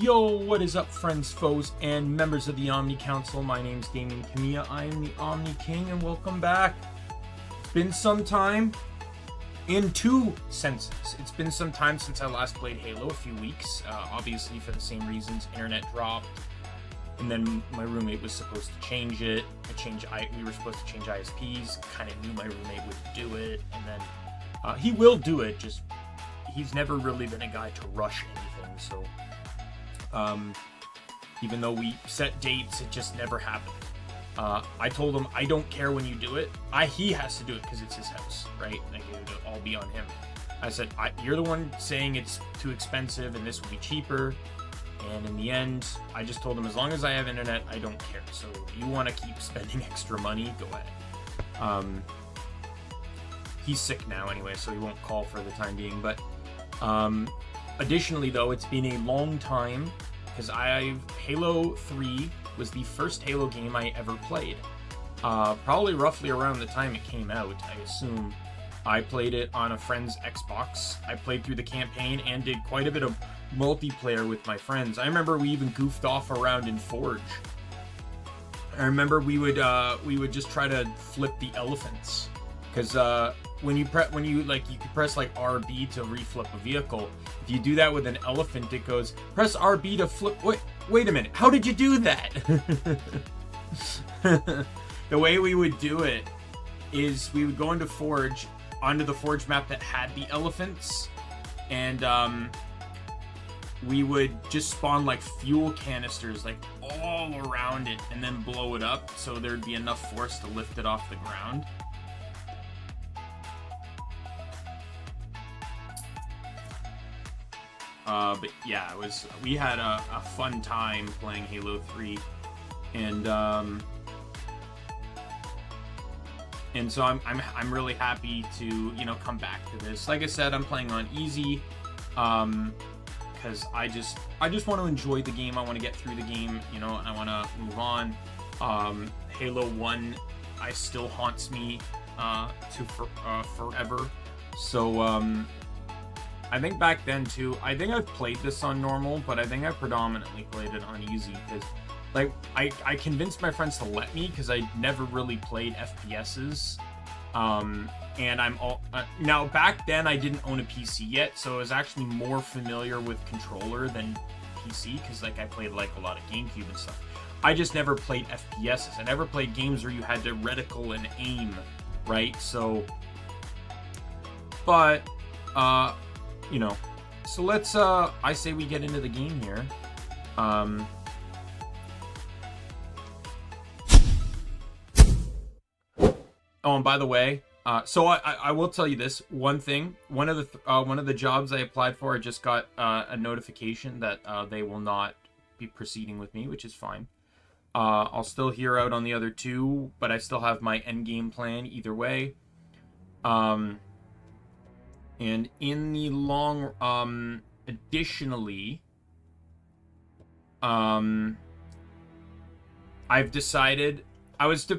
Yo, what is up, friends, foes, and members of the Omni Council? My name's Daimien Kamiya, I am the Omni King, and welcome back. It's been some time, in two senses. It's been some time since I last played Halo, a few weeks, obviously for the same reasons. Internet dropped, and then my roommate was supposed to change it. We were supposed to change ISPs, kind of knew my roommate would do it, and then he will do it, just he's never really been a guy to rush anything, so... even though we set dates, it just never happened. I told him, I don't care when you do it. He has to do it because it's his house, right? Like, it would all be on him. I said, you're the one saying it's too expensive and this would be cheaper. And in the end, I just told him, as long as I have internet, I don't care. So if you want to keep spending extra money, go ahead. He's sick now anyway, so he won't call for the time being. But additionally, though, it's been a long time because Halo 3 was the first Halo game I ever played. Probably roughly around the time it came out, I assume. I played it on a friend's Xbox. I played through the campaign and did quite a bit of multiplayer with my friends. I remember we even goofed off around in Forge. I remember we would just try to flip the elephants, because you could press like RB to reflip a vehicle. If you do that with an elephant, it goes, press RB to flip. Wait a minute. How did you do that? The way we would do it is we would go into Forge, onto the Forge map that had the elephants, and we would just spawn like fuel canisters like all around it and then blow it up so there'd be enough force to lift it off the ground. But yeah, we had a fun time playing Halo 3, and so I'm really happy to, come back to this. Like I said, I'm playing on easy, because I just want to enjoy the game. I want to get through the game, and I want to move on. Halo 1 still haunts me forever. So I think back then too, I think I've played this on normal, but I think I predominantly played it on easy, because like I convinced my friends to let me, because I never really played FPSs. And I'm all now, back then I didn't own a PC yet, so I was actually more familiar with controller than PC, because like I played like a lot of GameCube and stuff. I just never played FPSs. I never played games where you had to reticle and aim, right? So, but so let's I say we get into the game here. Oh, and by the way, so I will tell you this one thing. One of the jobs I applied for, I just got a notification that they will not be proceeding with me, which is fine. I'll still hear out on the other two, but I still have my end game plan either way. And in the long, additionally, I've decided, I was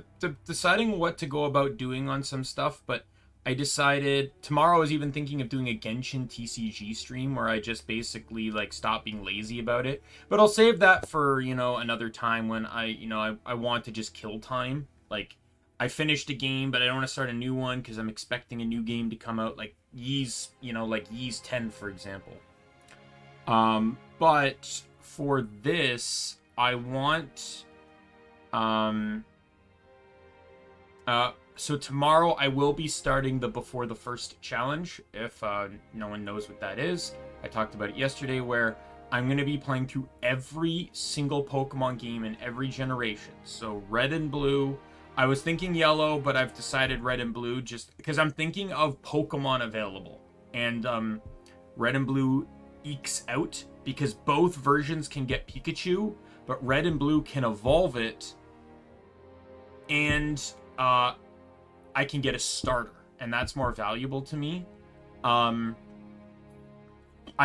deciding what to go about doing on some stuff, but I decided, tomorrow I was even thinking of doing a Genshin TCG stream where I just basically like stop being lazy about it. But I'll save that for, another time when I want to just kill time. Like, I finished a game, but I don't want to start a new one because I'm expecting a new game to come out, like Ys, like Ys 10, for example. But for this, I want, so tomorrow I will be starting the Before the First challenge, if no one knows what that is. I talked about it yesterday, where I'm going to be playing through every single Pokemon game in every generation. So Red and Blue. I was thinking Yellow, but I've decided Red and Blue, just because I'm thinking of Pokemon available. And Red and Blue ekes out, because both versions can get Pikachu, but Red and Blue can evolve it, and I can get a starter, and that's more valuable to me. I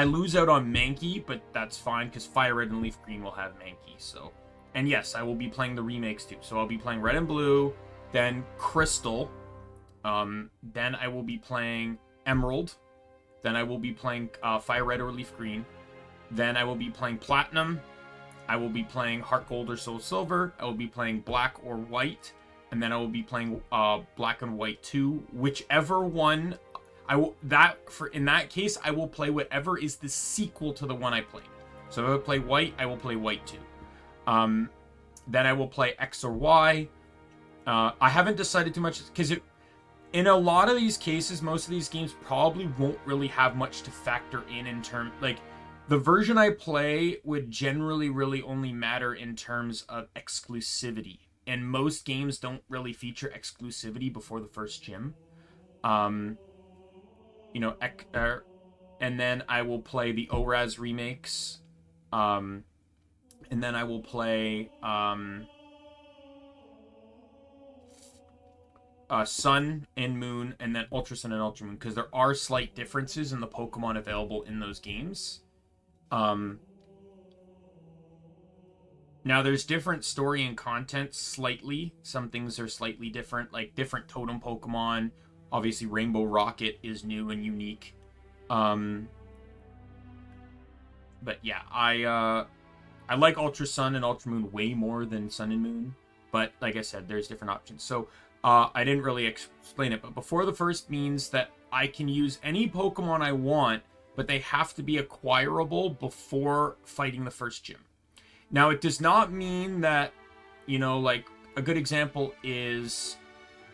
lose out on Mankey, but that's fine, because Fire Red and Leaf Green will have Mankey, so... And yes, I will be playing the remakes too. So I'll be playing Red and Blue, then Crystal, then I will be playing Emerald, then I will be playing Fire Red or Leaf Green, Then I will be playing Platinum. I will be playing Heart Gold or Soul Silver. I will be playing Black or White. And then I will be playing Black and White 2. Whichever one in that case, I will play whatever is the sequel to the one I played. So if I play White, I will play White 2. Then I will play X or Y. I haven't decided too much because in a lot of these cases, most of these games probably won't really have much to factor in terms, like, the version I play would generally really only matter in terms of exclusivity. And most games don't really feature exclusivity before the first gym. And then I will play the ORAS remakes. And then I will play Sun and Moon, and then Ultra Sun and Ultra Moon, because there are slight differences in the Pokemon available in those games. Now, there's different story and content slightly. Some things are slightly different, like different totem Pokemon. Obviously, Rainbow Rocket is new and unique. But yeah, I like Ultra Sun and Ultra Moon way more than Sun and Moon. But like I said, there's different options. So I didn't really explain it. But before the first means that I can use any Pokemon I want, but they have to be acquirable before fighting the first gym. Now, it does not mean that, like, a good example is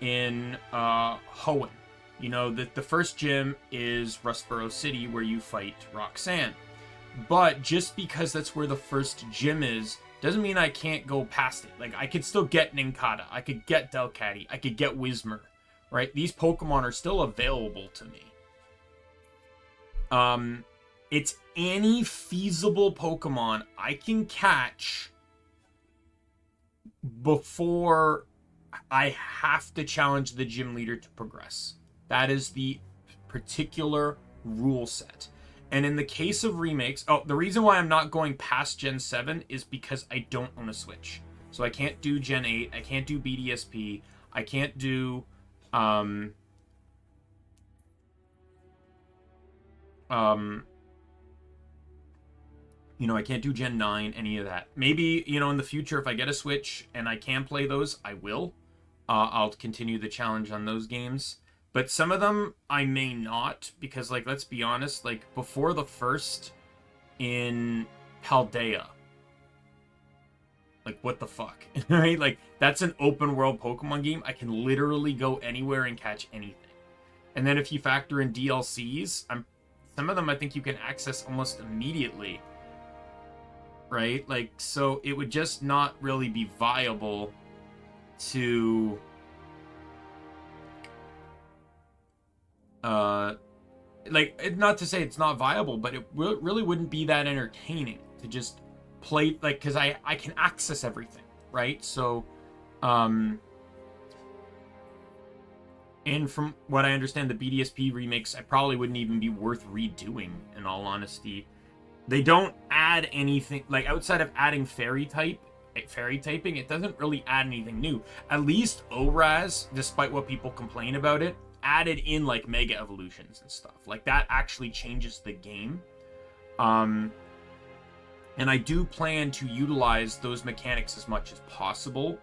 in Hoenn. The first gym is Rustboro City, where you fight Roxanne. But just because that's where the first gym is, doesn't mean I can't go past it. Like, I could still get Nincada, I could get Delcatty, I could get Whismur, right? These Pokemon are still available to me. It's any feasible Pokemon I can catch before I have to challenge the gym leader to progress. That is the particular rule set. And in the case of remakes, the reason why I'm not going past Gen 7 is because I don't own a Switch. So I can't do Gen 8, I can't do BDSP, I can't do I can't do Gen 9, any of that. Maybe, in the future, if I get a Switch and I can play those, I will. I'll continue the challenge on those games. But some of them, I may not, because, like, let's be honest, like, before the first in Paldea, like, what the fuck, right? Like, that's an open world Pokemon game. I can literally go anywhere and catch anything. And then if you factor in DLCs, some of them I think you can access almost immediately, right? Like, so it would just not really be viable to not to say it's not viable, but it really wouldn't be that entertaining to just play, like, because I can access everything, right? So and from what I understand, the BDSP remakes, I probably wouldn't even be worth redoing, in all honesty. They don't add anything, like, outside of adding fairy typing, it doesn't really add anything new. At least ORAS, despite what people complain about it, added in, like, mega evolutions and stuff. Like, that actually changes the game. And I do plan to utilize those mechanics as much as possible.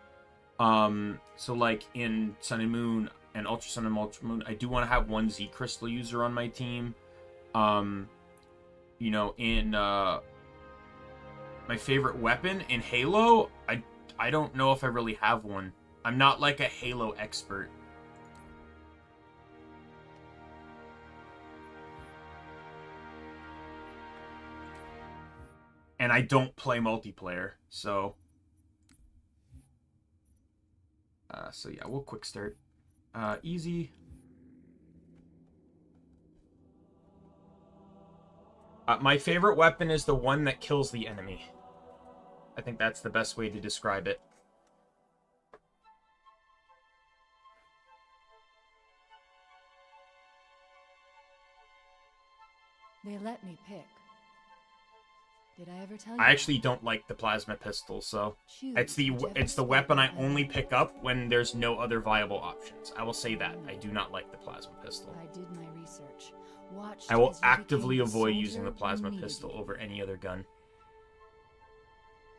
So, like, in Sun and Moon and Ultra Sun and Ultra Moon, I do want to have one Z Crystal user on my team. In my favorite weapon in Halo, I don't know if I really have one. I'm not like a Halo expert. And I don't play multiplayer, so yeah, we'll quick start. Easy. My favorite weapon is the one that kills the enemy. I think that's the best way to describe it. They let me pick. Did I ever tell you? I actually don't like the plasma pistol, so it's the weapon I only pick up when there's no other viable options. I will say that. I do not like the plasma pistol. I did my research. Watched I will as you actively became the avoid using the soldier plasma you needed pistol to be. over any other gun.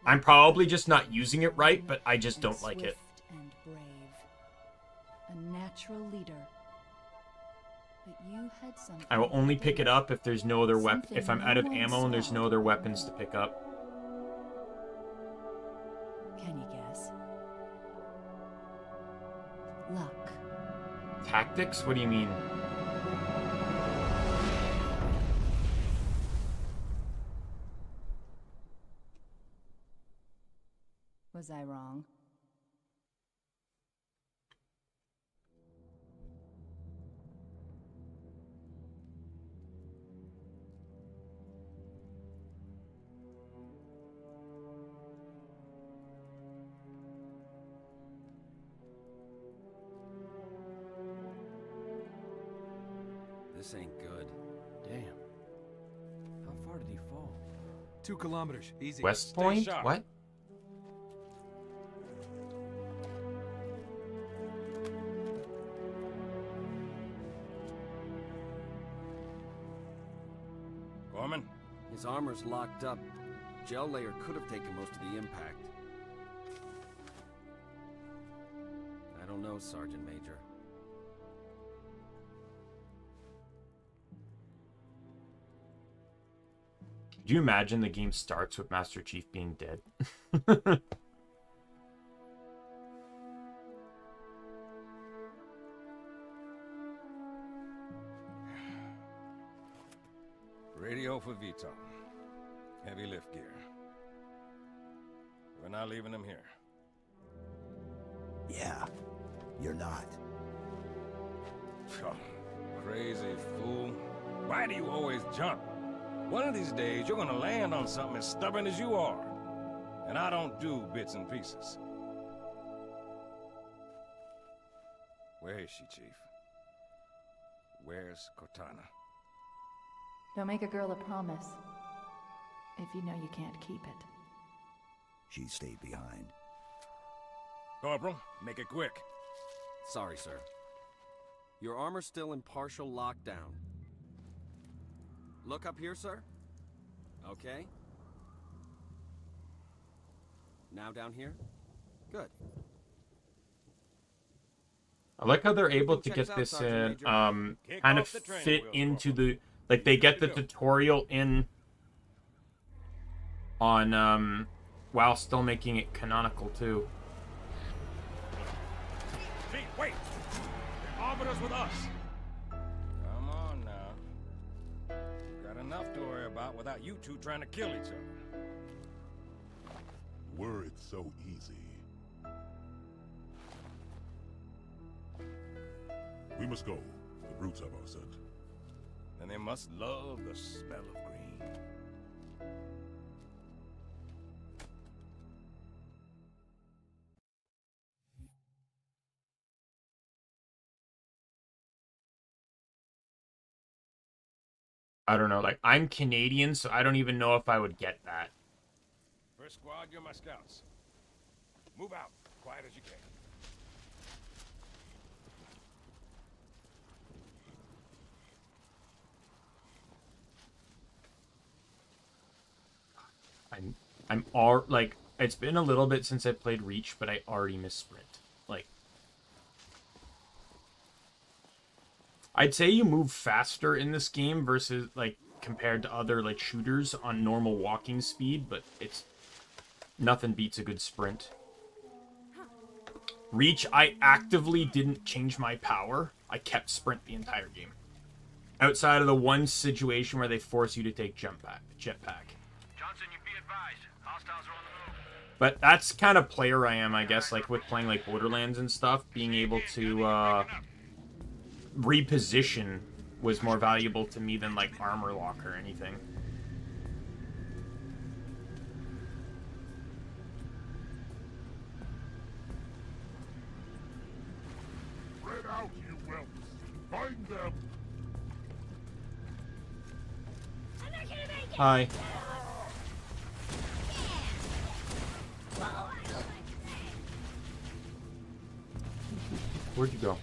I'm probably just not using it right, but I just don't like it. Swift and brave. A natural leader. But you had something. I will only pick it up if there's no other weapon. Something If I'm no out of one ammo and there's no saw. other weapons to pick up. Can you guess? Luck. Tactics? What do you mean? Was I wrong? This ain't good. Damn. How far did he fall? 2 kilometers. Easy. West Stay Point? sharp. What? Gorman? His armor's locked up. Gel layer could have taken most of the impact. I don't know, Sergeant Major. Do you imagine the game starts with Master Chief being dead? Radio for Vito. Heavy lift gear. We're not leaving him here. Yeah, you're not. Oh, crazy fool. Why do you always jump? One of these days, you're gonna land on something as stubborn as you are. And I don't do bits and pieces. Where is she, Chief? Where's Cortana? Don't make a girl a promise if you know you can't keep it. She stayed behind. Corporal, make it quick. Sorry, sir. Your armor's still in partial lockdown. Look up here, sir. Okay. Now down here? Good. I like how they're able to get this kind of fit into the, like, they get the tutorial in on while still making it canonical too. Chief, wait! The Arbiter's with us! Come on now. Got enough to worry about without you two trying to kill each other. Were it so easy. We must go. The brutes have our scent. And they must love the smell of green. I don't know, like, I'm Canadian, so I don't even know if I would get that. First squad, you're my scouts. Move out, quiet as you can. I'm all, like, it's been a little bit since I played Reach, but I already miss Sprint. Like, I'd say you move faster in this game versus, like, compared to other, like, shooters on normal walking speed, but it's, nothing beats a good sprint. Reach, I actively didn't change my power. I kept sprint the entire game. Outside of the one situation where they force you to take jetpack. Johnson, you be advised. Hostiles are on the move. But that's kind of player I am, I guess, like with playing like Borderlands and stuff. Being able to reposition was more valuable to me than like armor lock or anything. Spread out, you whelps! Find them! Hi. Where'd you go?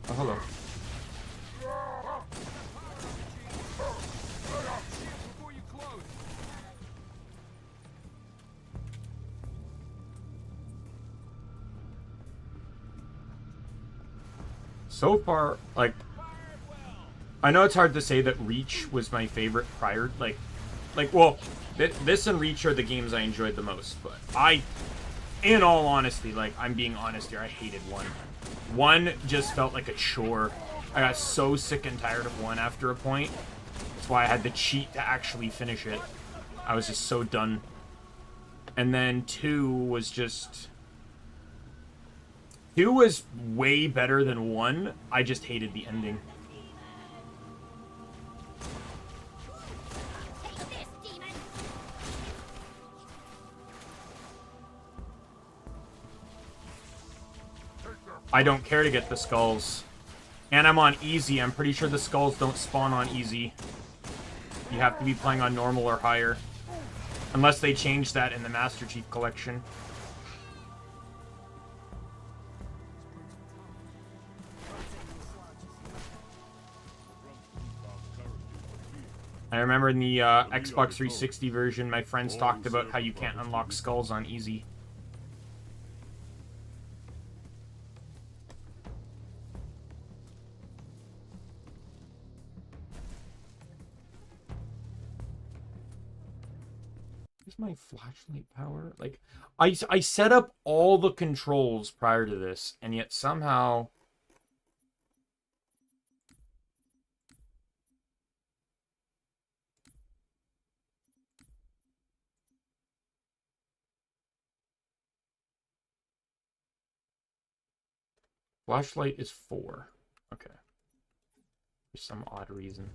Oh, hello. Before you close. So far, like, I know it's hard to say that Reach was my favorite prior, well, this and Reach are the games I enjoyed the most, but in all honesty, like, I'm being honest here, I hated 1. 1 just felt like a chore. I got so sick and tired of 1 after a point. That's why I had to cheat to actually finish it. I was just so done. And then 2 was just... 2 was way better than 1. I just hated the ending. I don't care to get the skulls. And I'm on easy. I'm pretty sure the skulls don't spawn on easy. You have to be playing on normal or higher. Unless they change that in the Master Chief Collection. I remember in the Xbox 360 version, my friends talked about how you can't unlock skulls on easy. Is my flashlight power? Like, I set up all the controls prior to this, and yet somehow... Flashlight is 4. Okay. For some odd reason.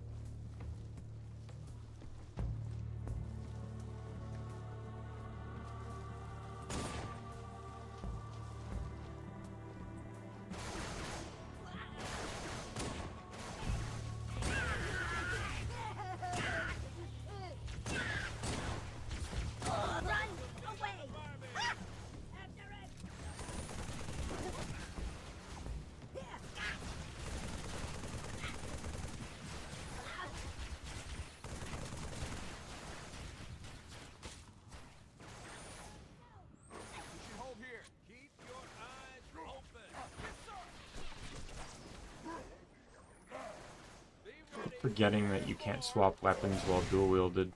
Forgetting that you can't swap weapons while dual-wielded.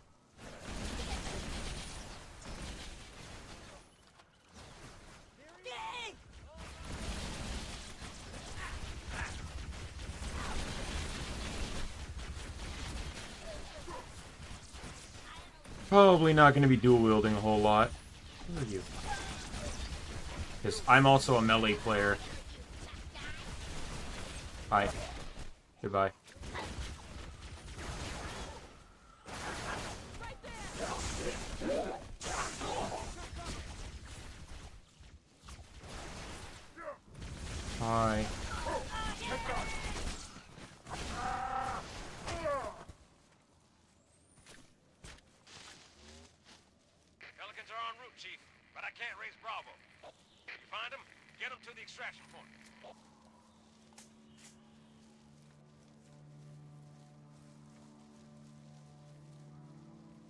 Probably not going to be dual-wielding a whole lot. Who are you? Because I'm also a melee player. Hi. Goodbye. Hi. Pelicans are en route, Chief, but I can't raise Bravo. If you find them, get them to the extraction point.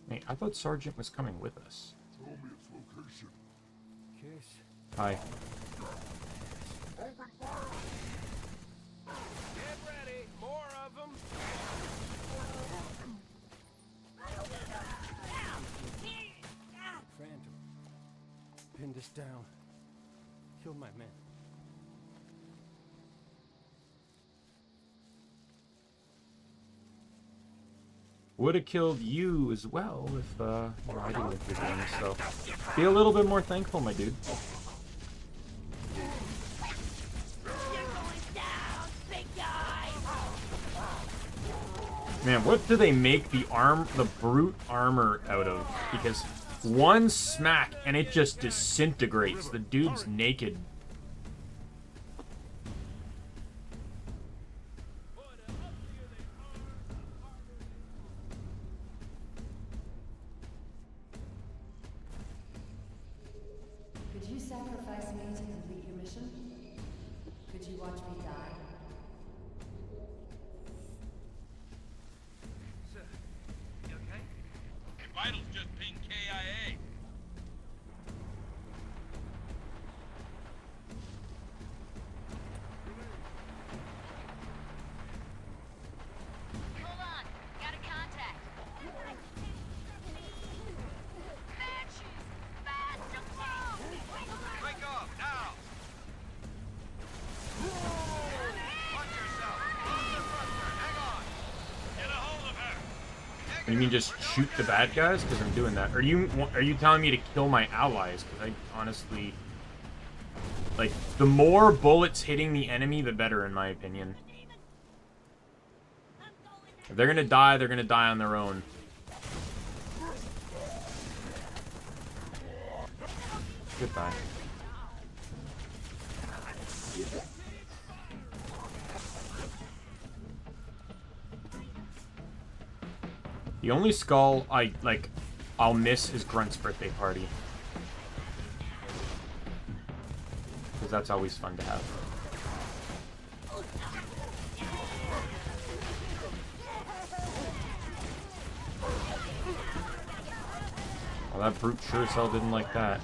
Hey, I thought Sergeant was coming with us. Tell me its location. Kiss. Hi. Open fire! Get ready. More of them. Phantom. Pinned us down. Killed my men. Would have killed you as well if I didn't with your game, so be a little bit more thankful, my dude. Man, what do they make the brute armor out of? Because one smack and it just disintegrates. The dude's naked. Could you sacrifice me to complete your mission? Could Did you watch me die? Sir, you okay? Your vitals just pinged KIA. Hold on. Got a contact. Bad shoes. Bad. Break off, now! Watch yourself! Close the thruster, hang on! Get a hold of her! You mean just shoot the bad guys? Because I'm doing that. Are you telling me to kill my allies? Because I honestly... Like, the more bullets hitting the enemy, the better, in my opinion. If they're gonna die on their own. Goodbye. The only skull I'll miss is Grunt's birthday party. Because that's always fun to have. Well, that brute sure as hell didn't like that.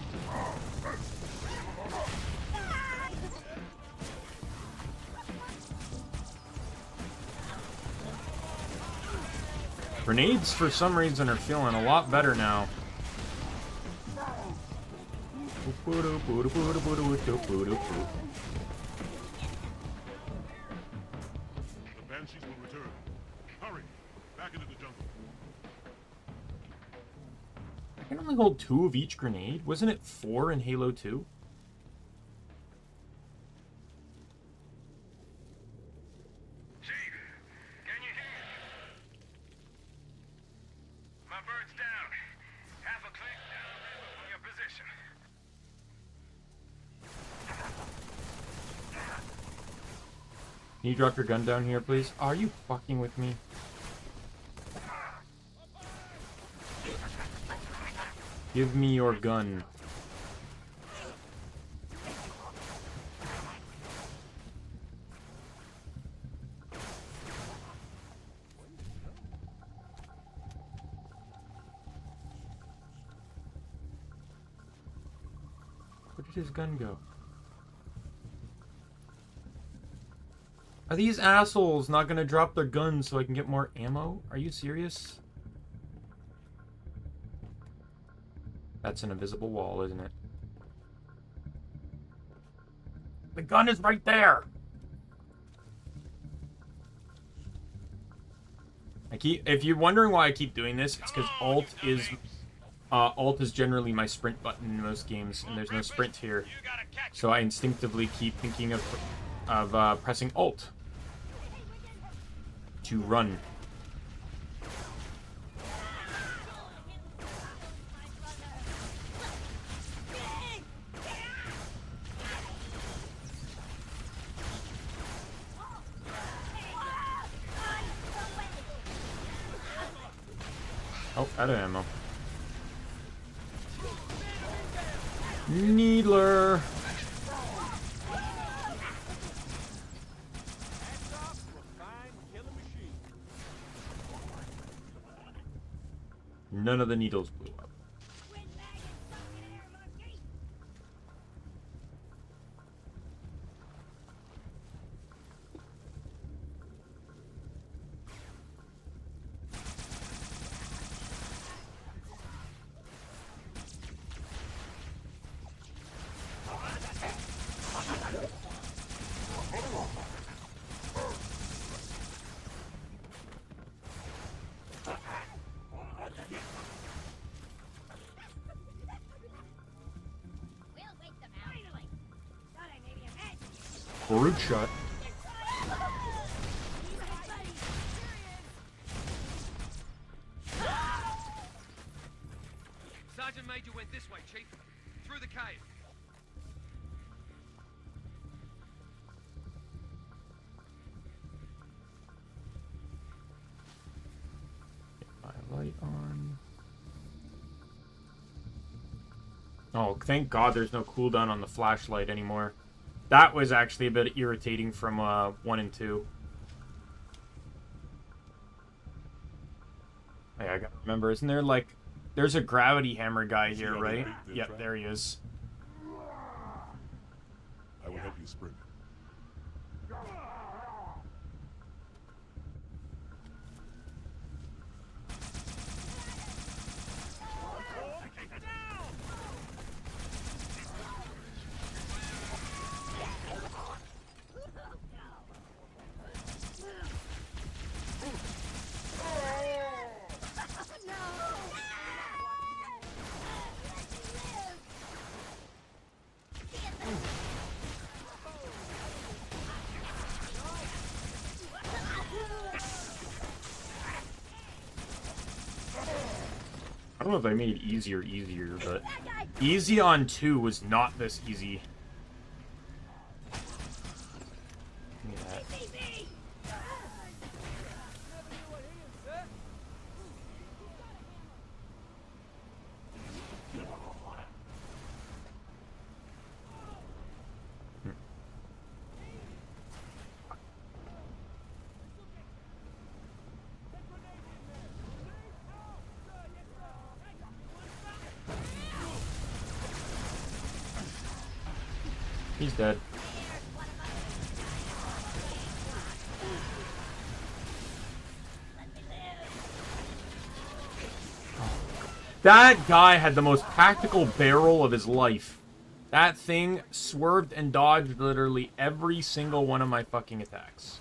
Grenades, for some reason, are feeling a lot better now. The Banshees will return. Hurry! Back into the jungle. I can only hold 2 of each grenade. Wasn't it 4 in Halo 2? Chief, can you hear? My bird's down. Half a click downriver from your position. Can you drop your gun down here, please? Are you fucking with me? Give me your gun. Where did his gun go? Are these assholes not gonna drop their guns so I can get more ammo? Are you serious? That's an invisible wall, isn't it? The gun is right there! If you're wondering why I keep doing this, it's because Alt is generally my sprint button in most games, and there's no sprint here. So I instinctively keep thinking of pressing Alt to run. Oh, out of ammo. Needler. None of the needles blew up. Brute shot. Sergeant Major went this way, Chief. Through the cave. Get my light on. Oh, thank God there's no cooldown on the flashlight anymore. That was actually a bit irritating from 1 and 2. Hey, I gotta remember, isn't there like... There's a gravity hammer guy here, right? Yep, there he is. I will help you sprint. I don't know if I made easier, but easy on 2 was not this easy. Give me that. He's dead. That guy had the most tactical barrel of his life. That thing swerved and dodged literally every single one of my fucking attacks.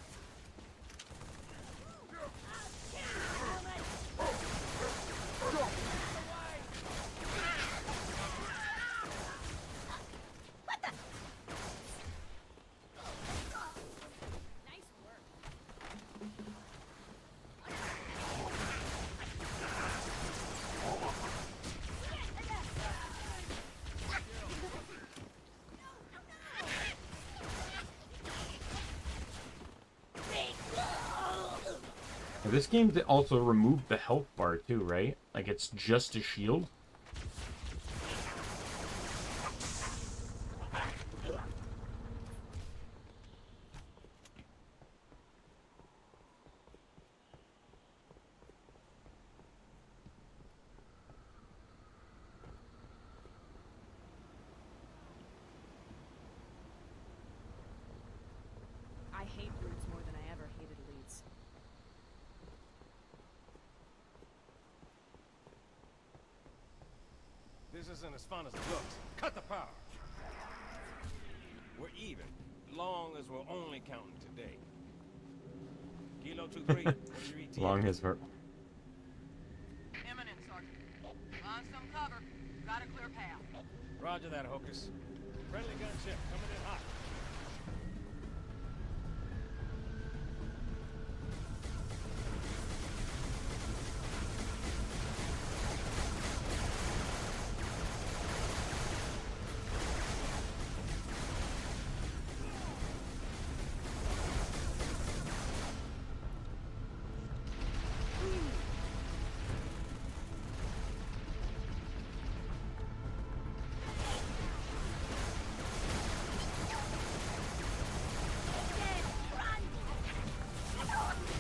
This game also removed the health bar too, right? Like it's just a shield. I hate brutes more than I ever hated leads. This isn't as fun as it looks. Cut the power. We're even, long as we're only counting today. Kilo 2-3, what's your ETA? Long as we're... Imminent, Sergeant. Find some cover. Got a clear path. Roger that, Hocus. Friendly gunship coming in hot.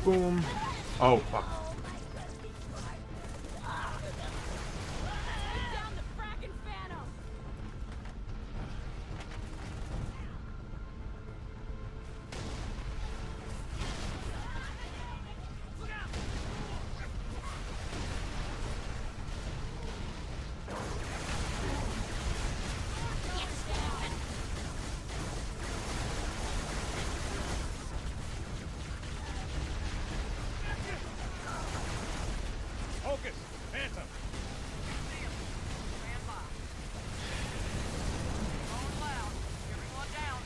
Boom. Oh, fuck. Down the frackin' Phantom! Hocus, Phantom. Stand by. Going loud. Everyone down.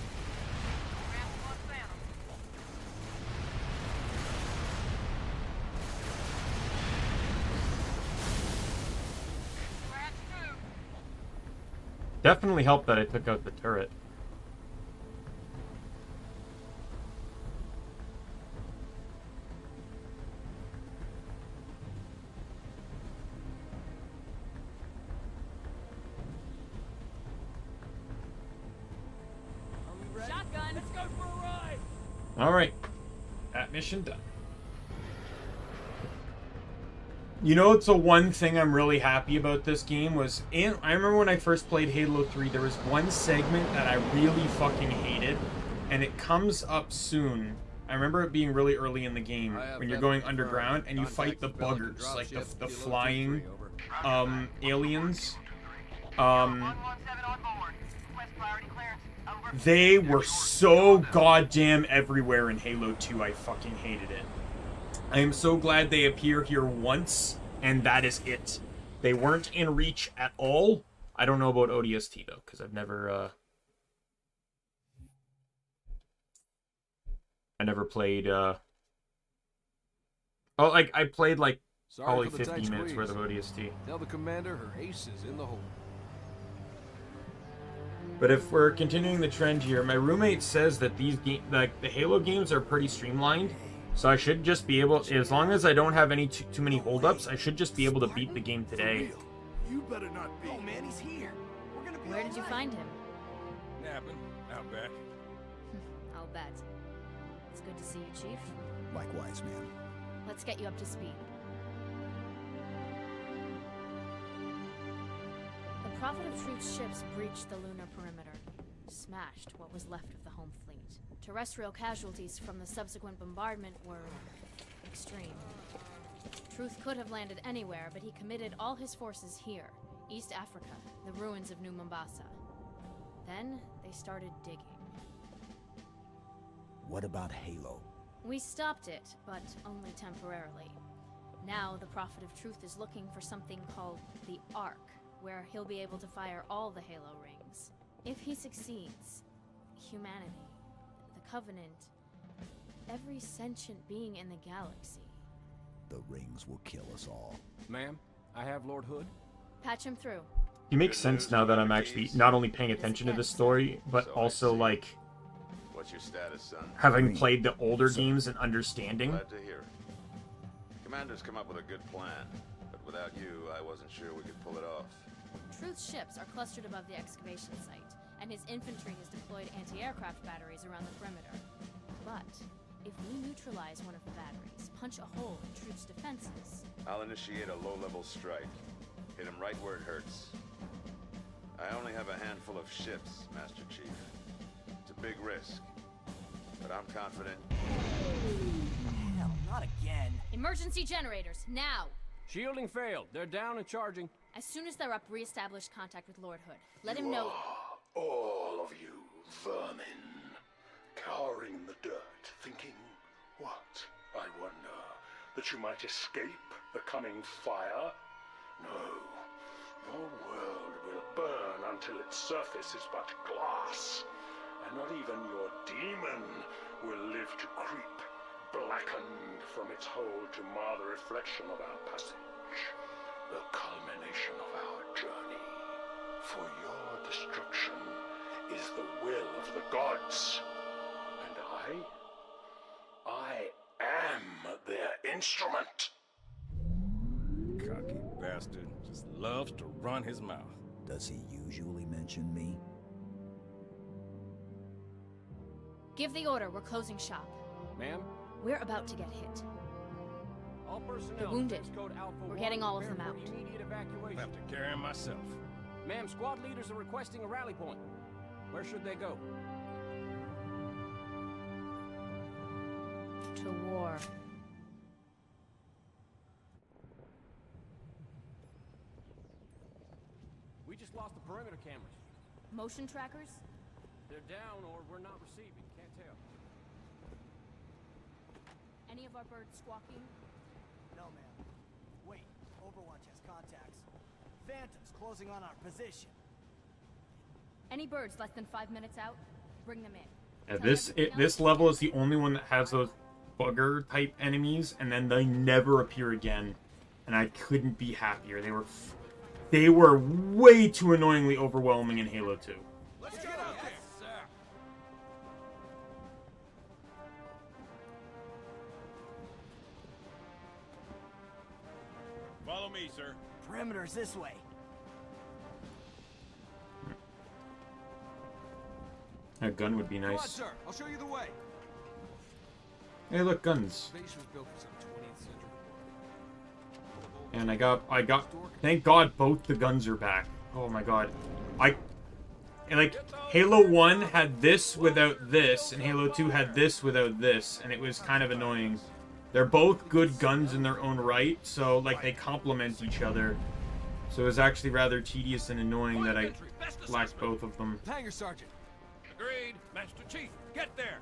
Ramp 1 Phantom. Scratch 2. Definitely helped that I took out the turret. Shot Let's go for a ride. Alright. That mission done. You know, it's the one thing I'm really happy about this game was, I remember when I first played Halo 3, there was one segment that I really fucking hated, and it comes up soon. I remember it being really early in the game, when you're going underground, and you fight the buggers, like the flying, aliens. They were so goddamn everywhere in Halo 2, I fucking hated it. I am so glad they appear here once, and that is it. They weren't in Reach at all. I don't know about ODST, though, because I've never, I never played, oh, like, I played, like, probably 50 minutes worth of ODST. Tell the commander her ace is in the hole. But if we're continuing the trend here, my roommate says that these like the Halo games are pretty streamlined. So I should just be able, as long as I don't have any too many holdups, I should just be able to beat the game today. You better not be. Oh man, he's here. We're gonna be Where did you find him? Napping out back. I'll bet. It's good to see you, Chief. Likewise, ma'am. Let's get you up to speed. The Prophet of Truth's ships breached the lunar perimeter, smashed what was left of the home fleet. Terrestrial casualties from the subsequent bombardment were extreme. Truth could have landed anywhere, but he committed all his forces here, East Africa, the ruins of New Mombasa. Then they started digging. What about Halo? We stopped it, but only temporarily. Now the Prophet of Truth is looking for something called the Ark, where he'll be able to fire all the Halo rings. If he succeeds, humanity, the Covenant, every sentient being in the galaxy. The rings will kill us all. Ma'am, I have Lord Hood. Patch him through. It makes sense now that I'm actually not only paying attention to the story, but also, like, What's your status, son? having played the older games and understanding. Glad to hear it. Commander's come up with a good plan, but without you, I wasn't sure we could pull it off. Truth's ships are clustered above the excavation site, and his infantry has deployed anti-aircraft batteries around the perimeter. But if we neutralize one of the batteries, punch a hole in Truth's defenses... I'll initiate a low-level strike. Hit him right where it hurts. I only have a handful of ships, Master Chief. It's a big risk, but I'm confident. Hell, not again. Emergency generators, now! Shielding failed. They're down and charging. As soon as they're up, re-establish contact with Lord Hood. Let him know... All of you vermin, cowering in the dirt, thinking, what, I wonder, that you might escape the coming fire? No, your world will burn until its surface is but glass, and not even your demon will live to creep, blackened from its hole to mar the reflection of our passage, the culmination of our journey. For your destruction is the will of the gods, and I am their instrument. Cocky bastard just loves to run his mouth. Does he usually mention me? Give the order, we're closing shop. Ma'am? We're about to get hit. All personnel. They're wounded. Code Alpha We're 1, getting all of prepare them for out. Immediate evacuation. I'll have to carry him myself. Ma'am, squad leaders are requesting a rally point. Where should they go? To war. We just lost the perimeter cameras. Motion trackers? They're down or we're not receiving. Can't tell. Any of our birds squawking? No, ma'am. Wait, Overwatch has contacts. Phantoms closing on our position. Any birds less than 5 minutes out? Bring them in. Yeah, this level is the only one that has those bugger type enemies, and then they never appear again. And I couldn't be happier. They were way too annoyingly overwhelming in Halo 2. Let's get out there! Follow me, sir. Perimeter's this way. A gun would be Come on, nice. sir. I'll show you the way. Hey, look, guns. Base was built for some 20th century. And I got. Thank God, both the guns are back. Oh my God, like Halo 1 had this without this, and Halo 2 had this without this, and it was kind of annoying. They're both good guns in their own right, so like they complement each other. So it was actually rather tedious and annoying that I lacked both of them. Hangar sergeant. Agreed, Master Chief. Get there.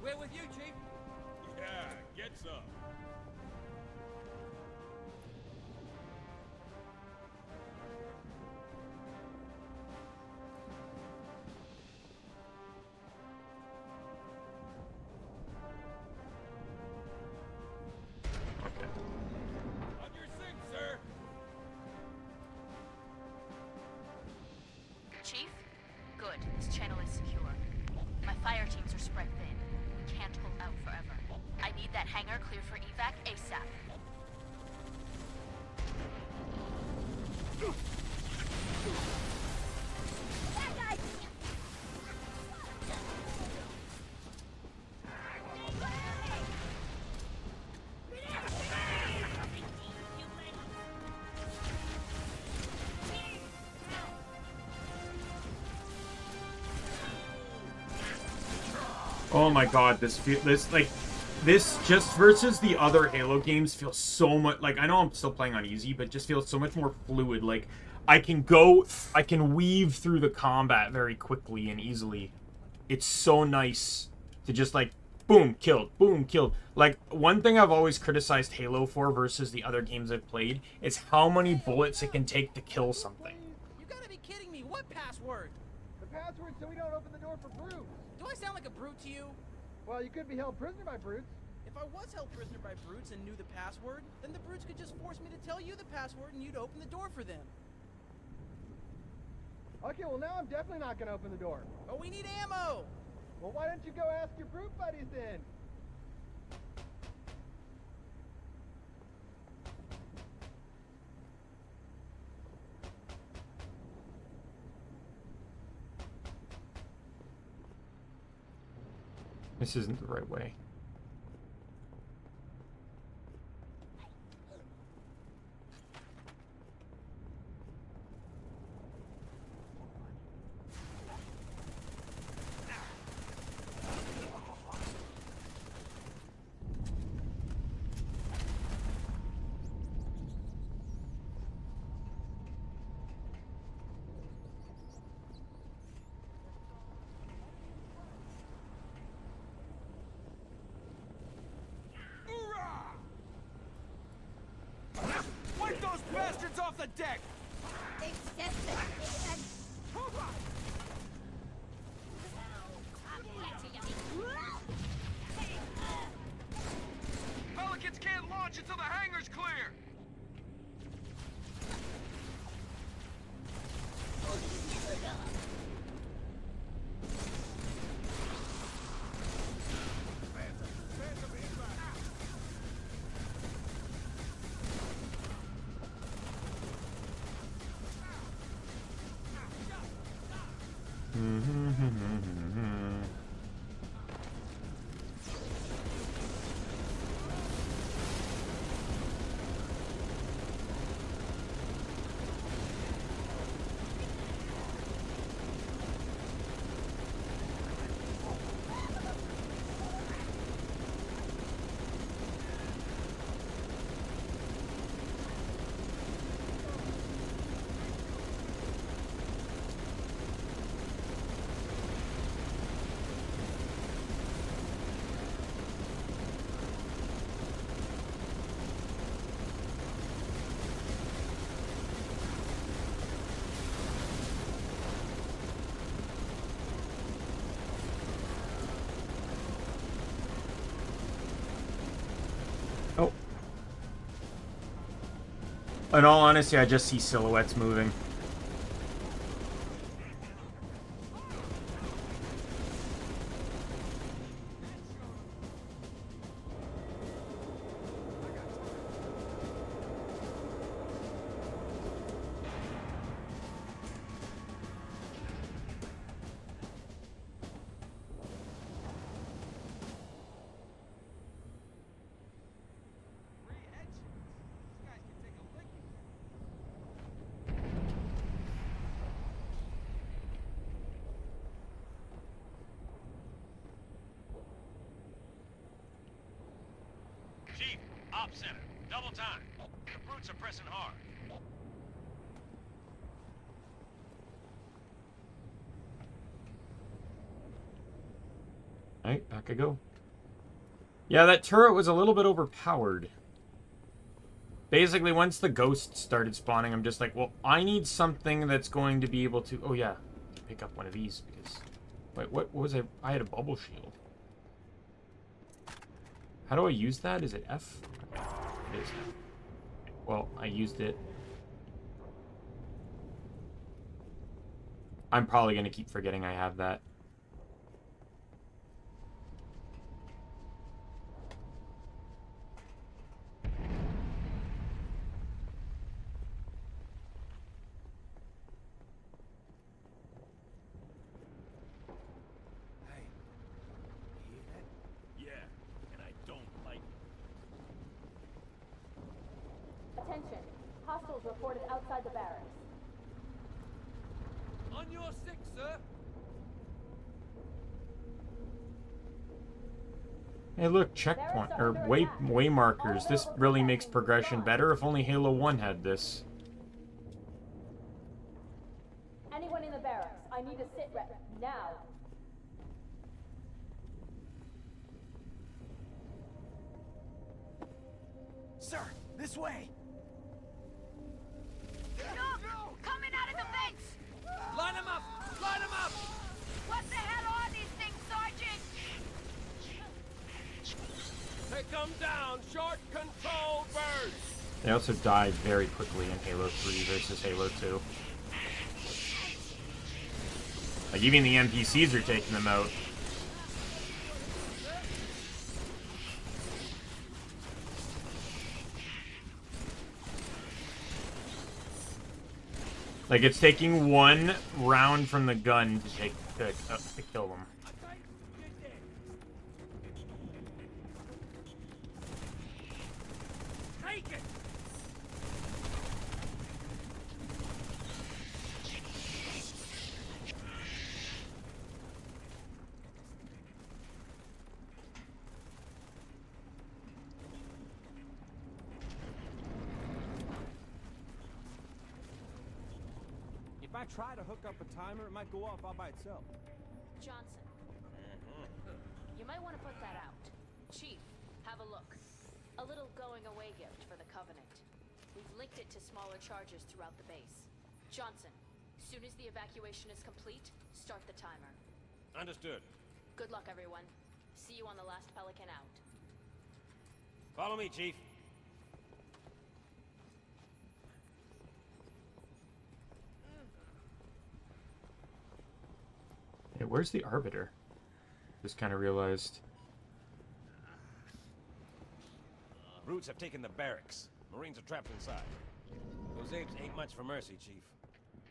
We're with you, Chief. Yeah, get some. On your sink, sir. Chief? Good. This channel is secure. My fire teams are spread thin. Can't hold out forever. I need that hangar clear for evac ASAP. Oh my God, this just versus the other Halo games feels so much like, I know I'm still playing on easy, but just feels so much more fluid. Like I can weave through the combat very quickly and easily. It's so nice to just like boom, killed, boom, killed. Like one thing I've always criticized Halo for versus the other games I've played is how many bullets it can take to kill something. You gotta be kidding me. What password? The password so we don't open the door for brutes. Do I sound like a brute to you? Well, you could be held prisoner by brutes. If I was held prisoner by brutes and knew the password, then the brutes could just force me to tell you the password and you'd open the door for them. Okay, well now I'm definitely not gonna open the door. But we need ammo! Well, why don't you go ask your brute buddies then? This isn't the right way. Wipe those bastards off the deck! Pelicans can't launch until the hangar's clear! In all honesty, I just see silhouettes moving. Op center, double time. The brutes are pressing hard. Alright, back I go. Yeah, that turret was a little bit overpowered. Basically, once the ghosts started spawning, I'm just like, well, I need something that's going to be able to... Oh, yeah. Pick up one of these, because... Wait, what was I... I had a bubble shield. How do I use that? Is it F? It is F. Well, I used it. I'm probably going to keep forgetting I have that. Attention. Hostiles reported outside the barracks. On your six, sir. Hey, look, checkpoint, or way markers. This really makes progression better. If only Halo 1 had this. Anyone in the barracks, I need a sit rep now. Sir, this way. No! Coming out of the vents! Line them up! Line them up! What the hell are these things, Sergeant? Take them down! Short control burst! They also die very quickly in Halo 3 versus Halo 2. Like, even the NPCs are taking them out. Like, it's taking one round from the gun to kill them. Take it! If I try to hook up a timer, it might go off all by itself. Johnson. You might want to put that out. Chief, have a look. A little going-away gift for the Covenant. We've linked it to smaller charges throughout the base. Johnson, soon as the evacuation is complete, start the timer. Understood. Good luck, everyone. See you on the last Pelican out. Follow me, Chief. Hey, where's the Arbiter? Just kind of realized. Brutes have taken the barracks. Marines are trapped inside. Those apes ain't much for mercy, Chief.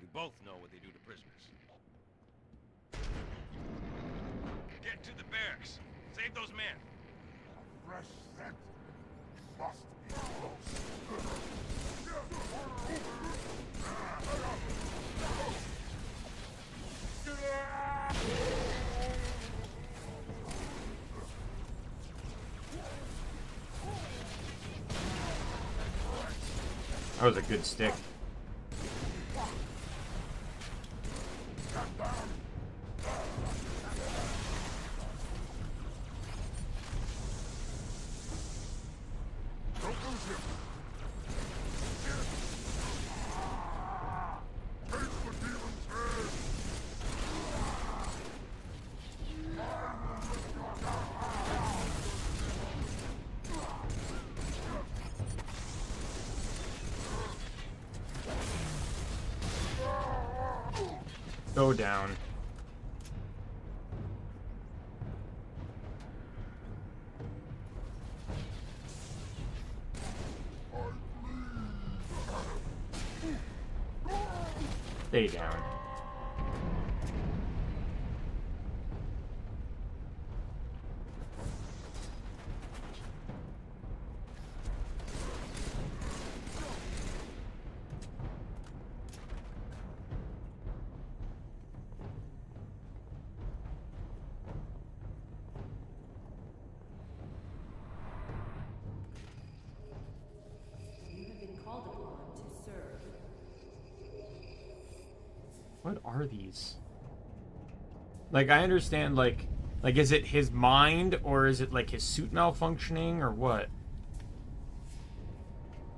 We both know what they do to prisoners. Get to the barracks. Save those men. Fresh scent must be close. That was a good stick. Go down. Stay down. What are these? Like, I understand, like, is it his mind, or is it, like, his suit malfunctioning, or what?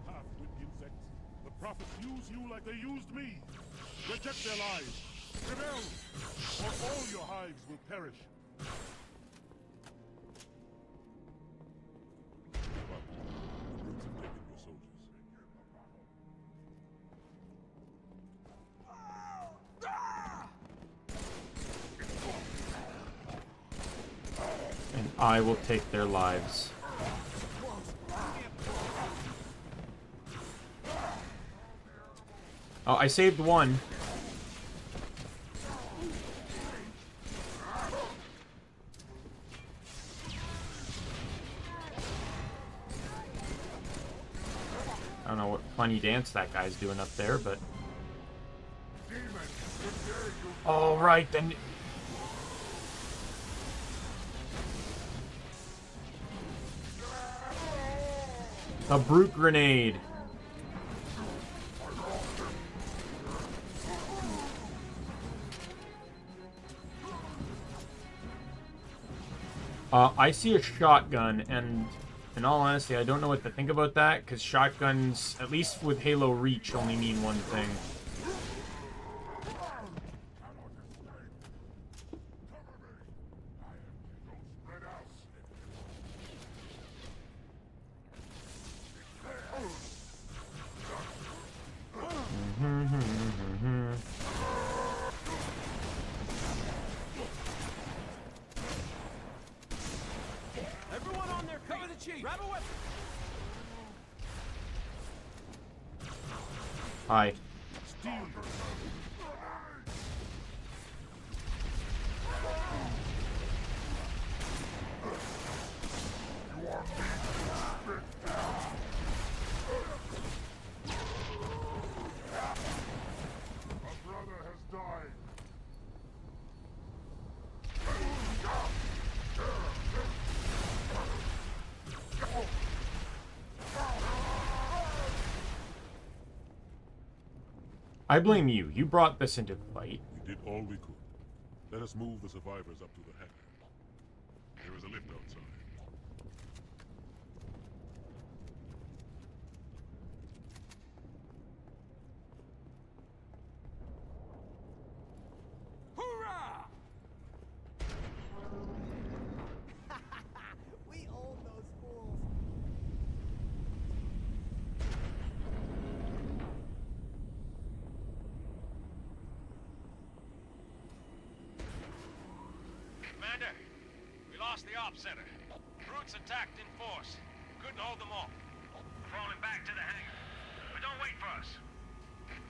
Half-wit insects. The prophets use you like they used me. Reject their lies. Rebel, or all your hives will perish. And I will take their lives. Oh, I saved one. I don't know what funny dance that guy's doing up there, but... Oh, right, then... A brute grenade. I see a shotgun, and in all honesty, I don't know what to think about that, because shotguns, at least with Halo Reach, only mean one thing. Everyone on there, cover the chief. Grab a weapon. Hi. I blame you. You brought this into the fight. We did all we could. Let us move the survivors up to the hangar. There is a lift outside. Hoorah! We own those fools. Commander, we lost the ops center. Brutes attacked in force. Couldn't hold them off. Falling back to the hangar. But don't wait for us.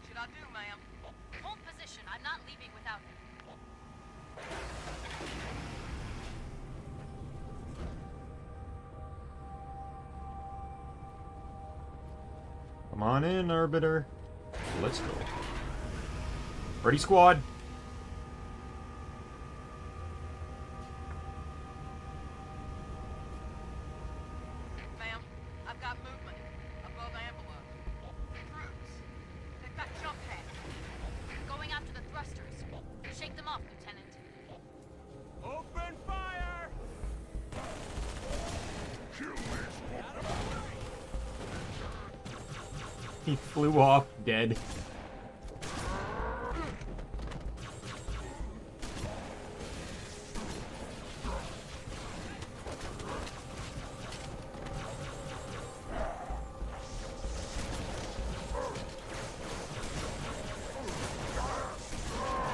Should I do, ma'am? Hold position. I'm not leaving without him. Come on in, Arbiter. Let's go. Ready, squad. Ma'am, I've got movement above envelope. Brutes. They've got jump pads. Going after the thrusters. Shake them off, Lieutenant. Open fire! He flew off dead.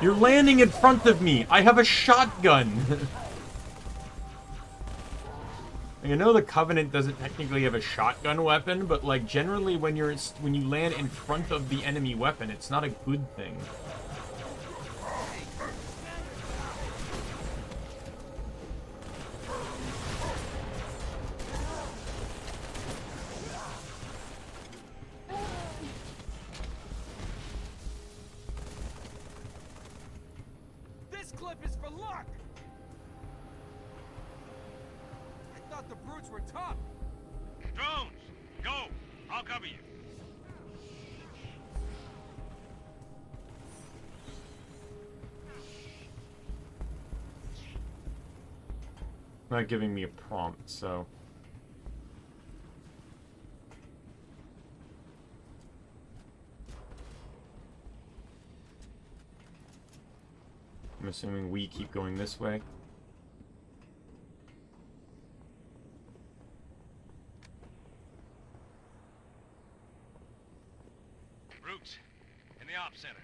You're landing in front of me. I have a shotgun. I know the Covenant doesn't technically have a shotgun weapon, but like generally when you land in front of the enemy weapon, it's not a good thing. This clip is for luck! I thought the brutes were tough. Drones, go! I'll cover you. not giving me a prompt, so... I'm assuming we keep going this way. Roots, in the ops center.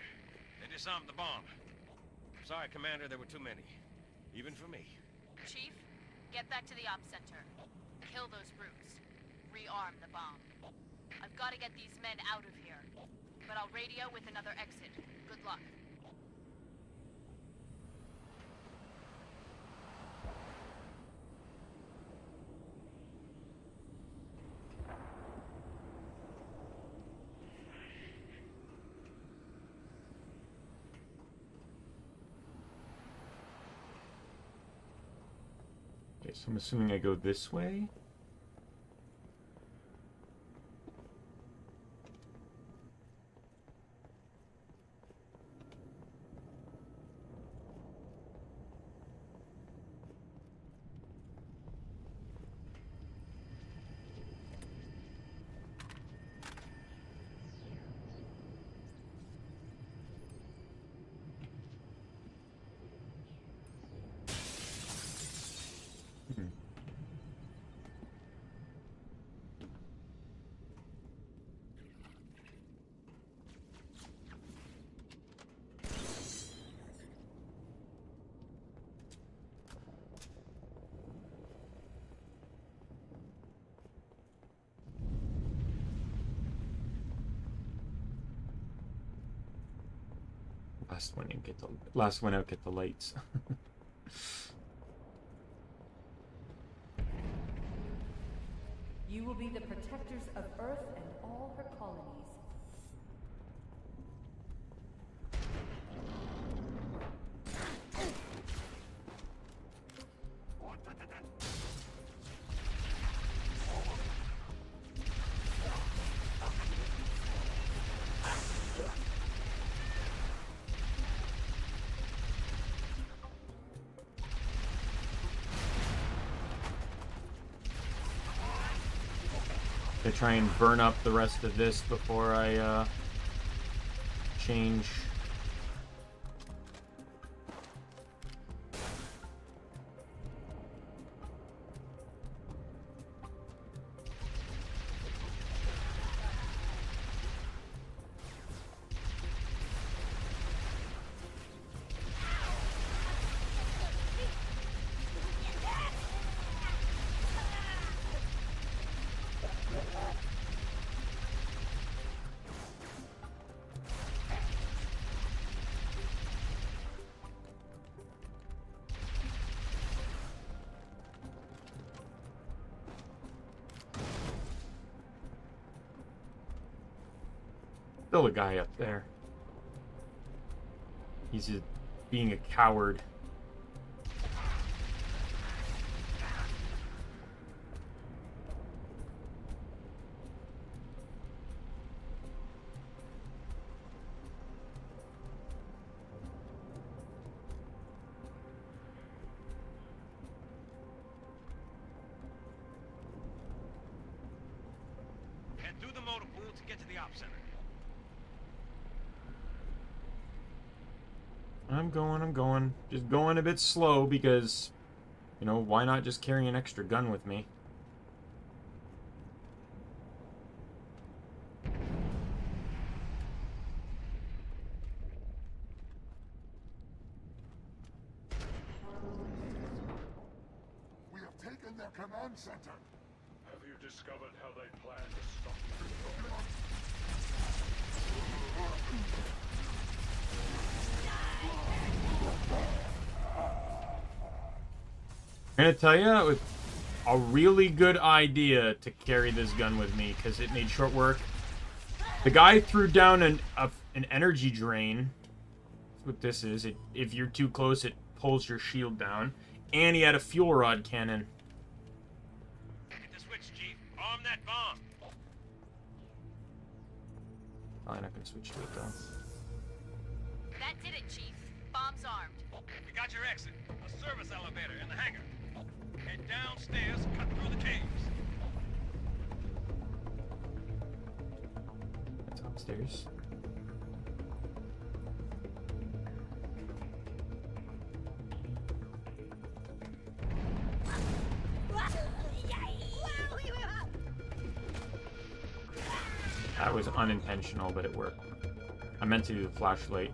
They disarmed the bomb. Sorry, Commander, there were too many. Even for me. Chief, get back to the ops center. Kill those brutes. Rearm the bomb. I've got to get these men out of here. But I'll radio with another exit. Good luck. Okay, so I'm assuming I go this way. Last one out, get the lights. You will be the protectors of Earth and all her colonies. To try and burn up the rest of this before I change. Still a guy up there. He's just being a coward. Head through the motor pool to get to the ops center. I'm going. Just going a bit slow because, you know, why not just carry an extra gun with me? We have taken their command center. Have you discovered how they plan to stop you? I'm gonna tell you, it was a really good idea to carry this gun with me because it made short work. The guy threw down an energy drain. That's what this is. If you're too close, it pulls your shield down. And he had a fuel rod cannon. Hit the switch, Chief. Arm that bomb. I'm not gonna switch to it though. That did it, Chief. Bomb's armed. You got your exit. A service elevator in the hangar. Head downstairs, cut through the caves. It's upstairs. That was unintentional, but it worked. I meant to do the flashlight.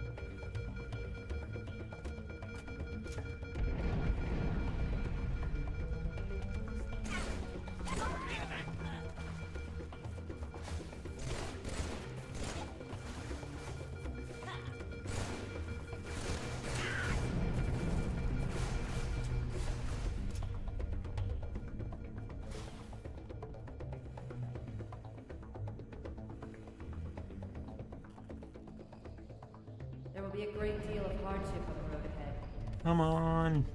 There will be a great deal of hardship on the road ahead. Come on.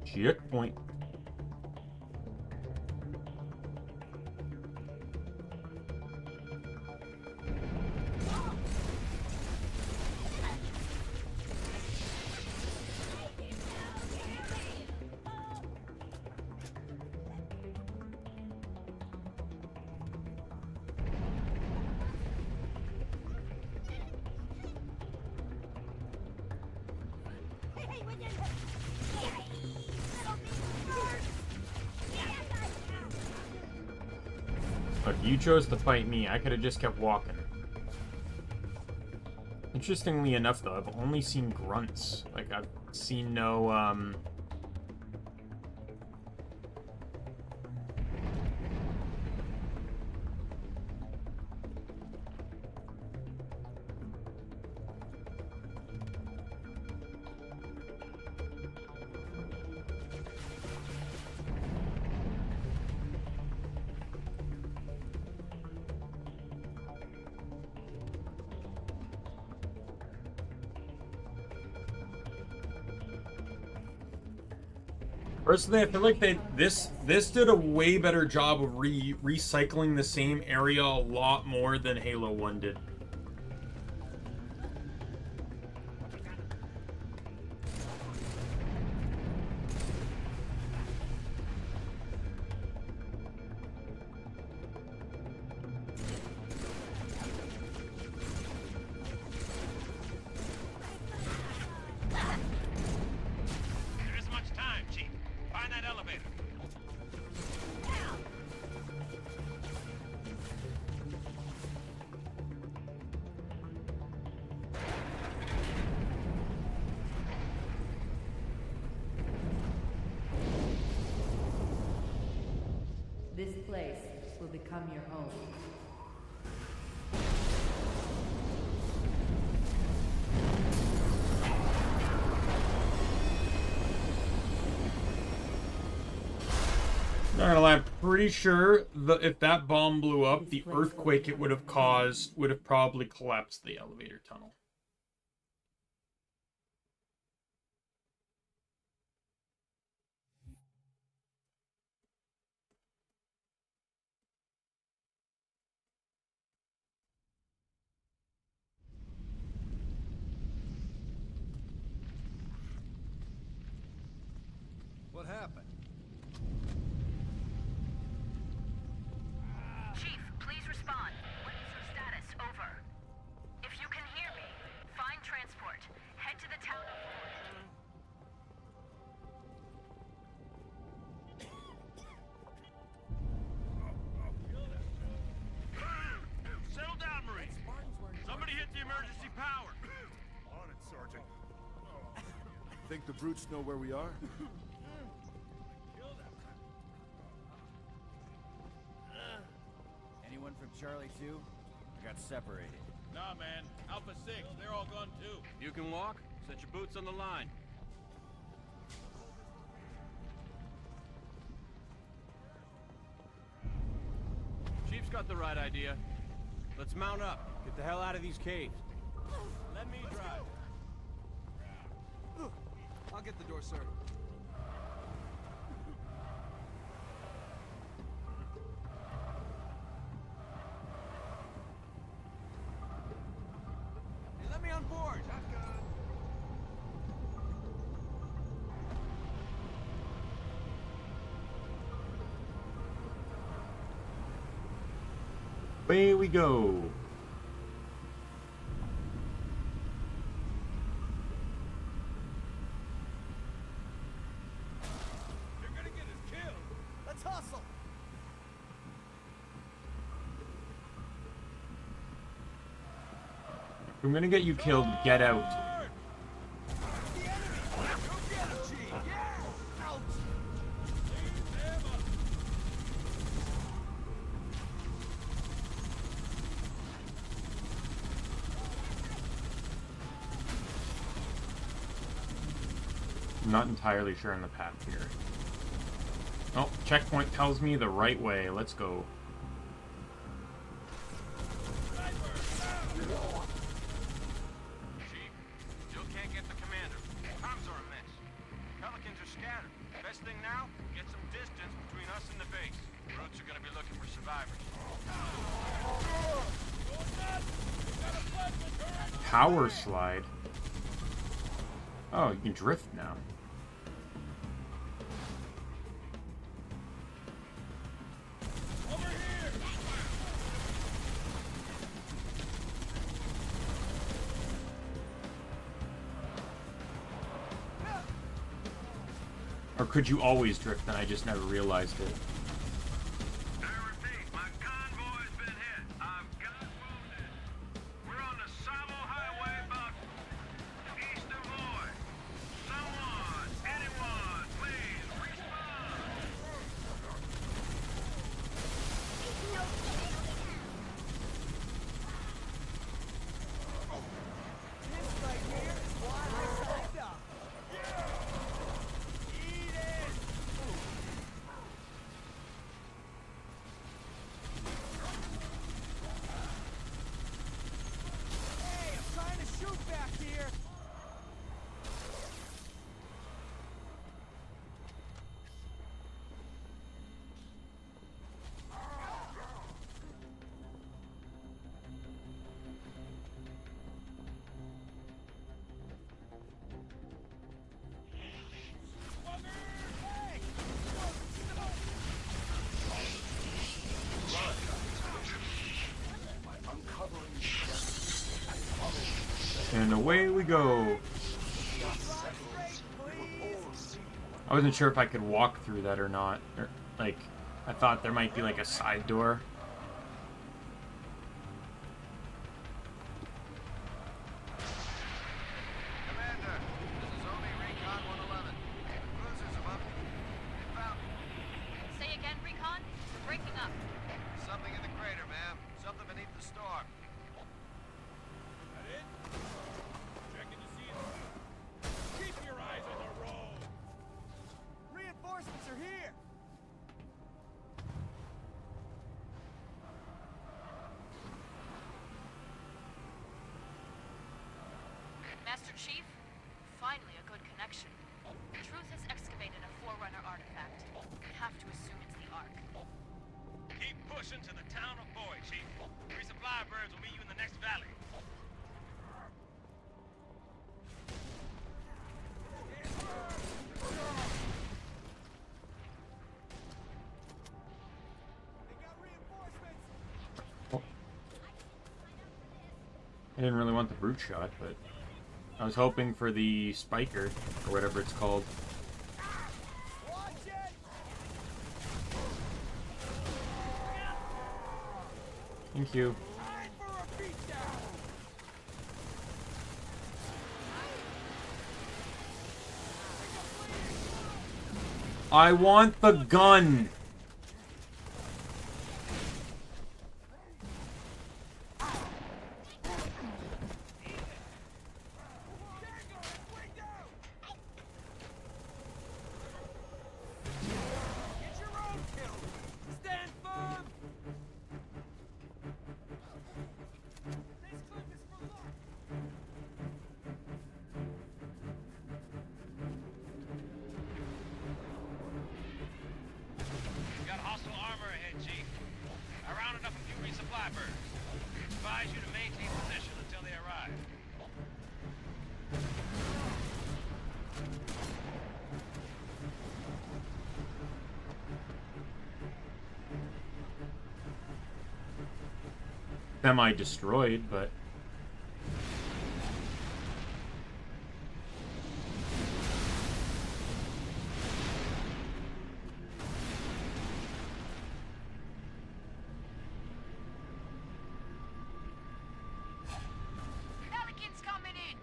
Checkpoint. Look, you chose to fight me. I could have just kept walking. Interestingly enough, though, I've only seen grunts. Like, I've seen no, Personally, I feel like this did a way better job of recycling the same area a lot more than Halo 1 did. This place will become your home. Not gonna lie, I'm pretty sure that if that bomb blew up, the earthquake it would have caused would have probably collapsed the elevator tunnel. What happened? Chief, please respond. What is your status? Over. If you can hear me, find transport. Head to the town of Settle down, Marine. Somebody hit the emergency power. On it, Sergeant. Think the brutes know where we are? Anyone from Charlie 2? I got separated. Nah, man. Alpha 6, they're all gone too. You can walk? Set your boots on the line. Chief's got the right idea. Let's mount up. Get the hell out of these caves. Let me drive. I'll get the door, sir. Hey, let me on board. away we go. You're gonna get us killed. Let's hustle. If I'm gonna get you killed, get out. I'm not entirely sure on the path here. Oh, checkpoint tells me the right way. Let's go. Chief, still can't get the commander. Comms are a mess. Pelicans are scattered. Best thing now, get some distance between us and the base. Brutes are gonna be looking for survivors. Power slide. Oh, you can drift now. Or could you always drift and I just never realized it? And away we go. I wasn't sure if I could walk through that or not. Or, like, I thought there might be like a side door. Commander, this is Omni Recon 111. Cruisers above. They found me. Say again, Recon? You're breaking up. Something in the crater, ma'am. Something beneath the storm. That it? Checking to see it. Keep your eyes on the road. Reinforcements are here. Master Chief, finally a good connection. Truth has excavated a Forerunner artifact. We have to assume it's the Ark. Keep pushing to the town of Boy, Chief. Resupply birds will meet you in the next valley. I didn't really want the brute shot, but I was hoping for the spiker, or whatever it's called. Thank you. I want the gun! Got hostile armor ahead, Chief. I rounded up a few resupply birds. Advise you to maintain position until they arrive. semi-destroyed, but... Pelicans coming in!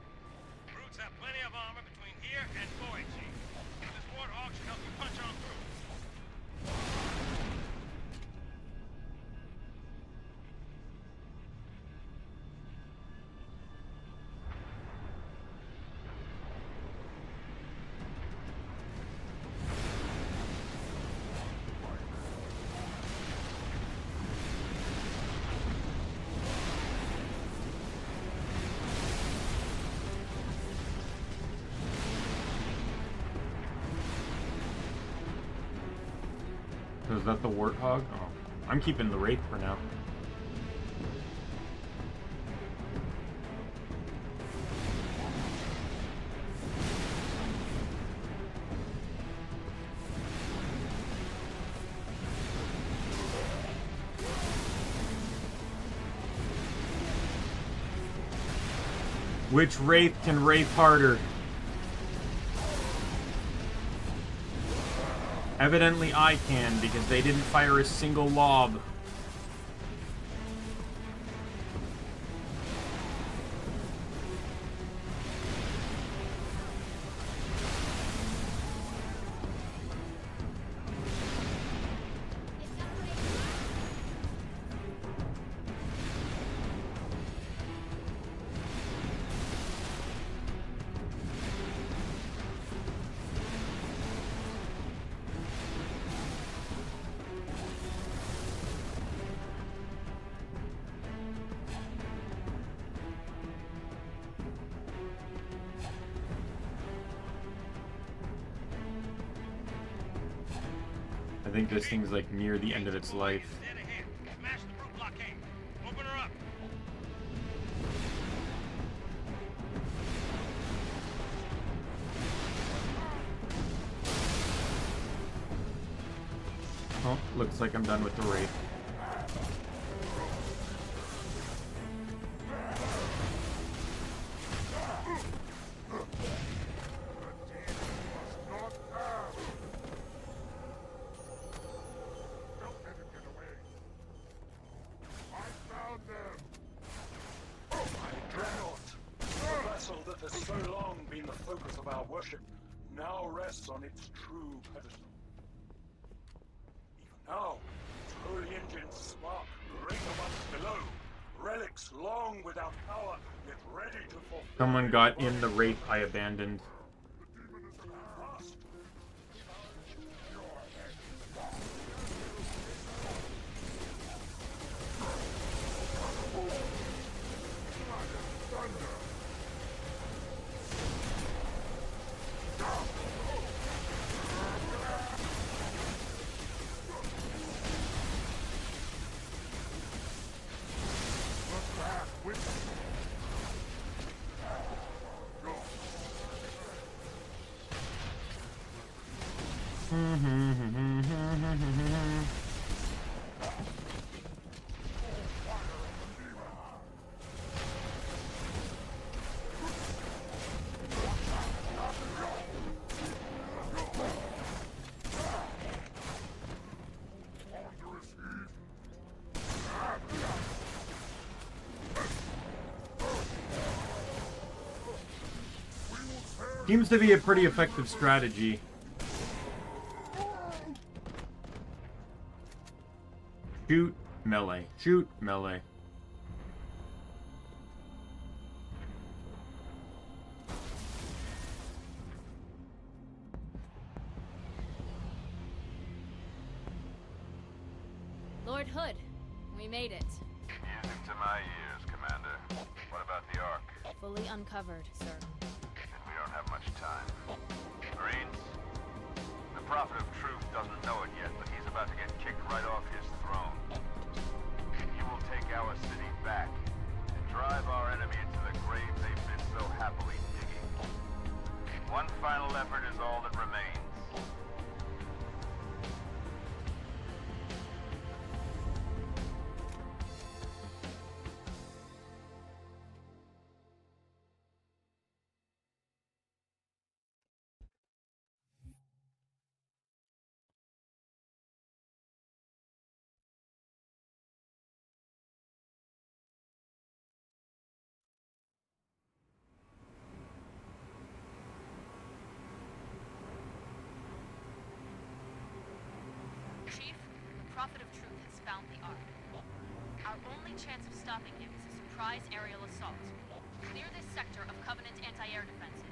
Brutes have plenty of armor between here and Boy, Chief. This warthog should help you punch on through. So is that the warthog? Oh, I'm keeping the wraith for now. Which wraith can wraith harder? Evidently I can, because they didn't fire a single lob. I think this thing's like near the end of its life. Smash the brute blockade. Open her up. Oh, looks like I'm done with the wraith. Now rests on its true pedestal. Even now, its holy engines spark great amounts below. Relics long without power, yet ready to fulfill. Someone got in the wraith I abandoned. Seems to be a pretty effective strategy. Shoot, melee. Shoot, melee. Lord Hood, we made it. Music to my ears, Commander. What about the Ark? Fully uncovered, sir. We don't have much time. Marines, the Prophet of Truth doesn't know it yet, but he's about to get kicked right off his throne. You will take our city back and drive our enemy into the grave they've been so happily digging. One final effort is all that remains. chance of stopping him is a surprise aerial assault. Clear this sector of Covenant anti-air defenses.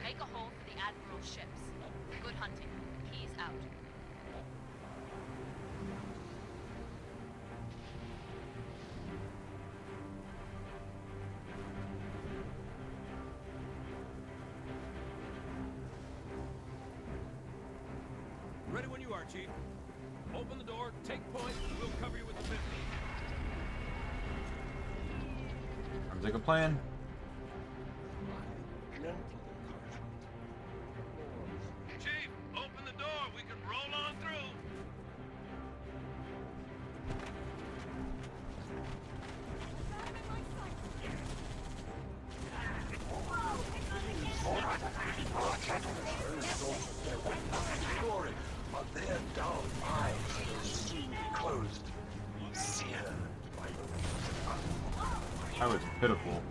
Make a hole for the Admiral's ships. Good hunting. He's out. Ready when you are, Chief. Open the door, take point, and we'll cover you with the 50. Sounds like a plan. Chief, open the door. We can roll on through. But their dull eyes will soon be closed. Seared by That was pitiful.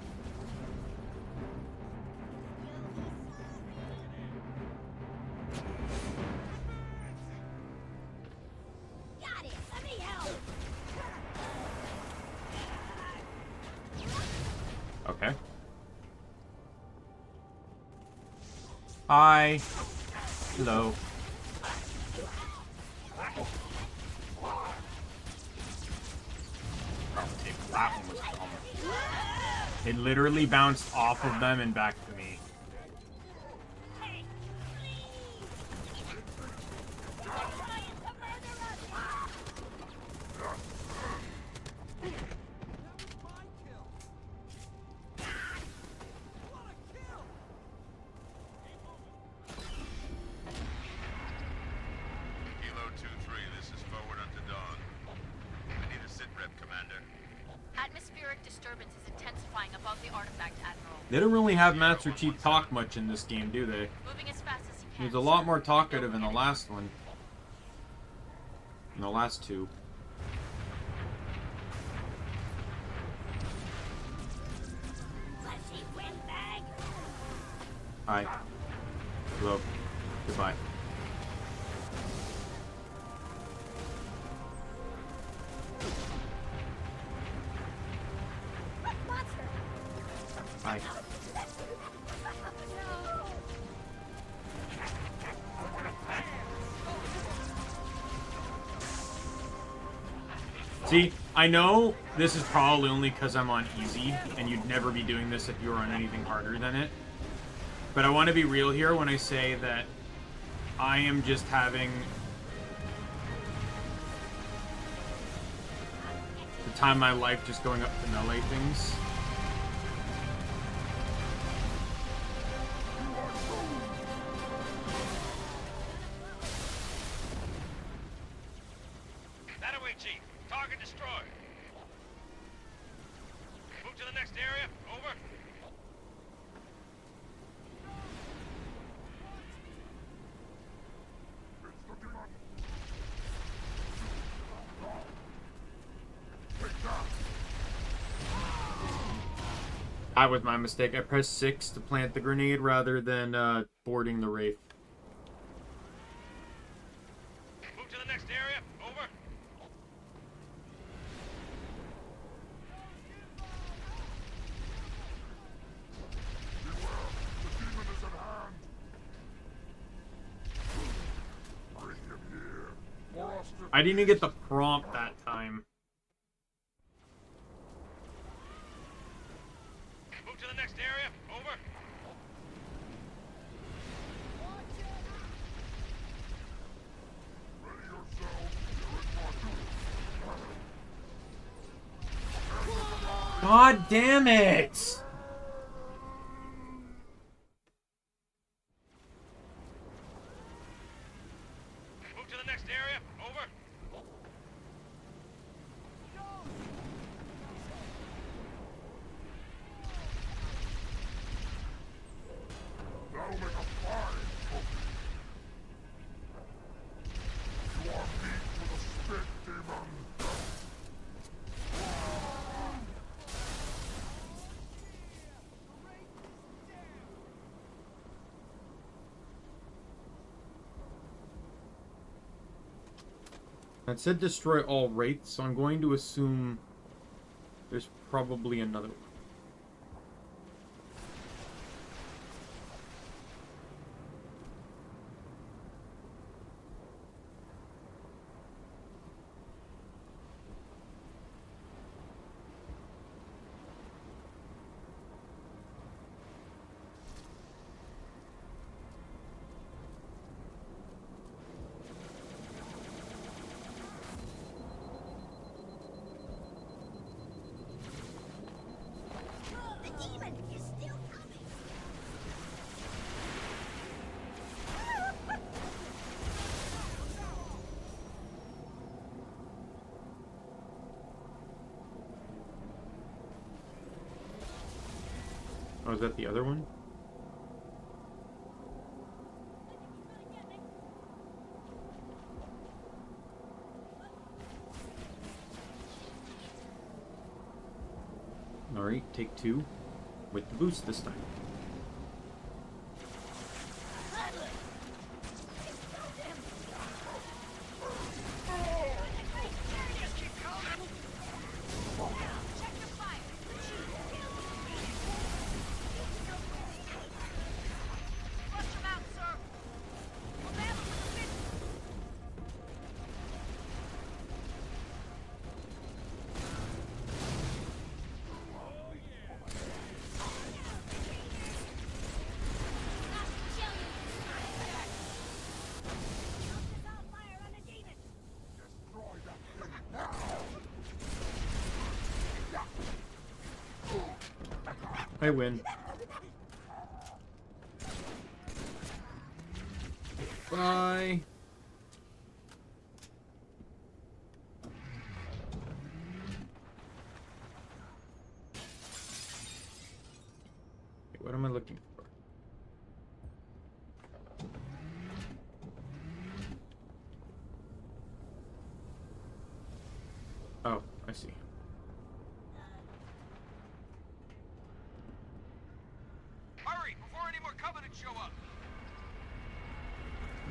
Got it! Let me help! Okay. Hi. Hello. That one was dumb. It literally bounced off of them and back to me. Kilo 2-3, this is forward unto dawn. I need a sit rep, Commander. Atmospheric disturbance is intensifying above the artifact, Admiral. They don't really have Master Chief talk much in this game, do they? Moving as fast as you can. He was a lot more talkative in the last one. In the last two. Hi. Hello. Goodbye. Hi. See, I know this is probably only because I'm on easy, and you'd never be doing this if you were on anything harder than it. But I want to be real here when I say that I am just having the time of my life just going up to melee things. That away, Chief. Target destroyed. Move to the next area. Over. That was my mistake. I pressed 6 to plant the grenade rather than boarding the Wraith. Move to the next area. Over. I didn't even get the prompt that time. Move to the next area. Over. God damn it! Move to the next area. Over. That'll make a fine trophy. You are meat for the spit, demon. It said destroy all wraiths, so I'm going to assume There's probably another one. Oh, is that the other one? Alright, take 2. With the boost this time. I win. Bye. Okay, what am I looking for? Oh, I see.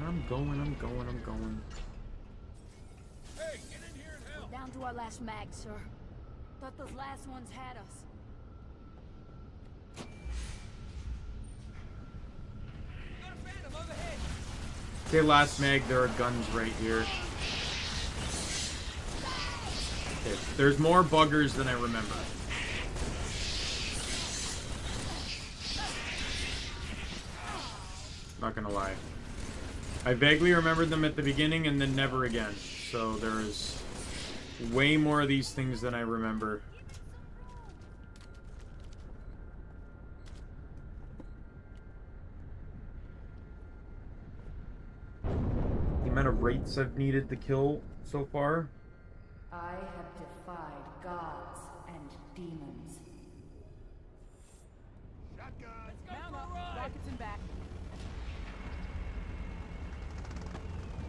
I'm going. Hey, get in here and help! We're down to our last mag, sir. Thought those last ones had us. Got a phantom overhead! Okay, last mag, there are guns right here. Okay, there's more buggers than I remember. Not gonna lie. I vaguely remembered them at the beginning and then never again. So there's way more of these things than I remember. The amount of rates I've needed to kill so far. I have defied gods and demons. Shotgun! Mount up! Rockets in back.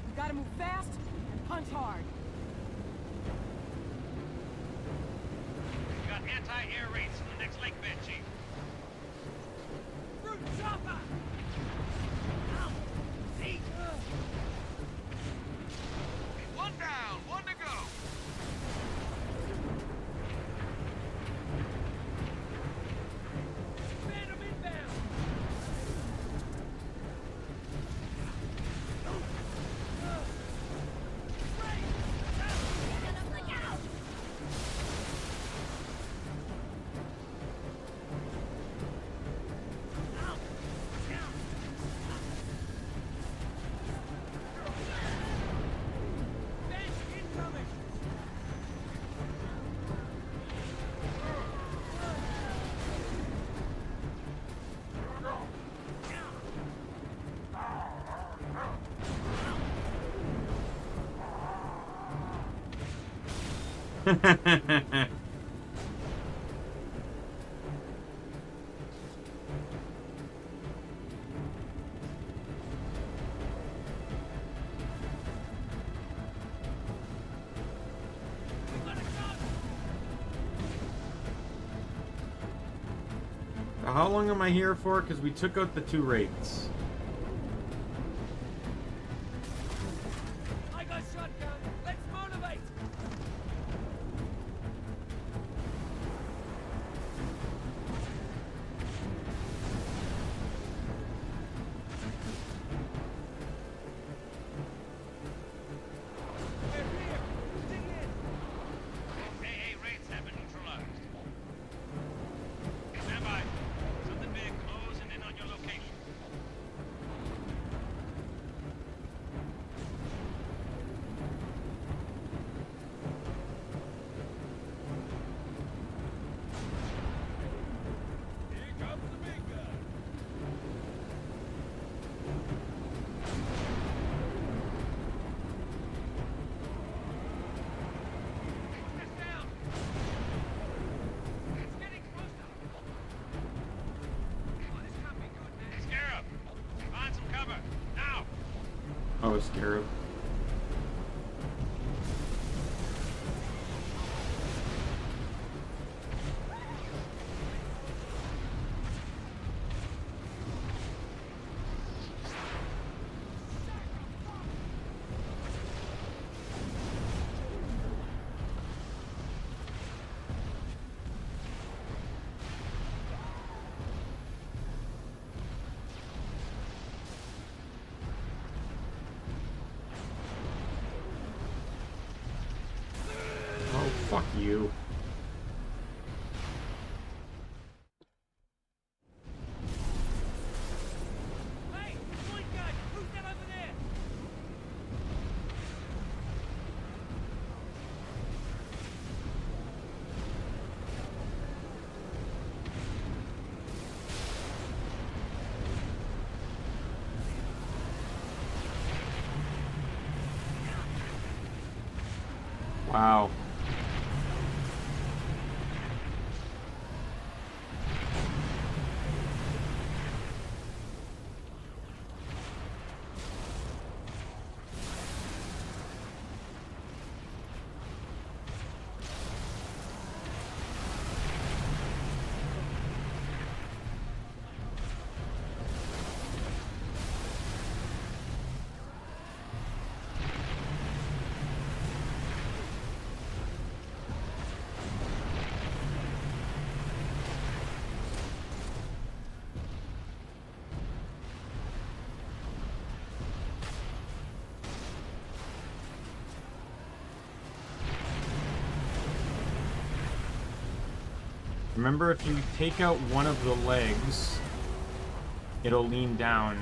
We gotta move fast and punch hard. We got anti-air raids from the next lake bed, Chief. Fruit chopper! Ow! Hey! One down, one to go. Phantom inbound! How long am I here for? Because we took out the 2 rates. I got shotgun. Let's motivate. Shadow Scarab. Fuck you. Hey, point gun! Who's that over there? Wow. Remember, if you take out one of the legs, it'll lean down.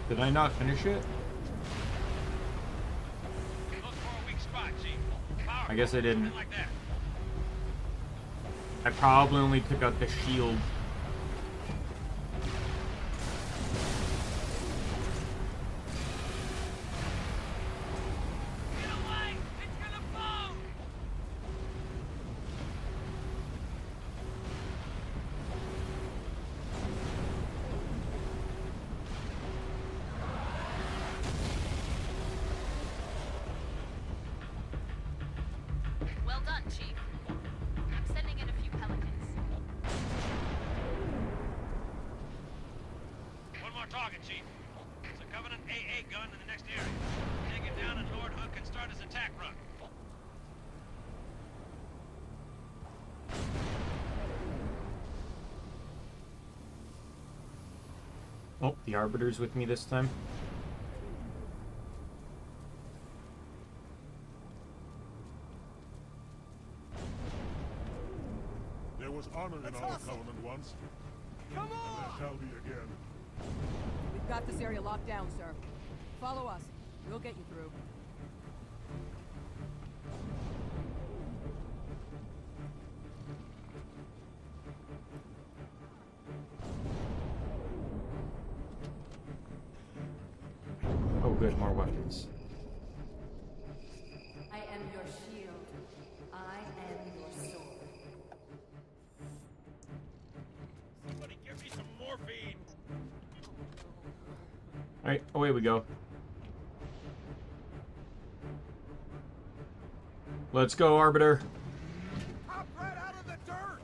Did I not finish it? I guess I didn't. I probably only took out the shield. Well done, Chief. I'm sending in a few pelicans. One more target, Chief. It's a Covenant AA gun in the next area. Take it down and Lord Hook can start his attack run. Oh, the Arbiter's with me this time. There was honor in our Covenant once. Come And there shall be again. We've got this area locked down, sir. Follow us. We'll get you through. Oh good, more weapons. I am your shield. I am your sword. Somebody give me some morphine. Alright, away we go. Let's go, Arbiter. Hop right out of the dirt!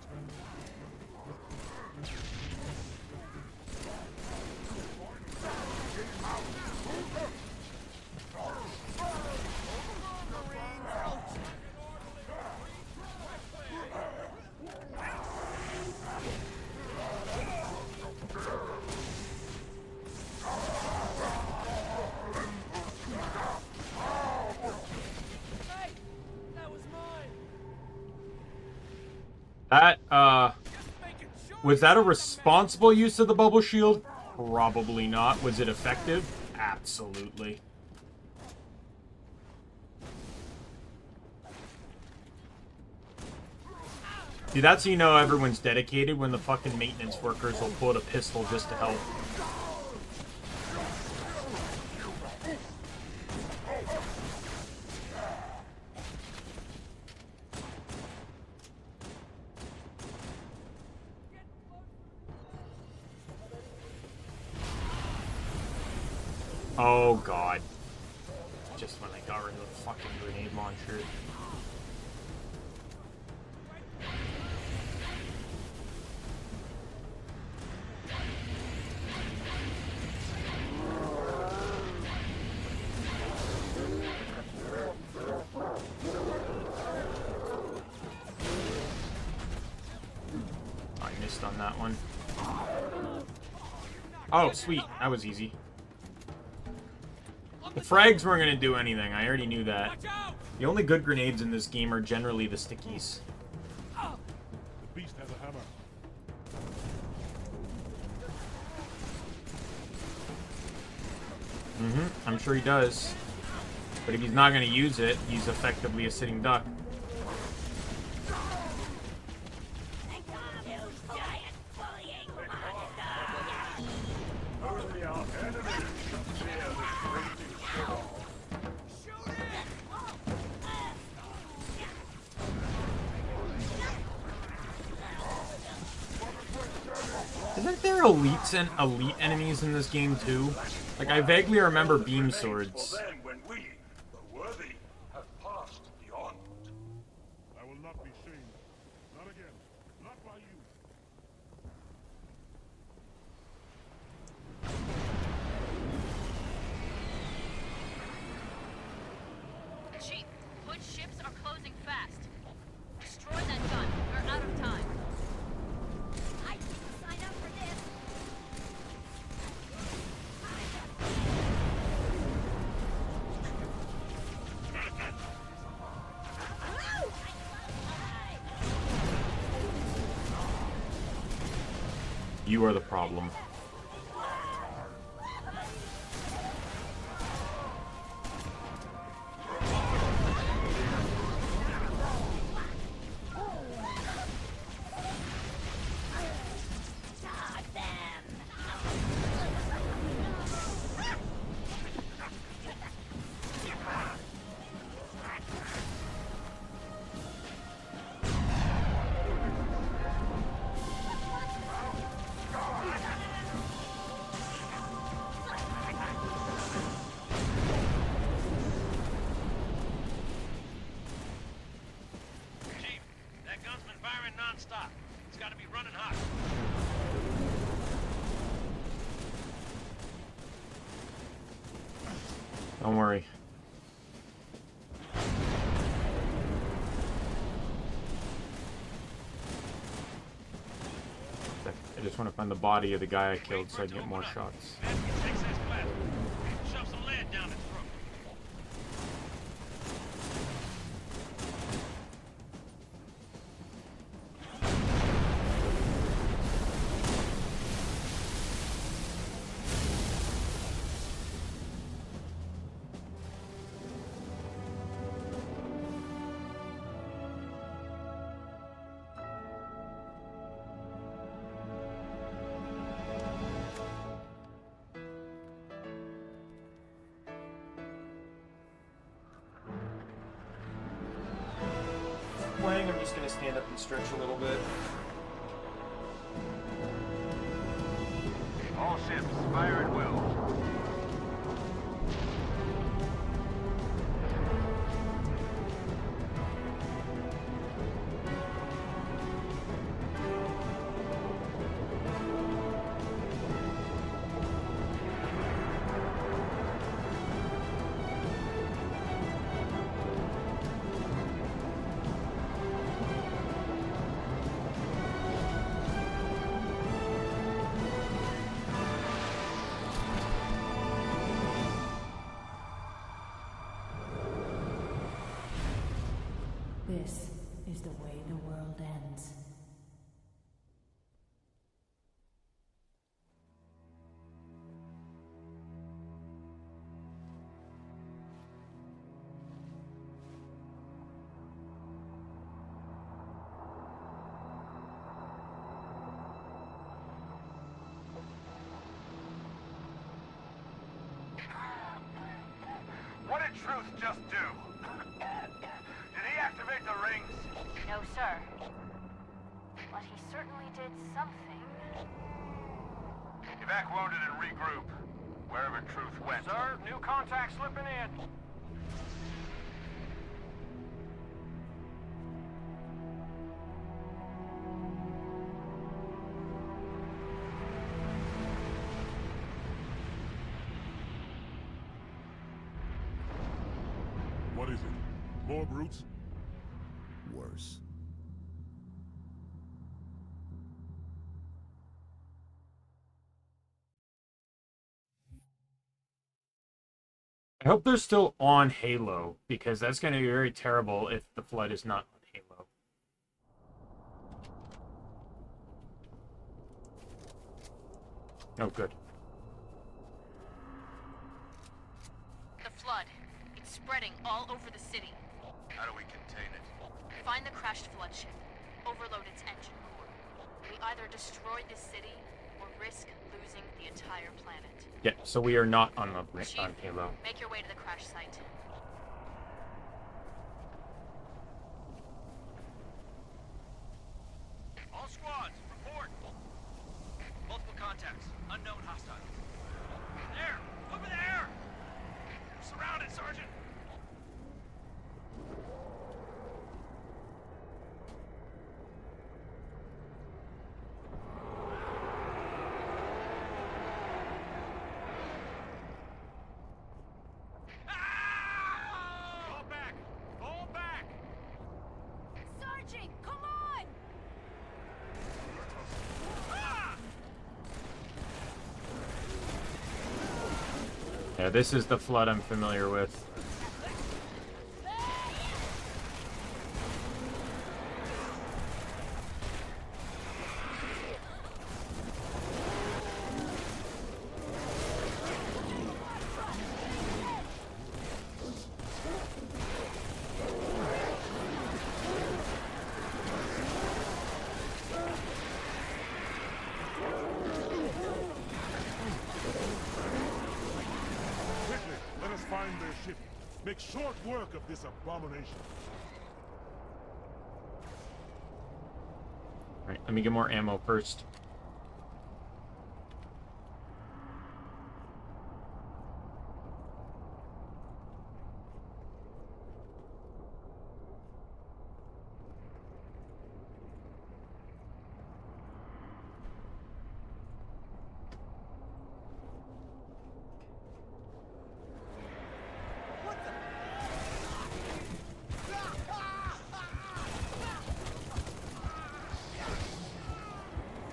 That, was that a responsible use of the bubble shield? Probably not. Was it effective? Absolutely. See, that's how you know everyone's dedicated, when the fucking maintenance workers will pull out a pistol just to help. Oh god. Just when I got rid of the fucking grenade launcher. I missed on that one. Oh, sweet. That was easy. The frags weren't going to do anything. I already knew that. The only good grenades in this game are generally the stickies. The beast has a hammer. I'm sure he does. But if he's not going to use it, he's effectively a sitting duck. Isn't there elites and elite enemies in this game too? Like, I vaguely remember beam swords. When we, the worthy, have passed beyond. I will not be shamed. Not again. Not by you. Chief, Hood's ships are closing fast. Destroy that gun. We're out of time. I didn't sign up for this. You are the problem. Chief, that gun's been firing non-stop. It's got to be running hot. Don't worry. I just want to find the body of the guy I killed so I can get more shots. Shove some lead down its throat. Playing, I'm just gonna stand up and stretch a little bit. All ships, fire at will. This is the way the world ends. What did Truth just do? Did he activate the rings? No, sir. But he certainly did something. Evac wounded and regroup. Wherever Truth went. Sir, new contact slipping in. What is it? More brutes? Worse. I hope they're still on Halo, because that's going to be very terrible if the Flood is not on Halo. Oh, good. The Flood. It's spreading all over the city. How do we contain it? Find the crashed Flood ship. Overload its engine core. We either destroy this city or risk losing the entire planet. Yeah, so we are not on the Chief, on Halo. make your way to the crash site. All squads, report. Multiple contacts. Unknown hostiles. There! Over there! We're surrounded, Sergeant! Fall back! Fall back! Sergeant, come on! Yeah, this is the Flood I'm familiar with. Quickly, let us find their ship. Make short work of this abomination. Alright, let me get more ammo first.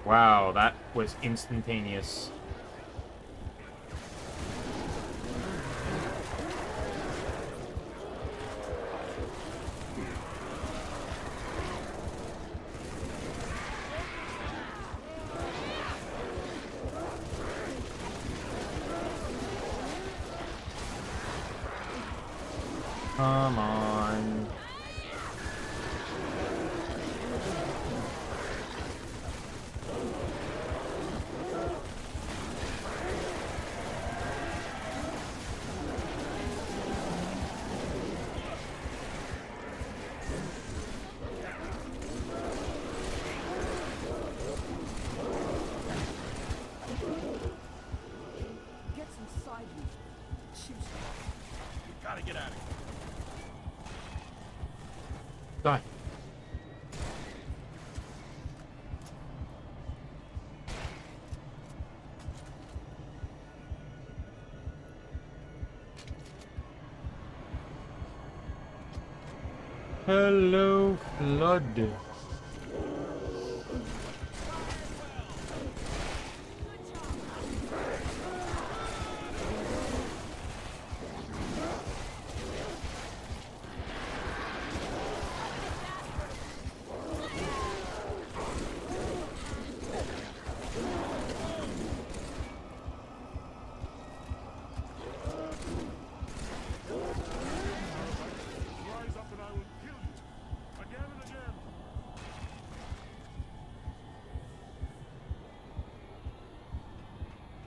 Wow, that was instantaneous. Come on. Get some side view. Choose. We gotta get out of here. Die. Hello, Flood.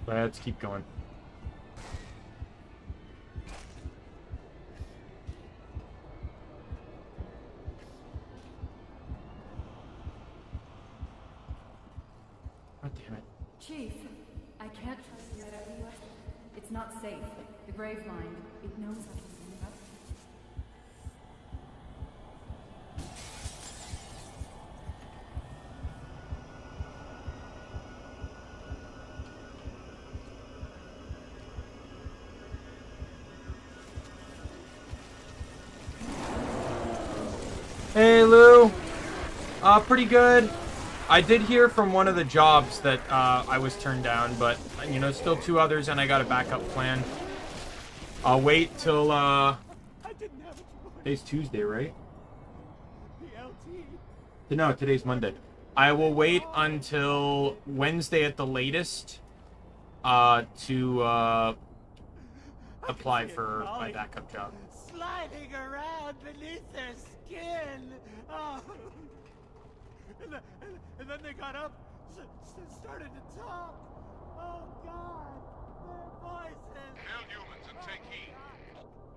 Let's keep going. God damn it. Chief, I can't trust you. It's not safe. The grave mind, it knows I can send it up. Hey, Lou. Pretty good. I did hear from one of the jobs that I was turned down, but, you know, still 2 others, and I got a backup plan. I'll wait till, today's Tuesday, right? No, today's Monday. I will wait until Wednesday at the latest to apply for my backup job. Sliding around beneath their skin. Oh. And then they got up, started to talk. Oh God, their voices. Hail humans and take heed.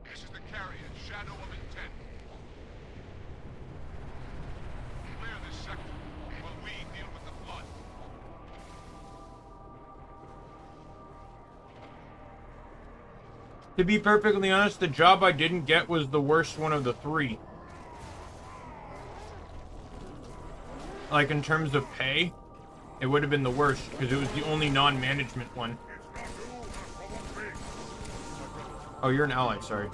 This is the carrier, Shadow of Intent. Clear this sector while we deal with the flood. To be perfectly honest, the job I didn't get was the worst one of the 3. Like, in terms of pay, it would have been the worst, because it was the only non-management one. Oh, you're an ally, sorry.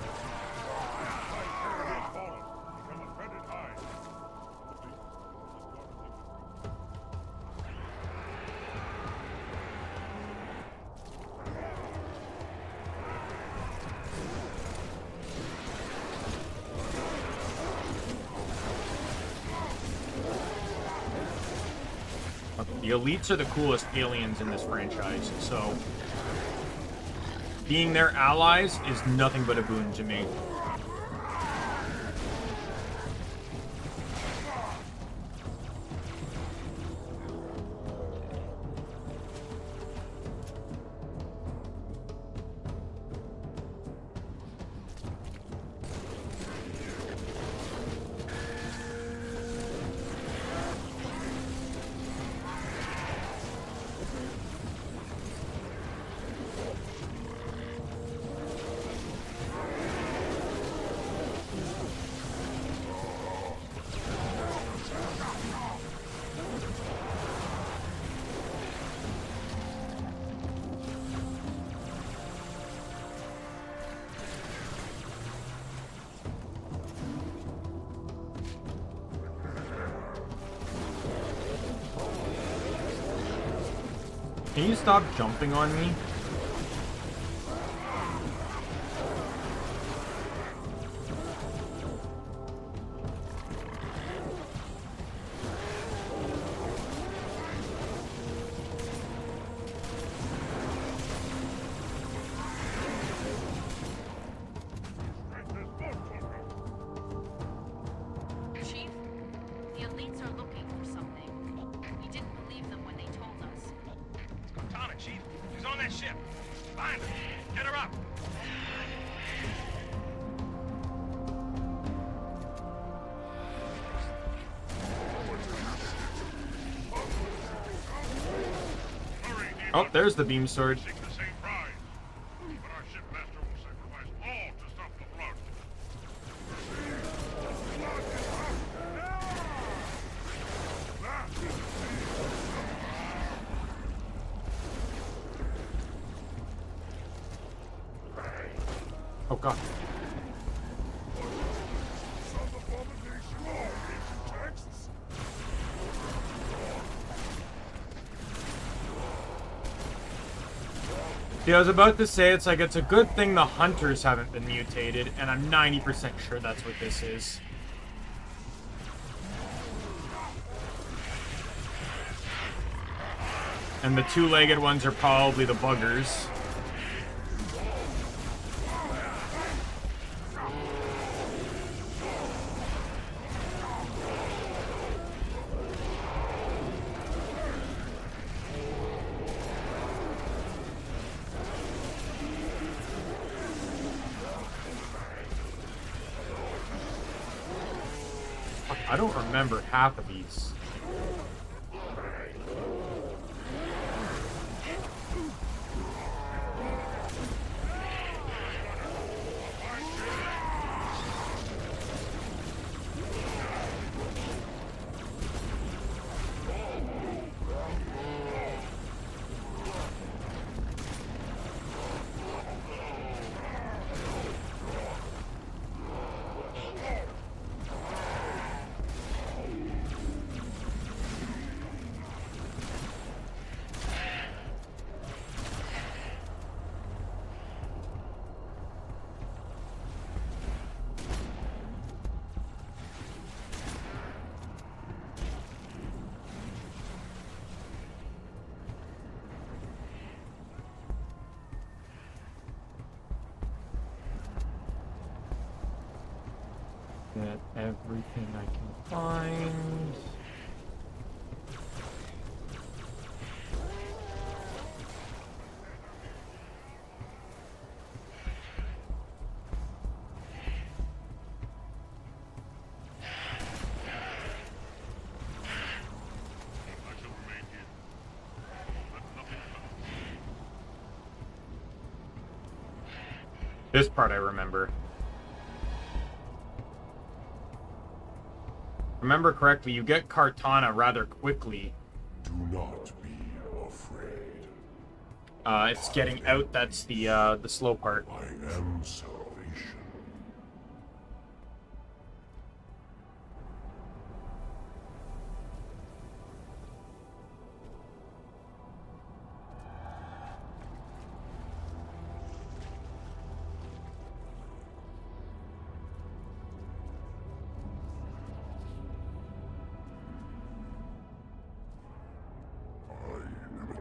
The elites are the coolest aliens in this franchise, so being their allies is nothing but a boon to me. Can you stop jumping on me? Chief, the elites are looking for something. We didn't believe them when they told us. Cortana, Chief. She's on that ship. Find her. Get her up. Oh, there's the beam sword. Oh god. See, I was about to say, it's like, it's a good thing the hunters haven't been mutated, and I'm 90% sure that's what this is. And the 2-legged ones are probably the buggers. I don't remember half of these. Get everything I can find. This part I remember. Remember correctly, you get Cortana rather quickly. Do not be afraid. It's getting out that's the slow part. I am salvation.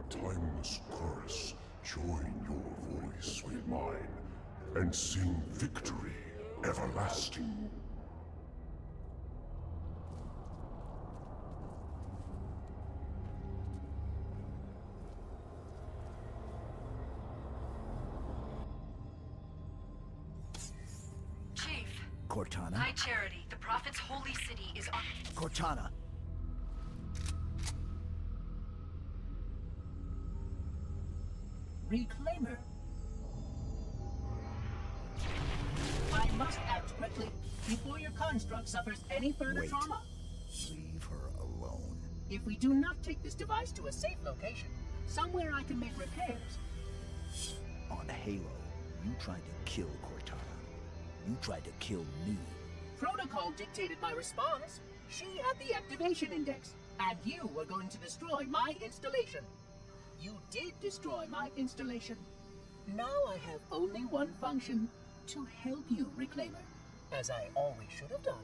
Timeless chorus, join your voice with mine, and sing victory everlasting. Chief. Cortana? High Charity, the Prophet's holy city is on... Cortana. Reclaimer. I must act quickly before your construct suffers any further Wait. trauma. Leave her alone. If we do not take this device to a safe location, somewhere I can make repairs. On Halo, you tried to kill Cortana. You tried to kill me. Protocol dictated my response. She had the activation index, and you were going to destroy my installation. You did destroy my installation. Now I have only one function, to help you, Reclaimer, as I always should have done.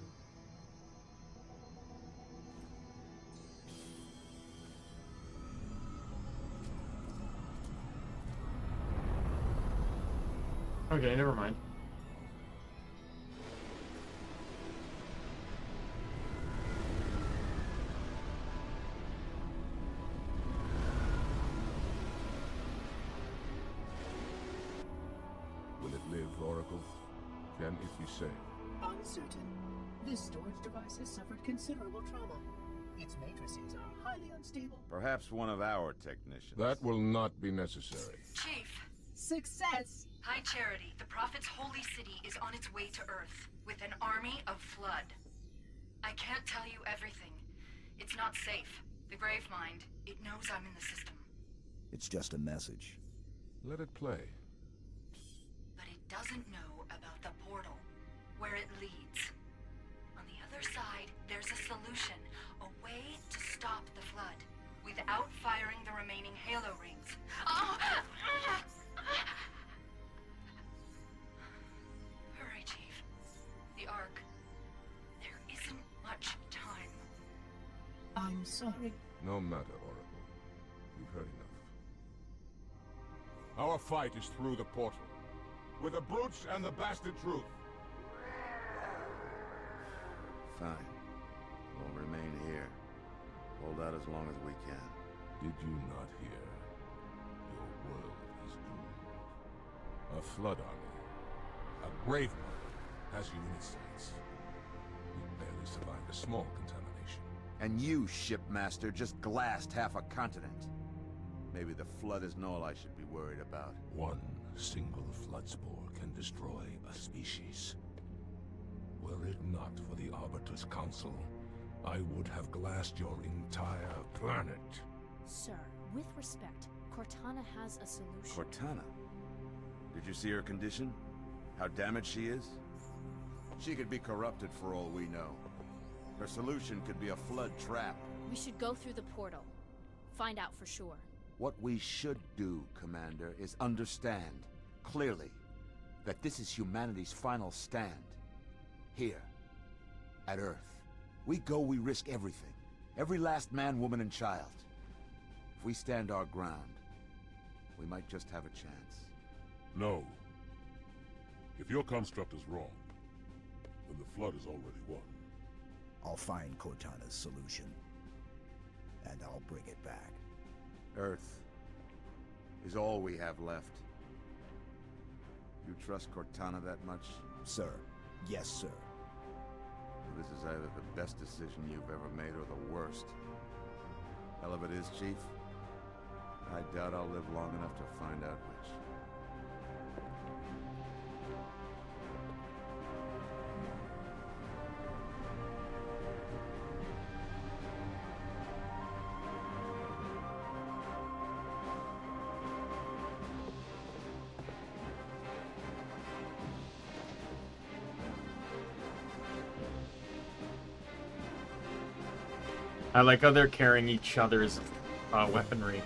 Okay, never mind. Oracle? Can it be saved? Uncertain. This storage device has suffered considerable trauma. Its matrices are highly unstable. Perhaps one of our technicians. That will not be necessary. Chief. Success! High Charity, the Prophet's holy city is on its way to Earth, with an army of Flood. I can't tell you everything. It's not safe. The Gravemind, it knows I'm in the system. It's just a message. Let it play. But it doesn't know about the portal, where it leads. On the other side, there's a solution, a way to stop the Flood, without firing the remaining Halo rings. Oh! Hurry, Chief. The Ark. There isn't much time. I'm sorry. No matter, Oracle. You've heard enough. Our fight is through the portal. With the brutes and the bastard truth. Fine. We'll remain here. Hold out as long as we can. Did you not hear? Your world is doomed. A flood army. A grave mother has you in its sights. We barely barely survived a small contamination. And you, shipmaster, just glassed half a continent. Maybe the flood isn't all I should be worried about. One single flood spore can destroy a species. Were it not for the Arbiter's Council, I would have glassed your entire planet. Sir, with respect, Cortana has a solution. Cortana? Did you see her condition? How damaged she is? She could be corrupted for all we know. Her solution could be a flood trap. We should go through the portal. Find out for sure. What we should do, Commander, is understand, clearly, that this is humanity's final stand. Here, at Earth. We go, we risk everything. Every last man, woman, and child. If we stand our ground, we might just have a chance. No. If your construct is wrong, then the flood is already won. I'll find Cortana's solution. And I'll bring it back. Earth is all we have left. You trust Cortana that much? Sir. Yes, sir. This is either the best decision you've ever made or the worst. Hell of it is, Chief. I doubt I'll live long enough to find out which. I like how they're carrying each other's weaponry.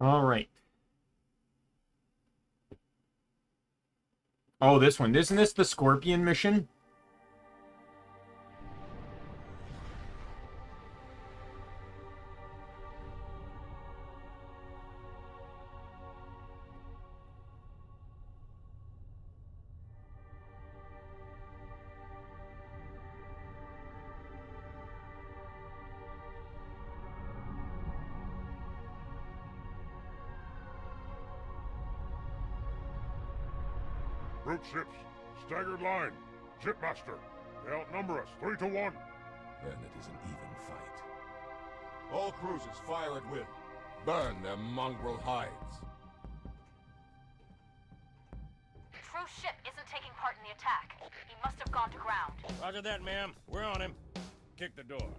All right. Oh, this one. Isn't this the Scorpion mission? Brute ships, staggered line. Shipmaster, they outnumber us 3 to 1. Then it is an even fight. All cruisers, fire at will. Burn their mongrel hides. True ship isn't taking part in the attack. He must have gone to ground. Roger that, ma'am. We're on him. Kick the door.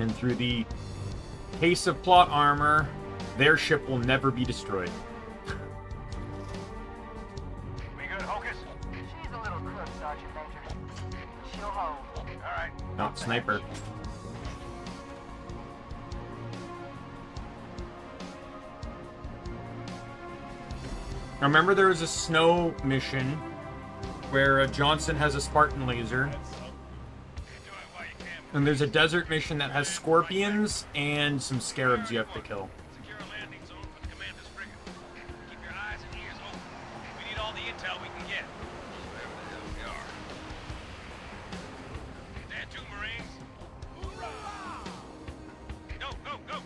And through the case of plot armor, their ship will never be destroyed. We good, Hocus? She's a little crook, Sergeant Major. She'll hold. All right. Not sniper. Now remember, there was a snow mission where Johnson has a Spartan laser. And there's a desert mission that has scorpions and some scarabs you have to kill. Secure a landing zone for the commander's frigate. Keep your eyes and ears open. We need all the intel we can get. Wherever the hell we are. Stand to, Marines. Hoorah! Go, go, go!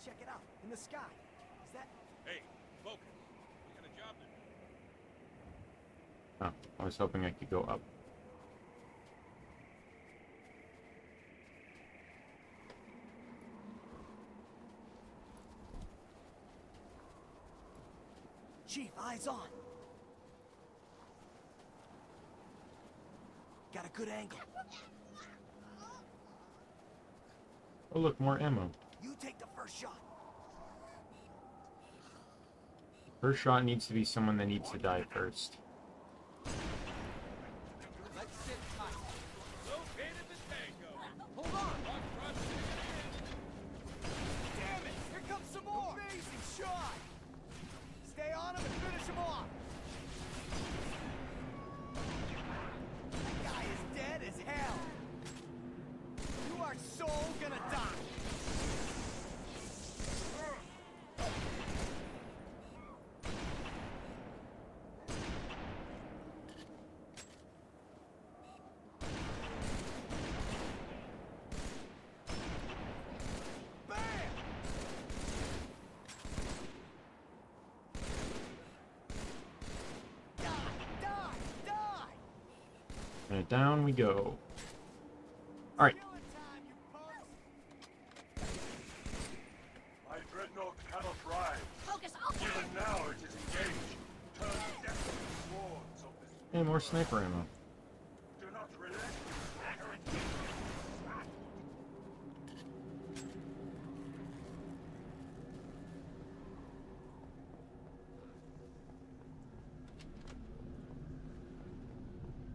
Check it out, in the sky. Is Hey, focus. We got a job to do. Oh, I was hoping I could go up. Chief, eyes on. Got a good angle. Oh, look, more ammo. You take the first shot. First shot needs to be someone that needs to die first. Let's sit tight. Located the tango. Hold on. Damn it! Here comes some more. Amazing shot. Stay on him and finish him off. That guy is dead as hell. You are so gonna die. And down we go. Alright. My dreadnought cannot rise. Focus. Even now it is engaged. Turn desperate towards of this. Hey, more sniper ammo. Do not relent.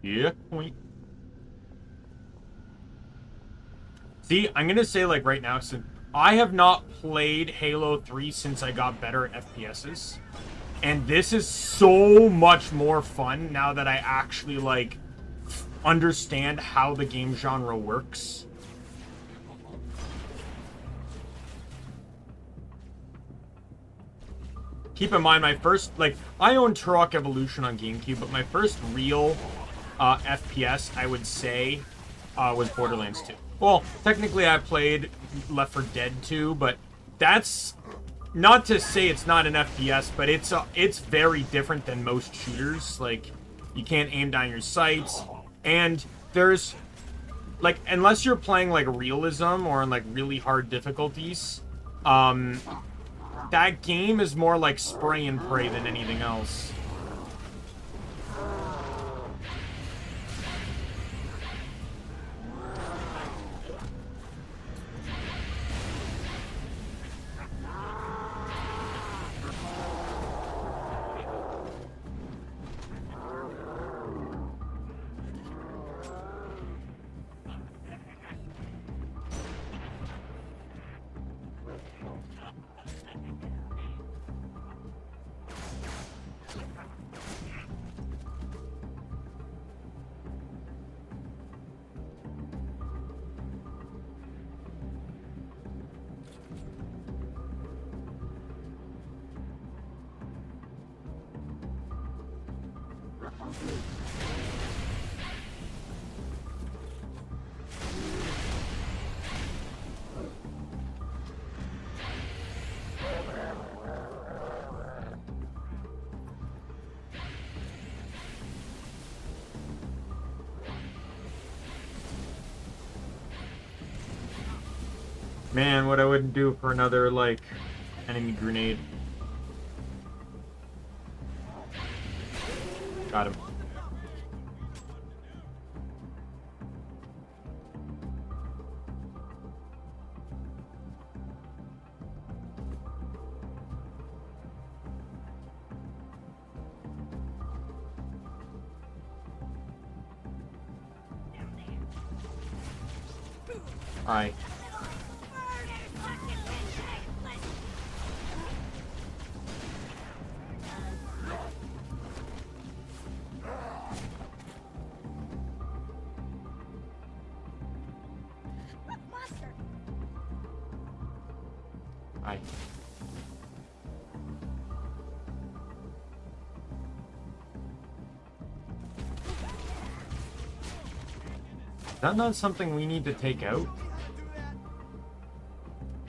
Yeah, point. See, I'm gonna say, like, right now, since I have not played Halo 3 since I got better at FPSs. And this is so much more fun now that I actually, like, understand how the game genre works. Keep in mind, my first, like, I own Turok Evolution on GameCube, but my first real FPS, I would say, was Borderlands 2. Well, technically I played Left 4 Dead 2, but that's not to say it's not an FPS, but it's very different than most shooters. Like, you can't aim down your sights, and there's, like, unless you're playing, like, realism or in, like, really hard difficulties, that game is more like spray and pray than anything else. Man, what I wouldn't do for another, like, enemy grenade. Got him. Aye. Aye. Is that not something we need to take out?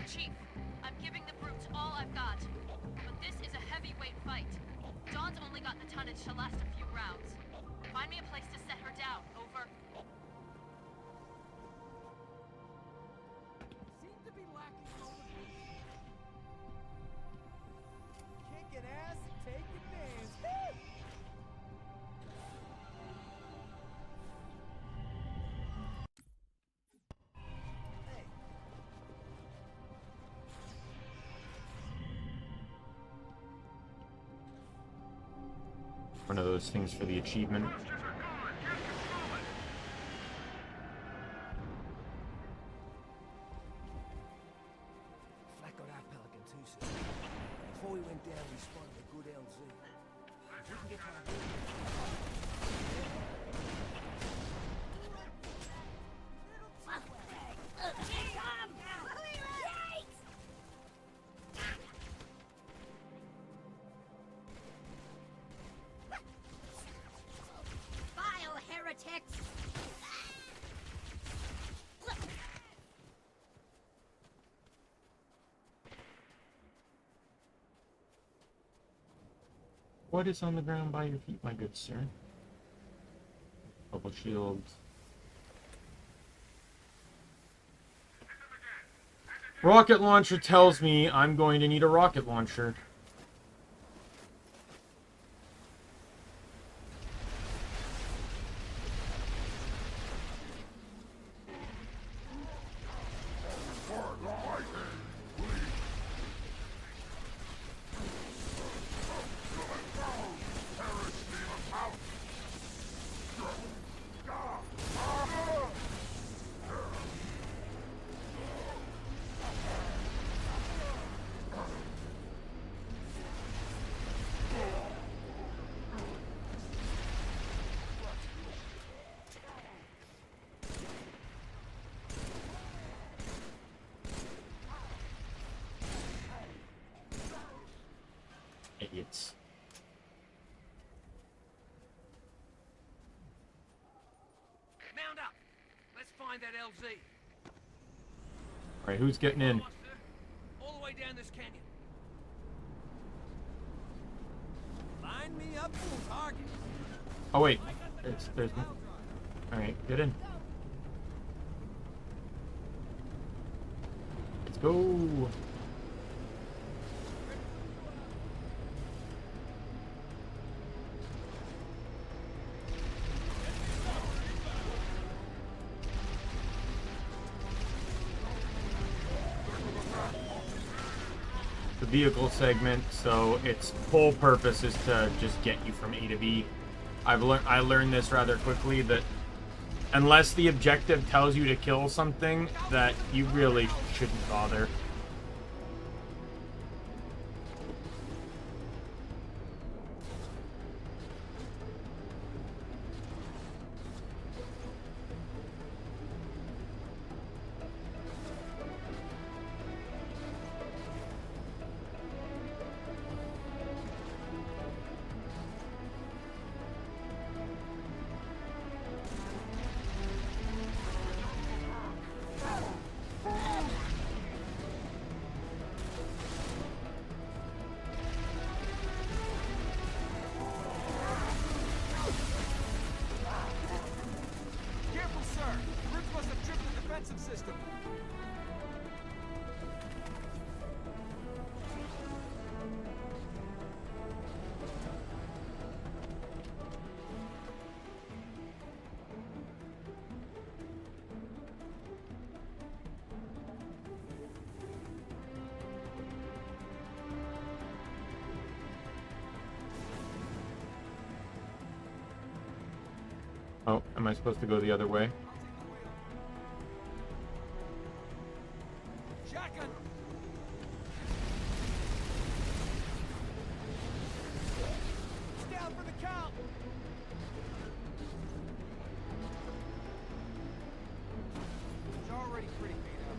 Chief, I'm giving the brutes all I've got, but one of those things for the achievement. Flack got our Pelican too, sir. Before we went down, we spotted a good LZ. If we can get one of them. Vile heretics! What is on the ground by your feet, my good sir? Bubble shield. Rocket launcher tells me I'm going to need a rocket launcher. Idiots. Mount up. Let's find that LZ. Alright, who's getting in? All the way down this canyon. Line me up for target. Oh wait, there's alright, get in. Let's go. The vehicle segment, so its whole purpose is to just get you from A to B. I learned this rather quickly, that unless the objective tells you to kill something, that you really shouldn't bother. System. Oh, am I supposed to go the other way? Shotgun. Down for the count. It's already pretty beat up.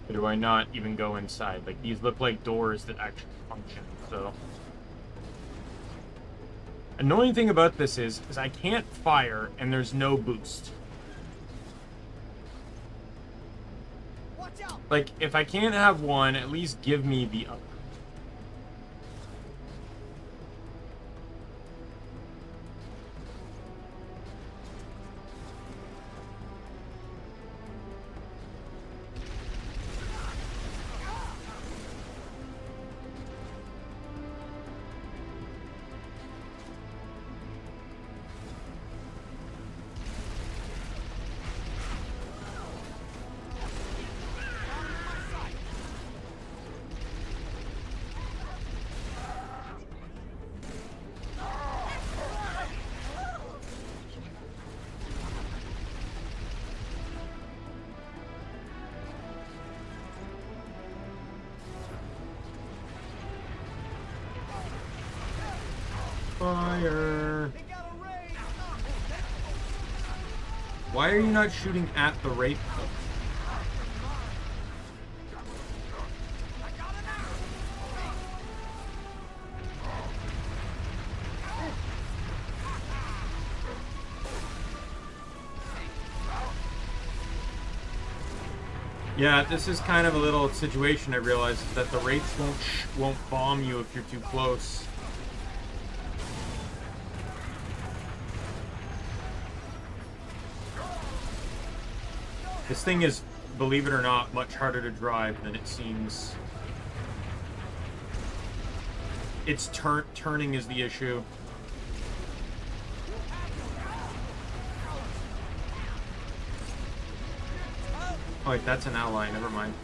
Or do I not even go inside? Like, these look like doors that actually function, so... Annoying thing about this is I can't fire and there's no boost. Like, if I can't have one, at least give me the other. Fire. Why are you not shooting at the Wraith? Yeah, this is kind of a little situation I realize, is that the Wraiths won't bomb you if you're too close. This thing is, believe it or not, much harder to drive than it seems. It's turning is the issue. Oh wait, that's an ally, never mind.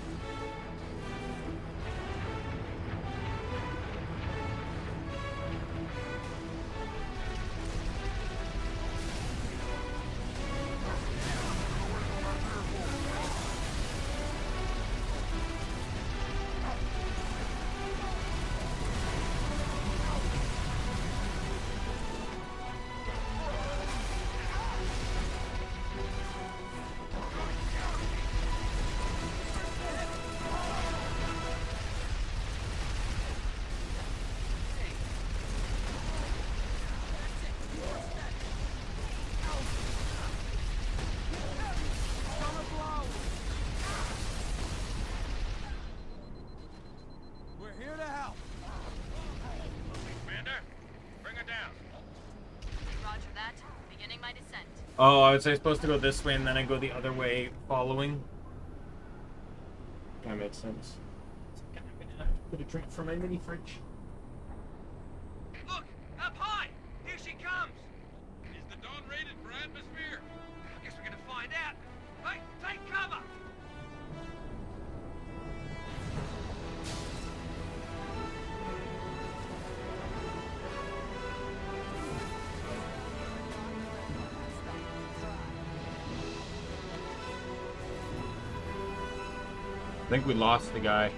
Oh, I was supposed to go this way and then I go the other way following. That makes sense. I'm gonna have to put a drink for my mini fridge. Look! Up high! Here she comes! Is the Dawn rated for atmosphere? I guess we're gonna find out. Hey, take cover! I think we lost the guy.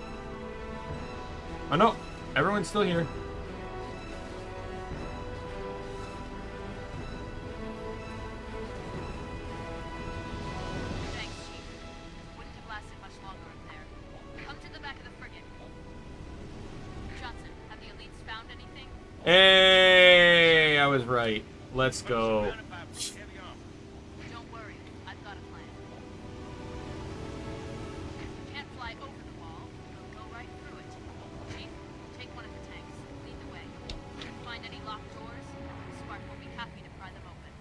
Oh no, everyone's still here. Thanks, Chief. Wouldn't have lasted much longer up there. Come to the back of the frigate. Johnson, have the elites found anything? Hey, I was right. Let's go. Don't worry, I've got a plan. You can't fly over the wall, you'll go right through it. Chief, take one of the tanks. Lead the way. If you find any locked doors, Spark will be happy to pry them open.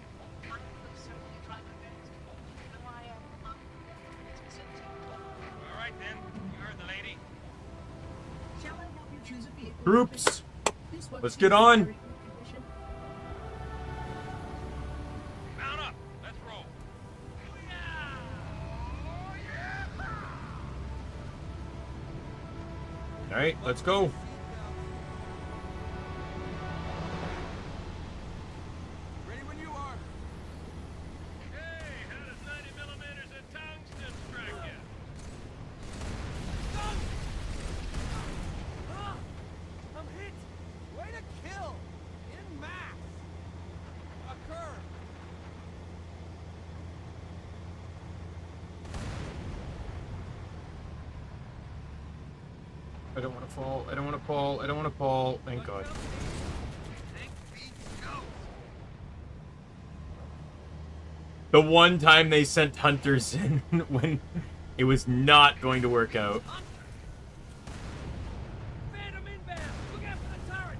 All right then, you heard the lady. Shall I help you choose a vehicle? Groups, let's get on. Mount up. Let's roll. All right, let's go. Ready when you are. Hey, how does 90mm of tungsten strike you? I'm hit! Way to kill! In max! A curve! I don't want to fall. I don't want to fall. I don't want to fall. Thank God. The one time they sent hunters in when it was not going to work out. Phantom inbound! Look out for the turret!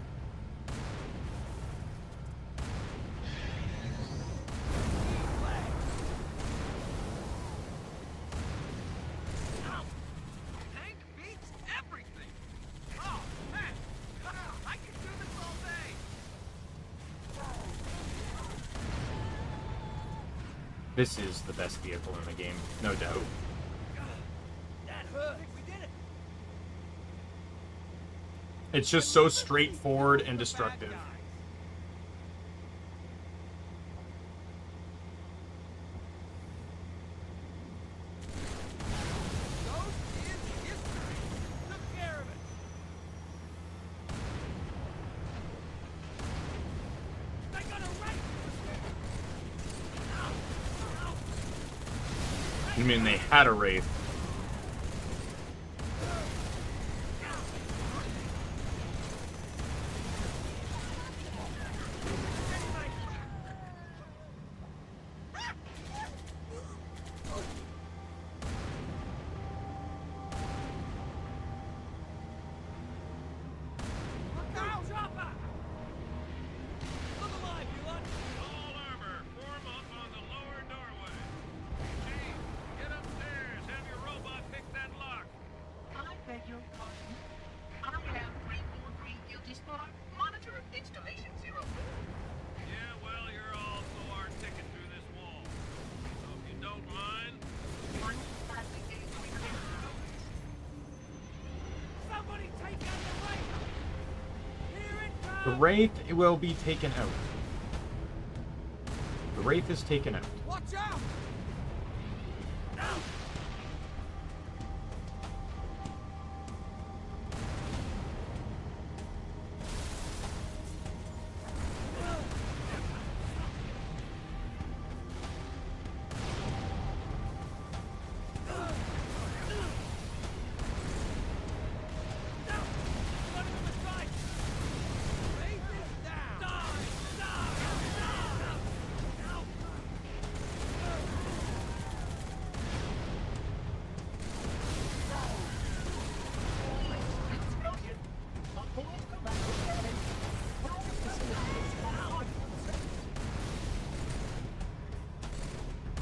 Tank beats everything! Oh, man! I can do this all day! This is the best vehicle in the game, no doubt. That hurt! We did it! It's just so straightforward and destructive. Took care of it! You mean they had a Wraith? The Wraith will be taken out. The Wraith is taken out. Watch out!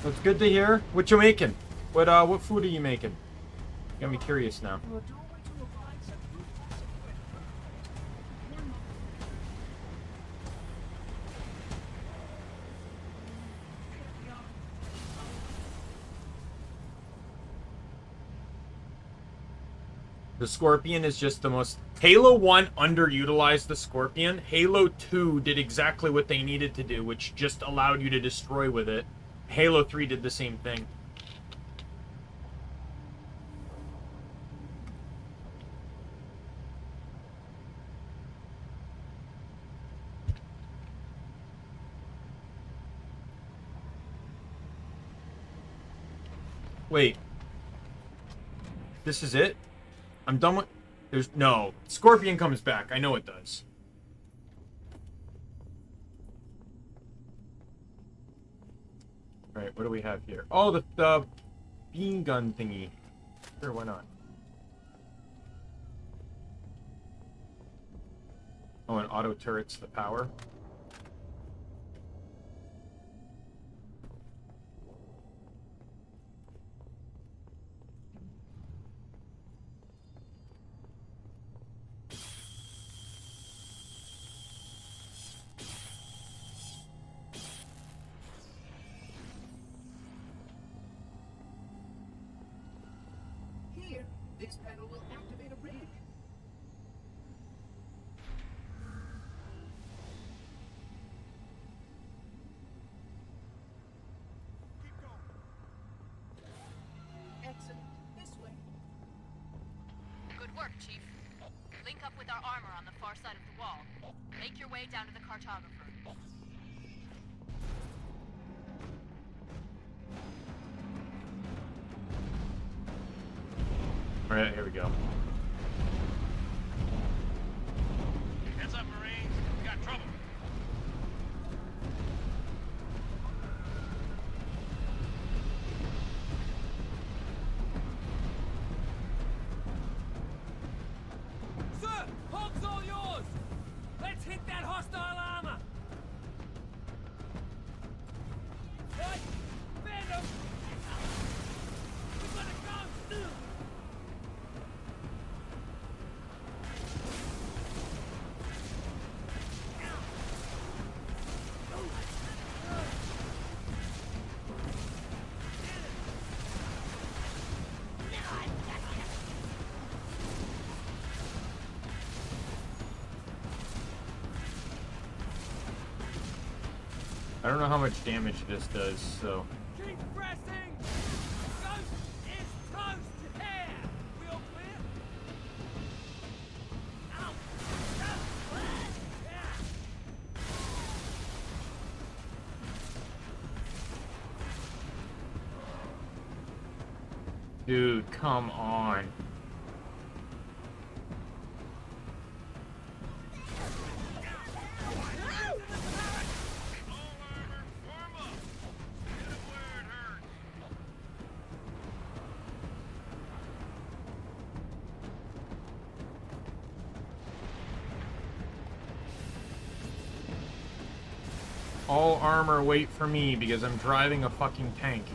That's good to hear. What you making? What food are you making? Got me curious now. The Scorpion is just the most... Halo 1 underutilized the Scorpion. Halo 2 did exactly what they needed to do, which just allowed you to destroy with it. Halo 3 did the same thing. Wait. This is it? I'm done with... There's... No. Scorpion comes back. I know it does. Alright, what do we have here? Oh, the beam gun thingy. Sure, why not? Oh, and auto turrets the power. Here, this panel will activate a rig. Excellent. This way. Good work, Chief. Link up with our armor on the far side of the wall. Make your way down to the cartographer. Alright, here we go. Heads up, Marines. We got trouble. Sir, hog's all yours. Let's hit that hostile armor. Right, Phantom. We gotta go. I don't know how much damage this does, so... Keep pressing. Ghost is toast. Here. We all clear? Out. Dude, come on. All armor, wait for me, because I'm driving a fucking tank.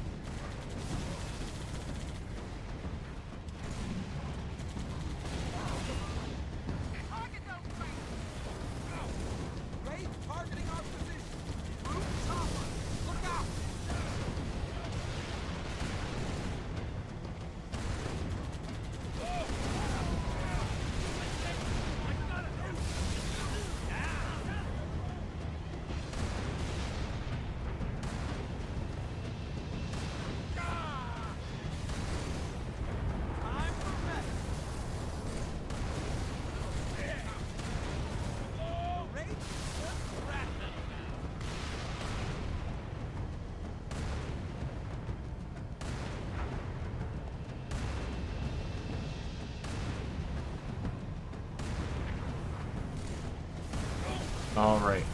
Alright.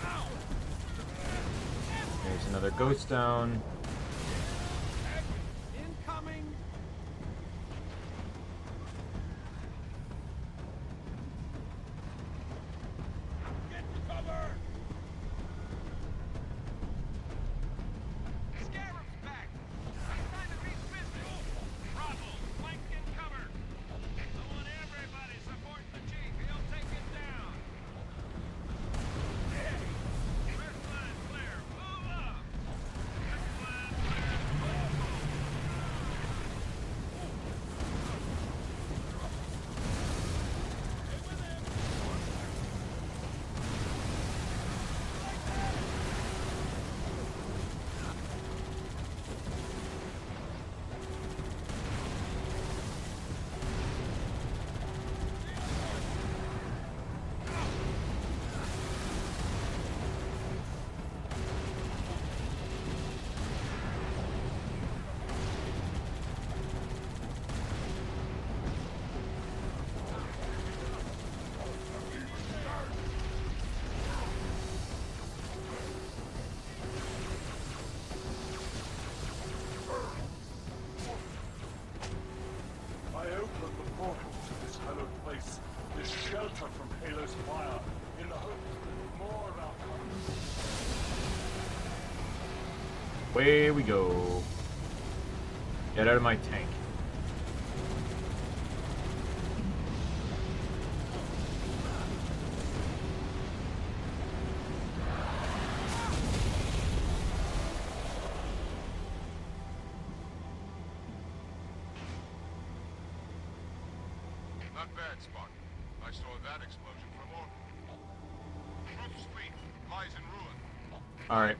There's another ghost down. Incoming! Get to cover! Scarab's back! It's time to reach business! Bravo! Flank and cover! I want everybody supporting the chief. He'll take it down! First line clear! Move up! Second line clear! Move! I opened the portal to this hallowed place, this shelter from Halo's fire, in the hope that more of our Away we go. Get out of my tank. Not bad, Spartan. I saw that explosion from orbit. Truth Street lies in ruin. Alright,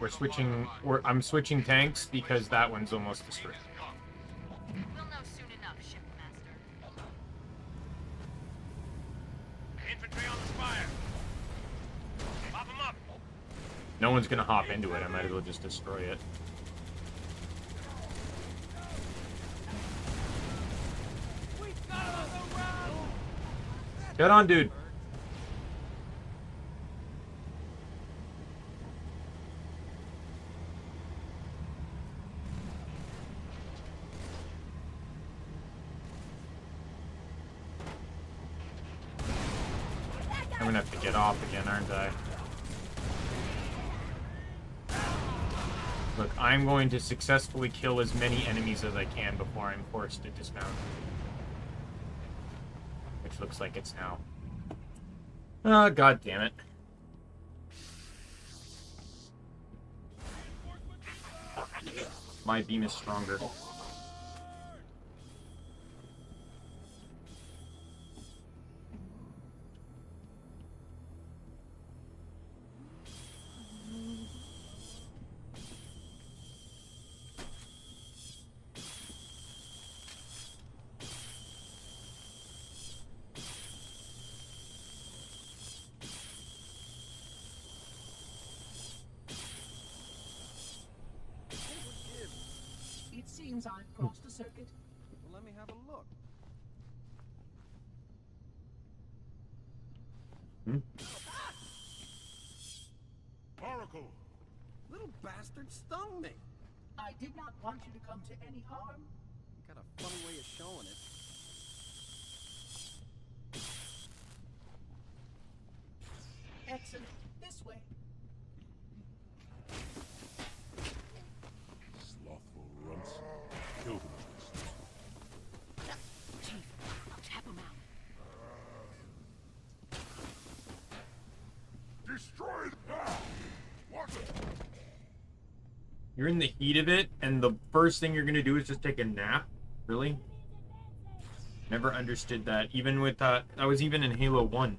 I'm switching tanks because that one's almost destroyed. We'll know soon enough, Shipmaster. Infantry on the spire. Pop them up. No one's gonna hop into it, I might as well just destroy it. Get on, dude. I'm gonna have to get off again, aren't I? Look, I'm going to successfully kill as many enemies as I can before I'm forced to dismount. Which looks like it's now. Oh, god damn it. My beam is stronger. It seems I've crossed a circuit. Well, let me have a look. Oracle! Little bastard stung me. I did not want you to come to any harm. You got a funny way of showing it. Excellent. This way. Slothful runts. Kill them. Chief, I'll tap him out. Destroy them! What? You're in the heat of it, and the first thing you're gonna do is just take a nap? Really? Never understood that. Even with, that was even in Halo 1.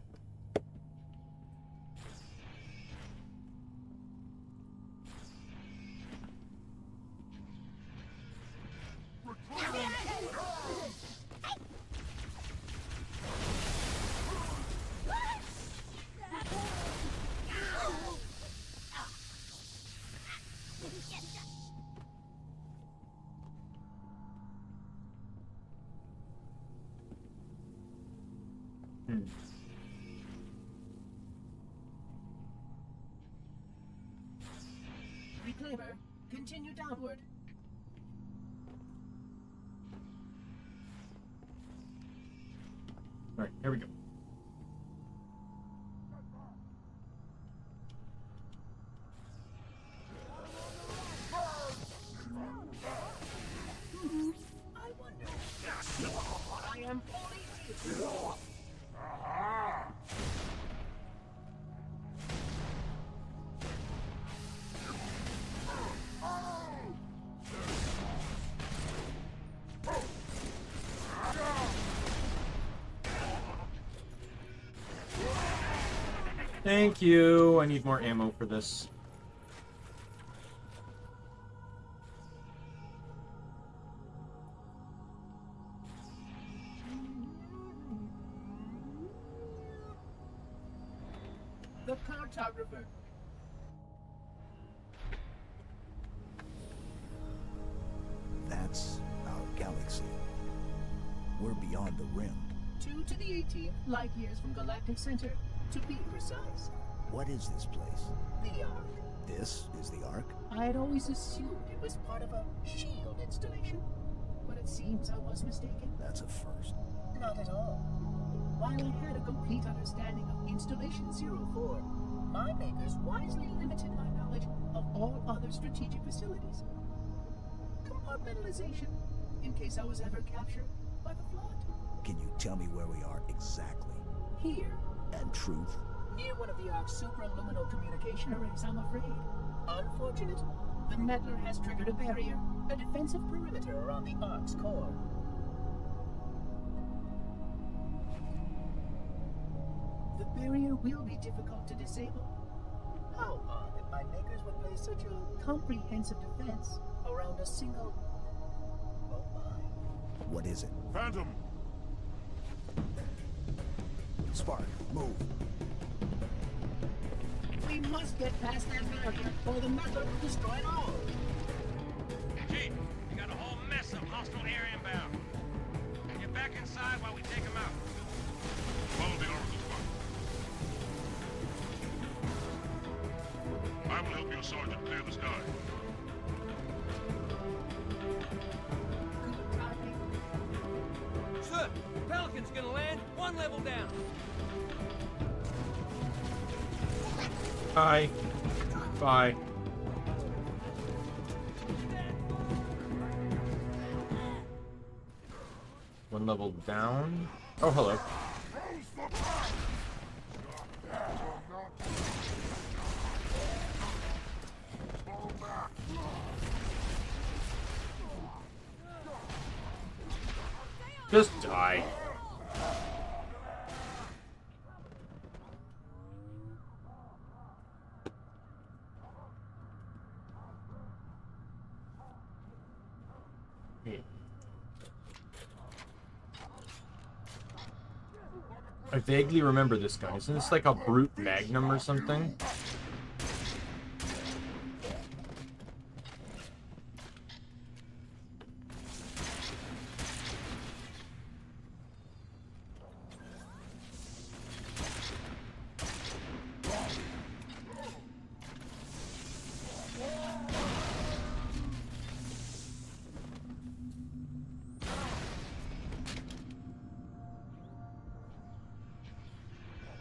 Reclaimer, continue downward. Alright, here we go. I wonder. I am fully. Thank you. I need more ammo for this. The cartographer. That's our galaxy. We're beyond the rim. 2 to the 18th light years from Galactic Center, to be precise. What is this place? The Ark. This is the Ark? I had always assumed it was part of a shield installation, but it seems I was mistaken. That's a first. Not at all. While I had a complete understanding of Installation 04, my makers wisely limited my knowledge of all other strategic facilities. Compartmentalization, in case I was ever captured by the Flood. Can you tell me where we are exactly? Here. And truth? Near one of the Ark's supraluminal communication arrays, I'm afraid. Unfortunate. The meddler has triggered a barrier, a defensive perimeter around the Ark's core. The barrier will be difficult to disable. How odd that my makers would place such a comprehensive defense around a single... Oh my. What is it? Phantom! Spark, move. We must get past that barrier, or the meddler will destroy it all. Chief, you got a whole mess of hostile air inbound. Get back inside while we take them out. Follow the Oracle's mark. I will help your sergeant clear the sky. Sir, Pelican's gonna land 1 level down. Bye. Bye. One level down. Oh, hello. Just die. I vaguely remember this guy. Isn't this like a brute magnum or something?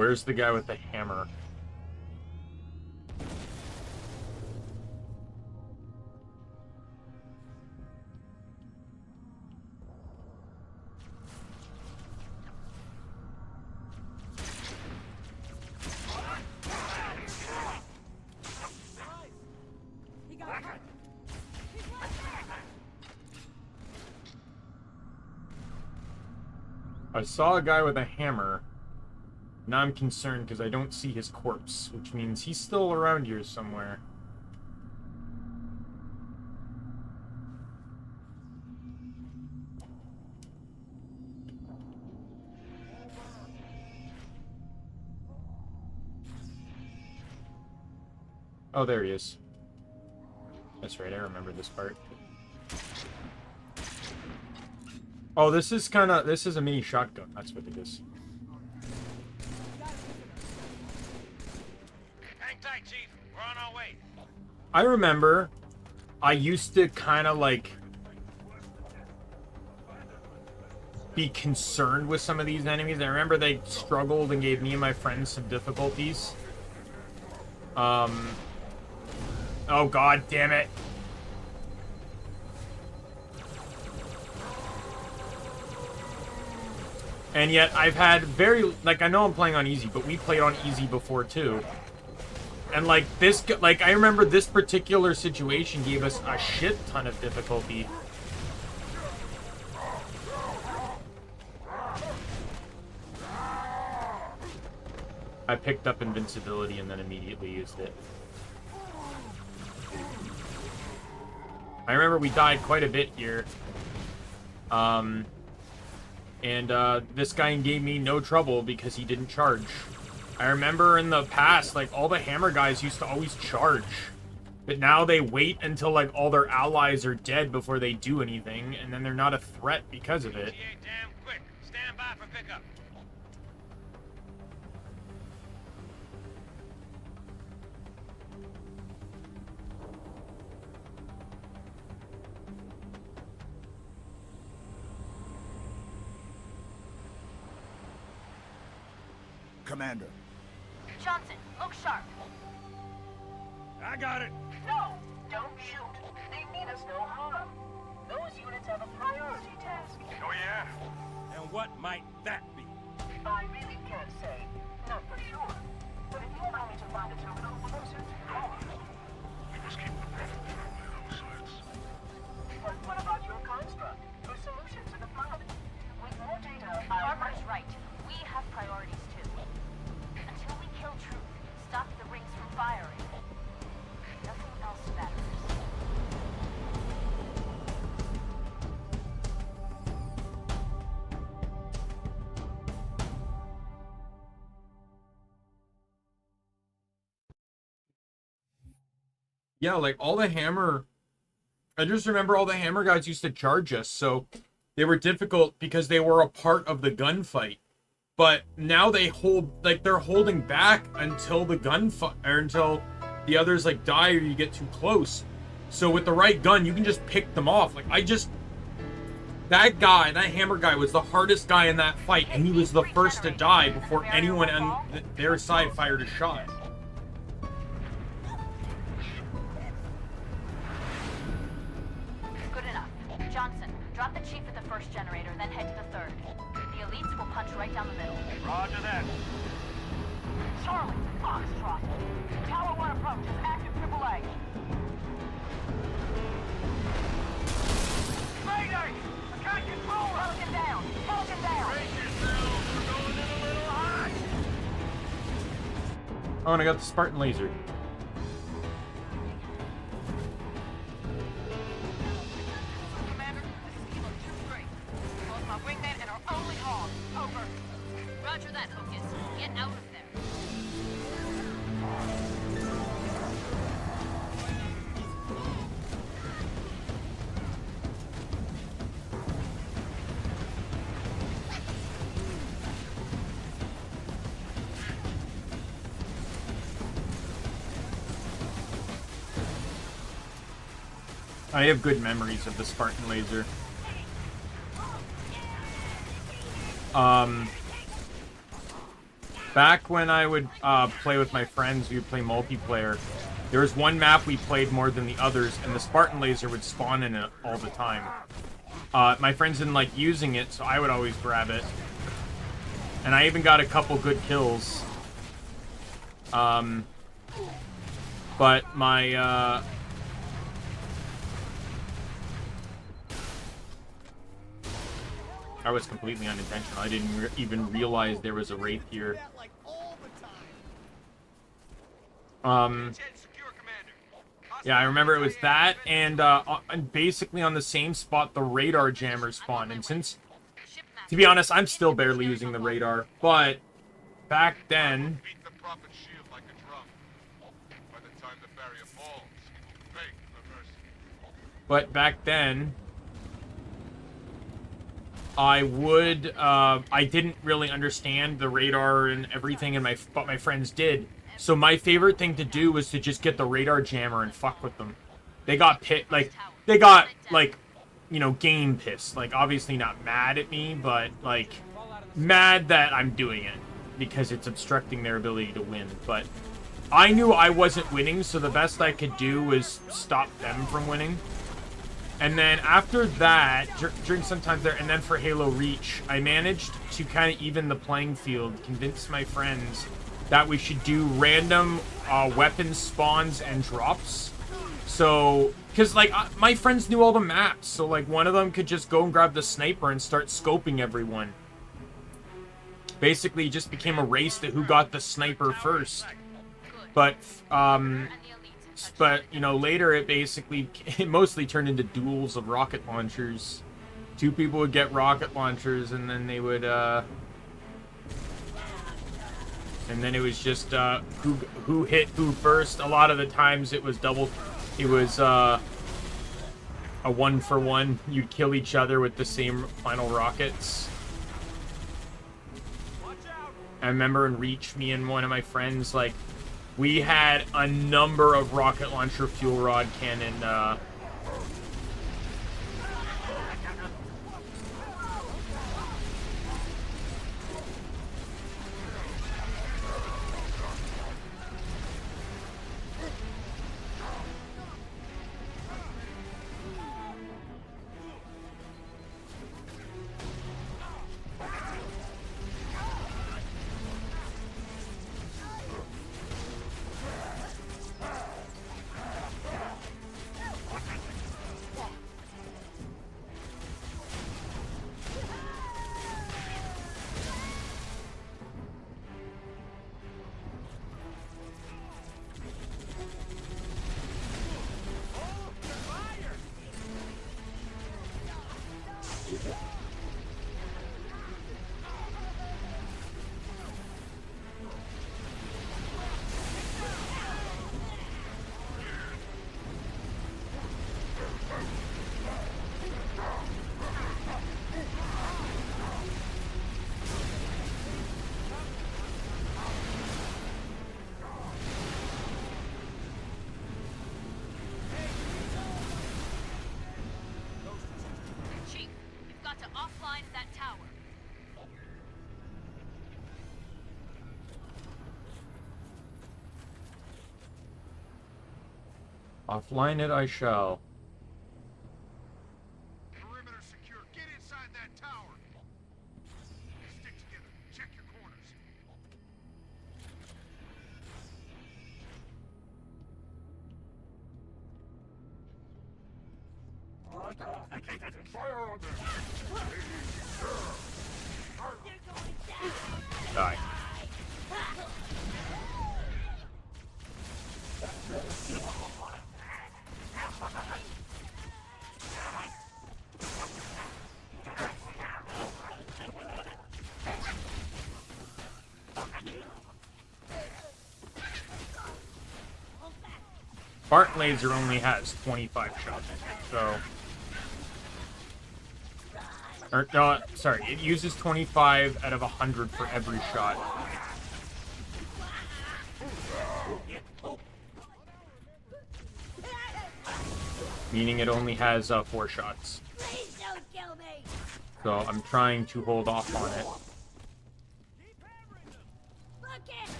Where's the guy with the hammer? I saw a guy with a hammer. Now I'm concerned because I don't see his corpse, which means he's still around here somewhere. Oh, there he is. That's right, I remember this part. Oh, this is a mini shotgun. That's what it is. Hang tight, Chief. We're on our way. I remember I used to kind of like be concerned with some of these enemies. I remember they struggled and gave me and my friends some difficulties. Oh god damn it. And yet I've had I know I'm playing on easy, but we played on easy before too. And like this, like I remember this particular situation gave us a shit ton of difficulty. I picked up invincibility and then immediately used it. I remember we died quite a bit here. This guy gave me no trouble because he didn't charge. I remember in the past, like, all the hammer guys used to always charge. But now they wait until, like, all their allies are dead before they do anything, and then they're not a threat because of it. Damn quick. Stand by for pickup. Commander. Johnson, look sharp. I got it. No, don't shoot. They mean us no harm. Those units have a priority task. Oh, yeah? And what might that be? I really can't say. Not for sure. But if you allow me to find a terminal closer to home. We must keep the Prophet from line of sights. But what about your construct? Your solution to the flood? With more data, Barber's right. We have priorities too. Until we kill Truth, stop the rings from firing. Nothing else matters. Yeah, like all the hammer... I just remember all the hammer guys used to charge us, so they were difficult because they were a part of the gunfight. But now they they're holding back until the gunfight, or until the others like die or you get too close. So with the right gun, you can just pick them off. Like that hammer guy was the hardest guy in that fight, and he was the first to die before anyone on their side fired a shot. Good enough. Johnson, drop the chief at the first generator, then head to the third. The elites will punch right down the middle. Roger that. Charlie, Foxtrot. Tower 1 approaches. Active AAA. Mayday! I can't control her! Pelican down! Pelican down! Brace yourselves, we're going in a little hot! Oh, and I got the Spartan laser. Commander, this is Kilo 2-3. Lost my wingman and our only hog. Over. Roger that, Hocus. Get out of there. I have good memories of the Spartan laser. Back when I would play with my friends, we would play multiplayer. There was one map we played more than the others, and the Spartan laser would spawn in it all the time. My friends didn't like using it, so I would always grab it. And I even got a couple good kills. But my, that was completely unintentional. I didn't even realize there was a wraith here. Yeah, I remember it was that, and basically on the same spot the radar jammer spawned. And since, to be honest, I'm still barely using the radar, but back then, I didn't really understand the radar and everything, and but my friends did. So my favorite thing to do was to just get the radar jammer and fuck with them. They got you know, game pissed. Like, obviously not mad at me, but, like, mad that I'm doing it. Because it's obstructing their ability to win. But I knew I wasn't winning, so the best I could do was stop them from winning. And then after that, during some time there, and then for Halo Reach, I managed to kind of even the playing field, convince my friends that we should do random weapon spawns and drops. So, because, like, my friends knew all the maps, so, like, one of them could just go and grab the sniper and start scoping everyone. Basically, it just became a race to who got the sniper first. But, you know, later it mostly turned into duels of rocket launchers. Two people would get rocket launchers, and then they would, and then it was just, who hit who first. A lot of the times it was a 1-for-1. You'd kill each other with the same final rockets. I remember in Reach, me and one of my friends, like, we had a number of rocket launcher fuel rod cannon, offline it I shall. Perimeter secure. Get inside that tower. Stick together. Check your corners. Fire on them. Die. Spartan laser only has 25 shots, so... Or, no, sorry, it uses 25 out of 100 for every shot. Meaning it only has 4 shots. Please don't kill me. So I'm trying to hold off on it.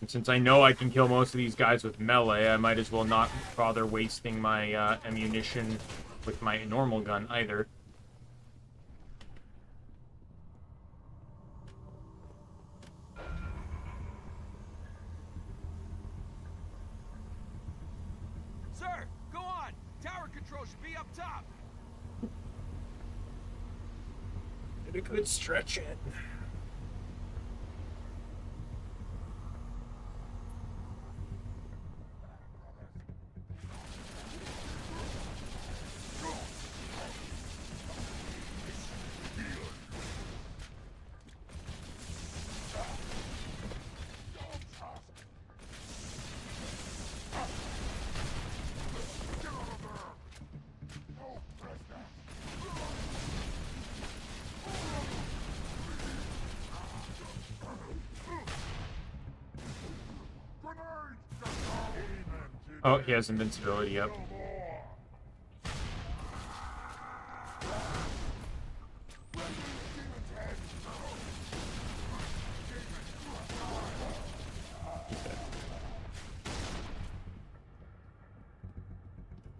And since I know I can kill most of these guys with melee, I might as well not bother wasting my ammunition with my normal gun either. Sir, go on! Tower control should be up top! Did a good stretch it. Oh, he has invincibility up.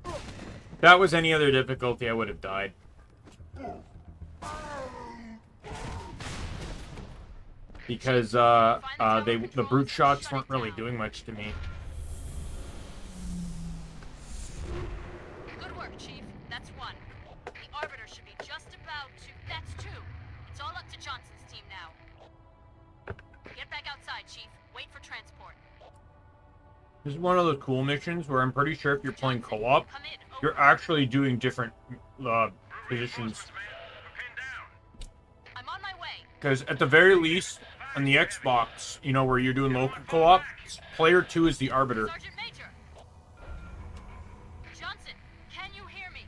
If that was any other difficulty, I would have died. Because the brute shots weren't really doing much to me. Good work, Chief. That's one. The Arbiter should be just about to... That's two. It's all up to Johnson's team now. Get back outside, Chief. Wait for transport. This is one of those cool missions where I'm pretty sure if you're playing co-op, you're actually doing different positions. I'm on my way. Because at the very least, on the Xbox, you know, where you're doing local co-op, player 2 is the Arbiter. Sergeant Major! Johnson, can you hear me?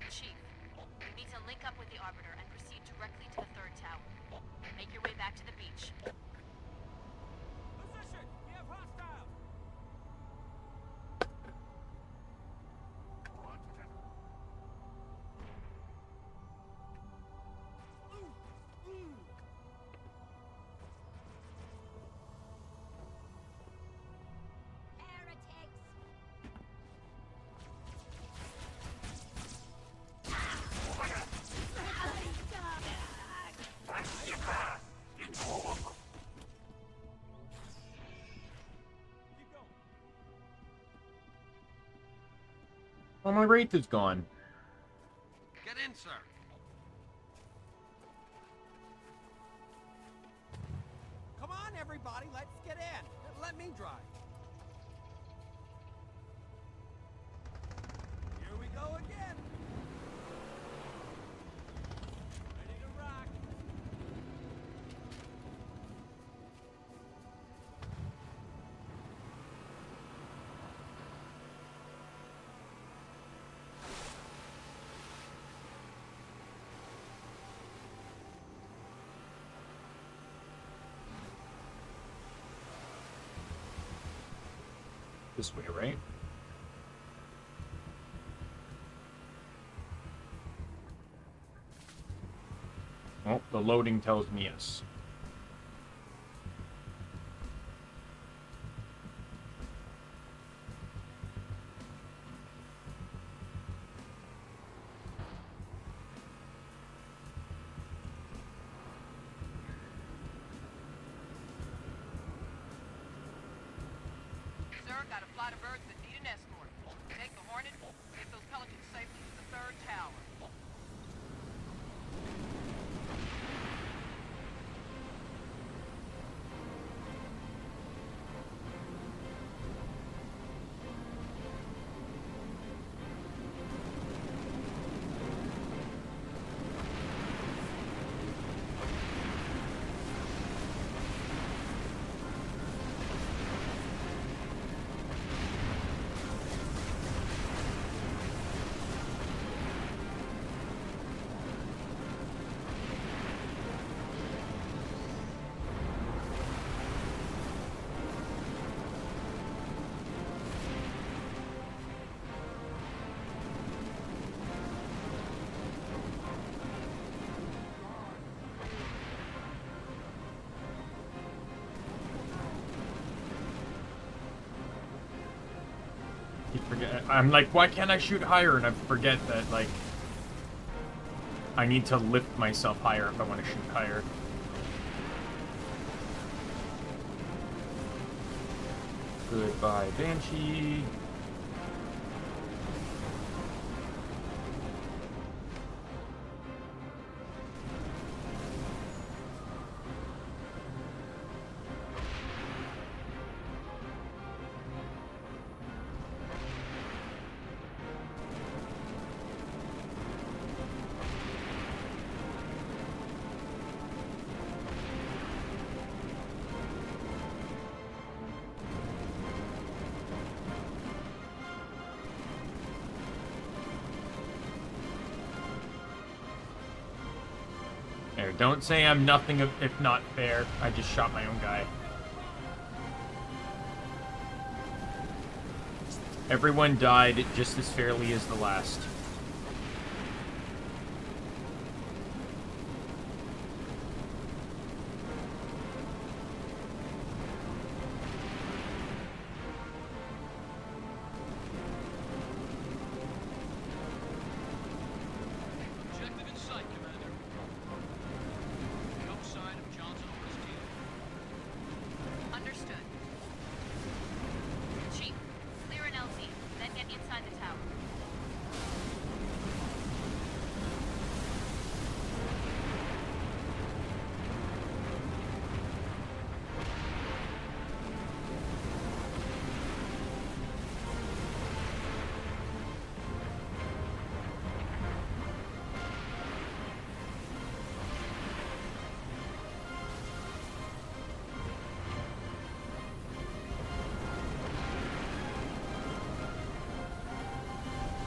Chief, we need to link up with the Arbiter and proceed directly to the third tower. Make your way back to the beach. Position! We have hostile! Oh, my Wraith is gone. Get in, sir. Come on, everybody, let's get in. Let me drive. Here we go again. Ready to rock. This way, right? Oh, the loading tells me yes. Sir, got a flight of birds that need an escort. Take the Hornet, get those Pelicans safely to the third tower. I'm like, why can't I shoot higher? And I forget that, like, I need to lift myself higher if I want to shoot higher. Goodbye, Banshee. Don't say I'm nothing if not fair. I just shot my own guy. Everyone died just as fairly as the last.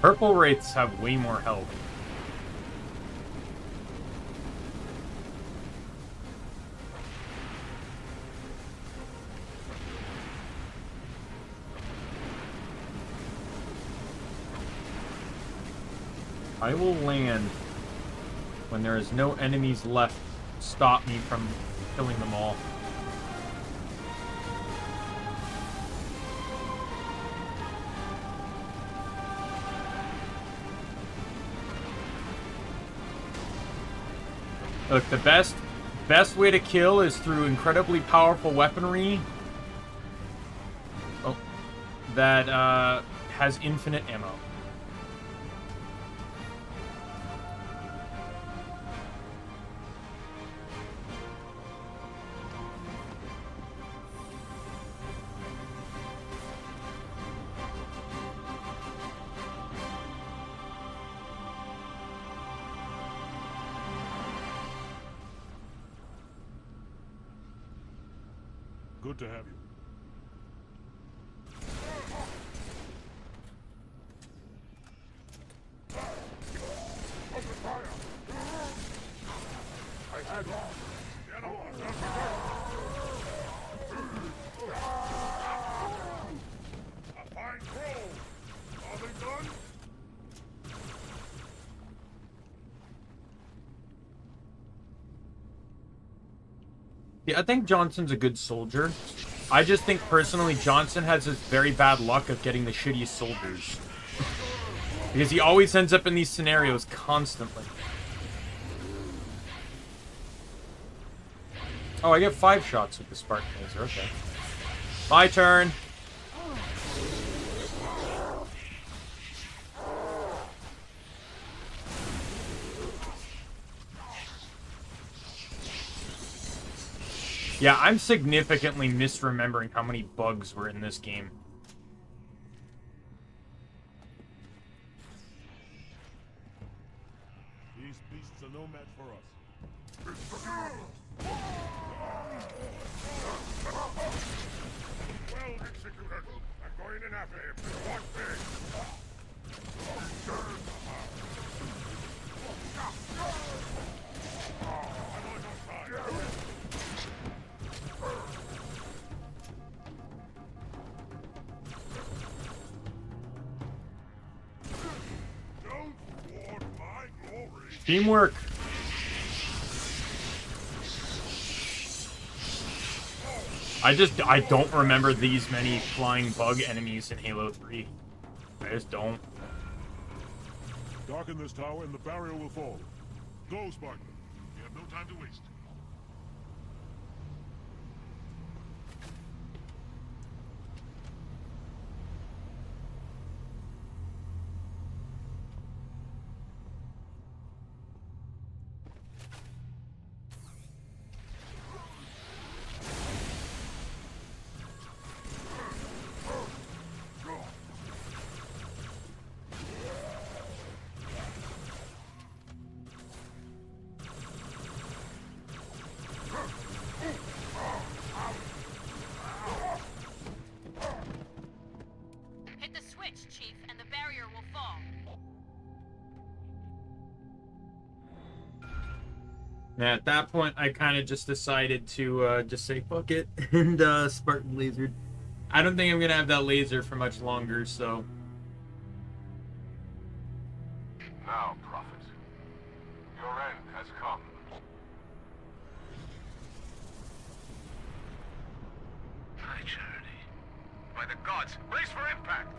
Purple wraiths have way more health. I will land when there is no enemies left to stop me from killing them all. Look, the best way to kill is through incredibly powerful weaponry that has infinite ammo. Good to have you. Open fire! I had one. A fine throw. Are they done? Yeah, I think Johnson's a good soldier. I just think personally Johnson has this very bad luck of getting the shittiest soldiers. Because he always ends up in these scenarios constantly. Oh, I get 5 shots with the Spartan laser, okay. My turn. Yeah, I'm significantly misremembering how many bugs were in this game. These beasts are no match for us. Well executed. I'm going in after him. Watch me. Teamwork. I don't remember these many flying bug enemies in Halo 3. I just don't. Darken this tower and the barrier will fall. Go, Spartan. We have no time to waste. Hit the switch, Chief, and the barrier will fall. Yeah, at that point, I kind of just decided to just say fuck it and Spartan lasered. I don't think I'm gonna have that laser for much longer, so. Now, Prophet, your end has come. High charity. By the gods, brace for impact!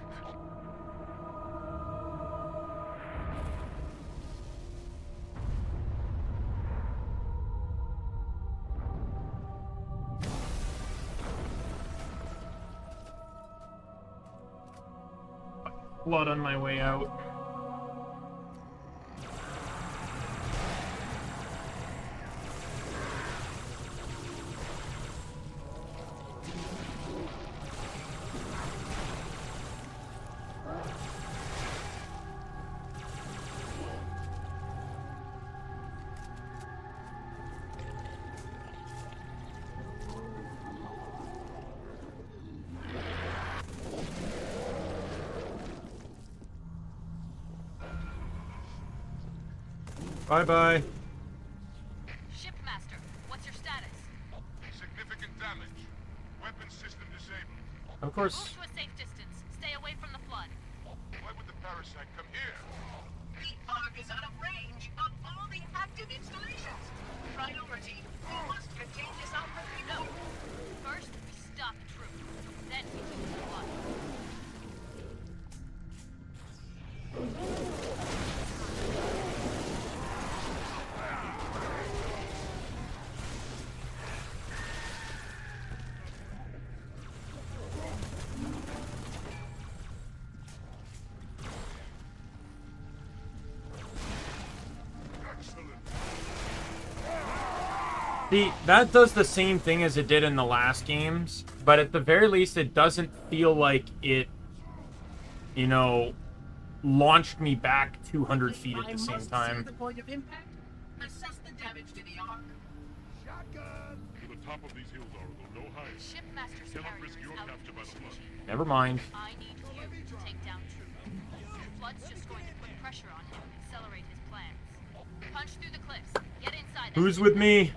Blood on my way out. Bye-bye. Shipmaster, what's your status? Significant damage. Weapon system disabled. Of course. Move to a safe distance. Stay away from the flood. Why would the parasite come here? The Ark is out of range of all the active installations. Priority, we must contain this outbreak now. First, we stop the troop. Then we do the flood. See, that does the same thing as it did in the last games, but at the very least it doesn't feel like it, you know, launched me back 200 feet at the same time. The point of impact. Assess the damage to the Ark. Shotgun! To the top of these hills, Oracle. No hiding. Shipmaster's Cannot carrier risk is your out capture by the flood. Never mind. I need you to take down Troop. The flood's just going to put pressure on him and accelerate his plans. Punch through the cliffs. Get inside. Who's with me?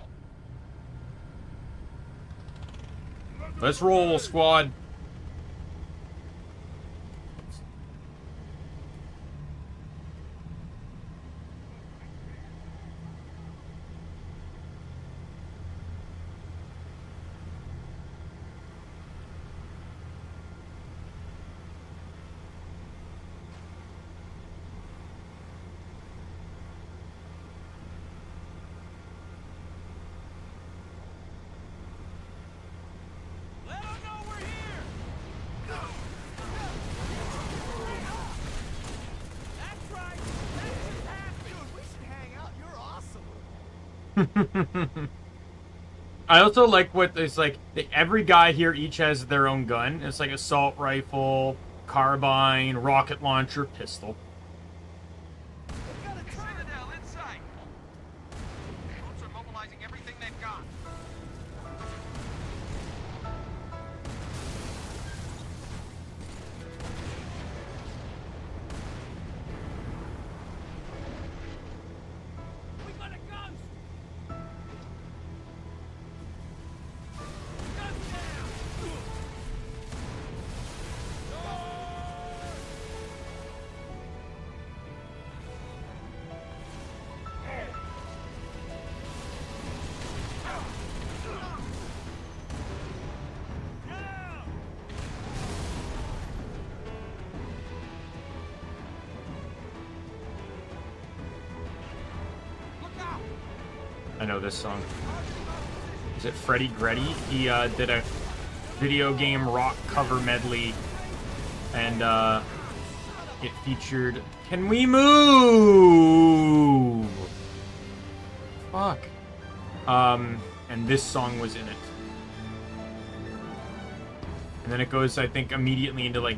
Let's roll, squad. Let them know we're here! That's right! That just happened! Dude, we should hang out. You're awesome. I also like what it's like. Every guy here each has their own gun. It's like assault rifle, carbine, rocket launcher, pistol. We've got a Citadel in sight! Troops are mobilizing everything they've got. We got a ghost! Guns down! know this song. Is it Freddie Gretty? He did a video game rock cover medley, and it featured Can We Move? Fuck. And this song was in it. And then it goes, I think, immediately into like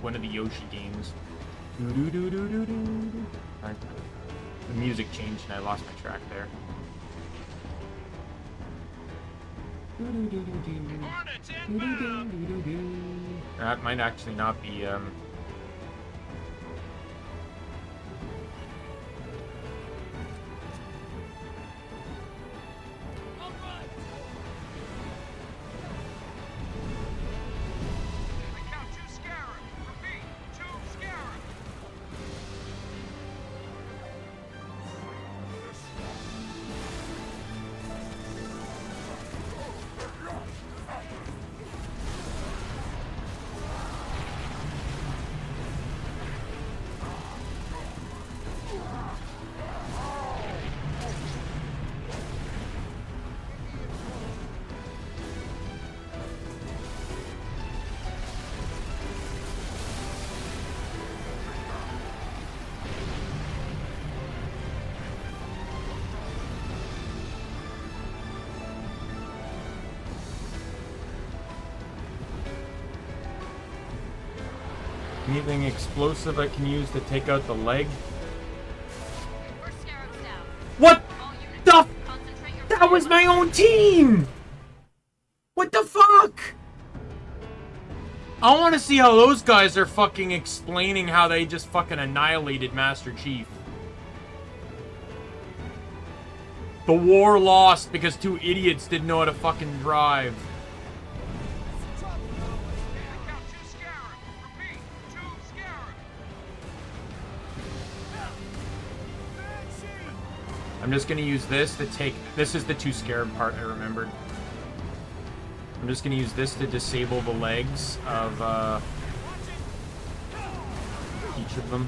one of the Yoshi games. Alright. The music changed and I lost my track there. That might actually not be anything explosive I can use to take out the leg. What the? That was my own team! What the fuck? I want to see how those guys are fucking explaining how they just fucking annihilated Master Chief. The war lost because two idiots didn't know how to fucking drive. I'm just gonna use this to take... This is the two scarab part I remembered. I'm just gonna use this to disable the legs of each of them.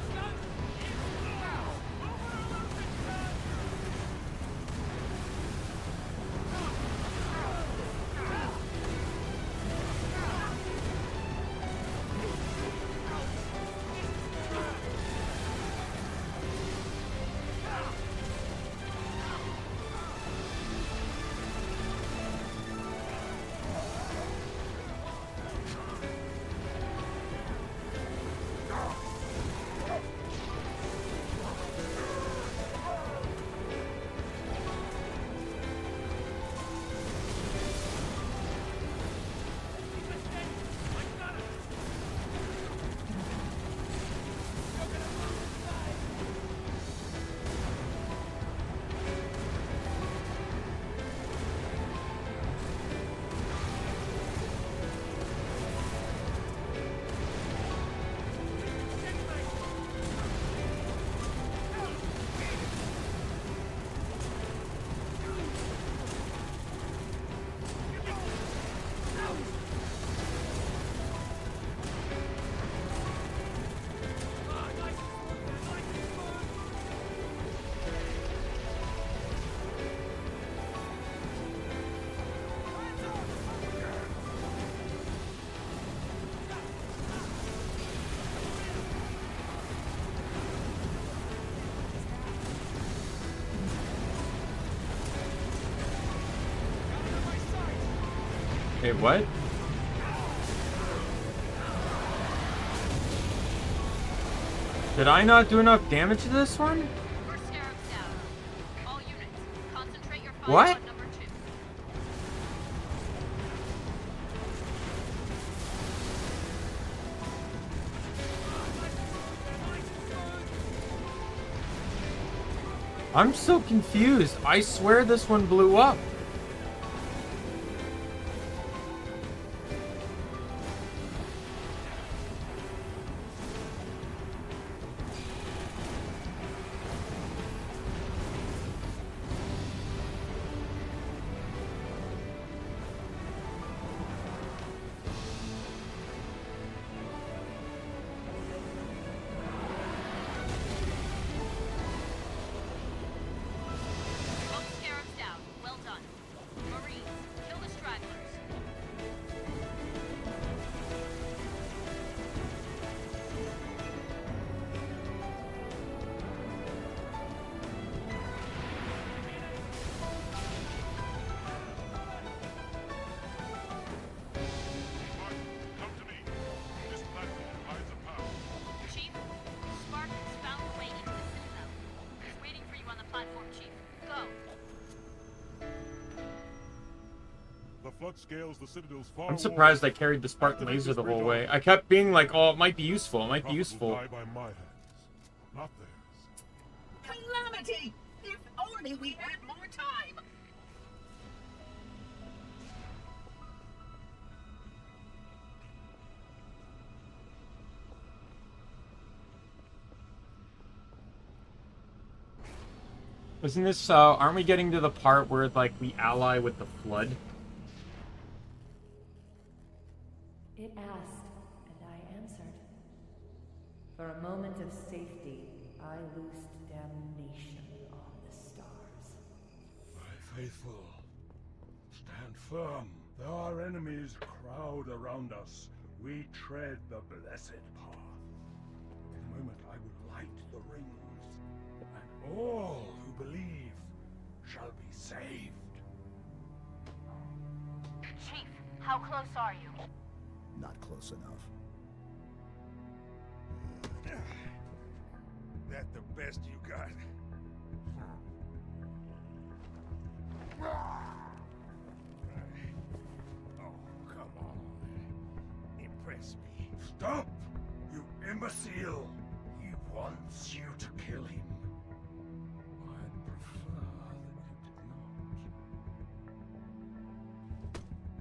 Wait, what? Did I not do enough damage to this one? What? I'm so confused. I swear this one blew up. flood scales the citadels far I'm surprised I carried the Spartan laser the whole way. I kept being like, oh, it might be useful, it might be useful. Die by my hands, not theirs. Calamity! If only we had more time! Isn't this, aren't we getting to the part where, like, we ally with the Flood? It asked, and I answered. For a moment of safety, I loosed damnation on the stars. My faithful, stand firm. Though our enemies crowd around us, we tread the blessed path. In a moment I will light the rings, and all who believe shall be saved. Chief, how close are you? Not close enough. That the best you got? Oh, come on. Impress me. Stop! You imbecile! He wants you to kill him. I'd prefer that you did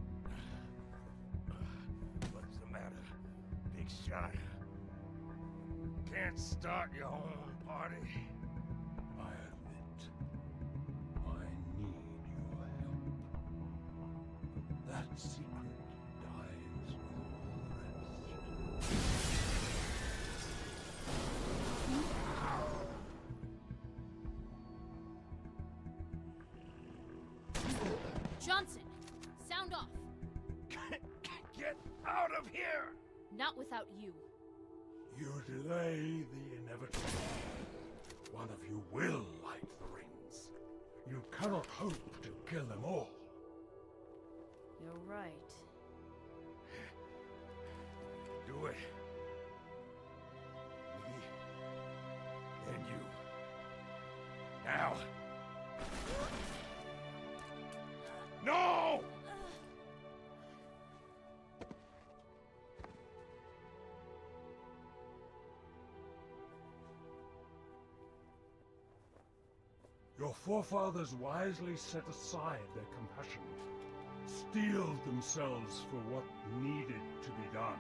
not. What's the matter, big shot? Can't start your own party? I admit, I need your help. That secret dies with all the rest. Johnson, sound off. Get out of here! Not without you. You delay the inevitable. One of you will light the rings. You cannot hope to kill them all. You're right. Do it. Me. Then you. Now. No! Your forefathers wisely set aside their compassion, steeled themselves for what needed to be done.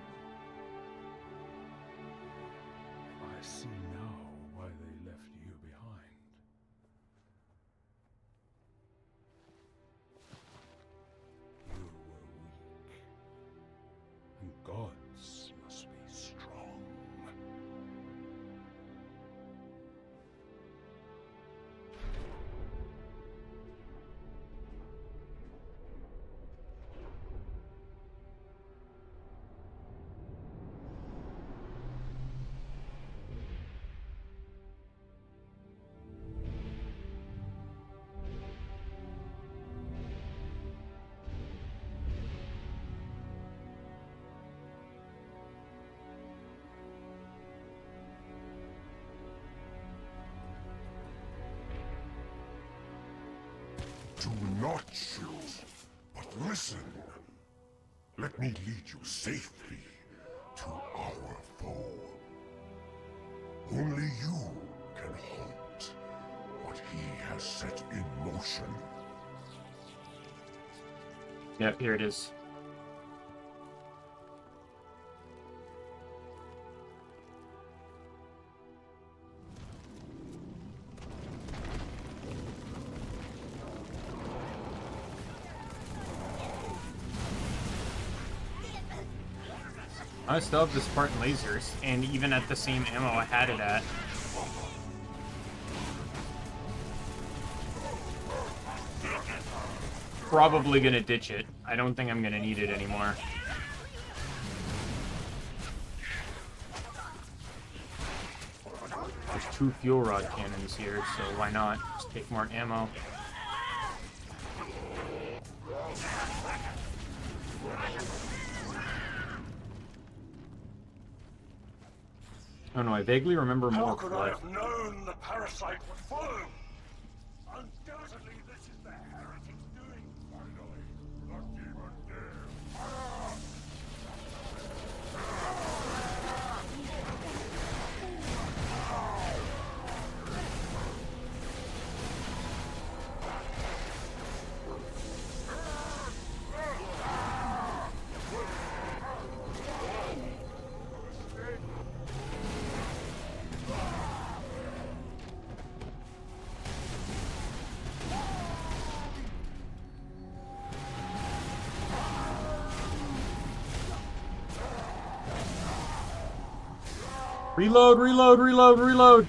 I see now why they left you behind. You were weak, and gods must be strong. Do not shoot, but listen. Let me lead you safely to our foe. Only you can halt what he has set in motion. Yep, here it is. I still have the Spartan lasers, and even at the same ammo I had it at. Probably gonna ditch it. I don't think I'm gonna need it anymore. There's 2 fuel rod cannons here, so why not? Just take more ammo. Oh no, I vaguely remember more. How could I have known the parasite would follow? Undoubtedly, this is the heretic's doing. Finally, the demon Reload, reload, reload, reload.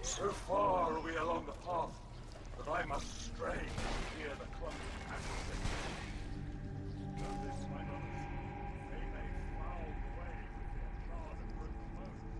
So far are we along the path that I must stray to hear the clunky passage. Though this, my brothers, they may foul the way with their charred and broken bones.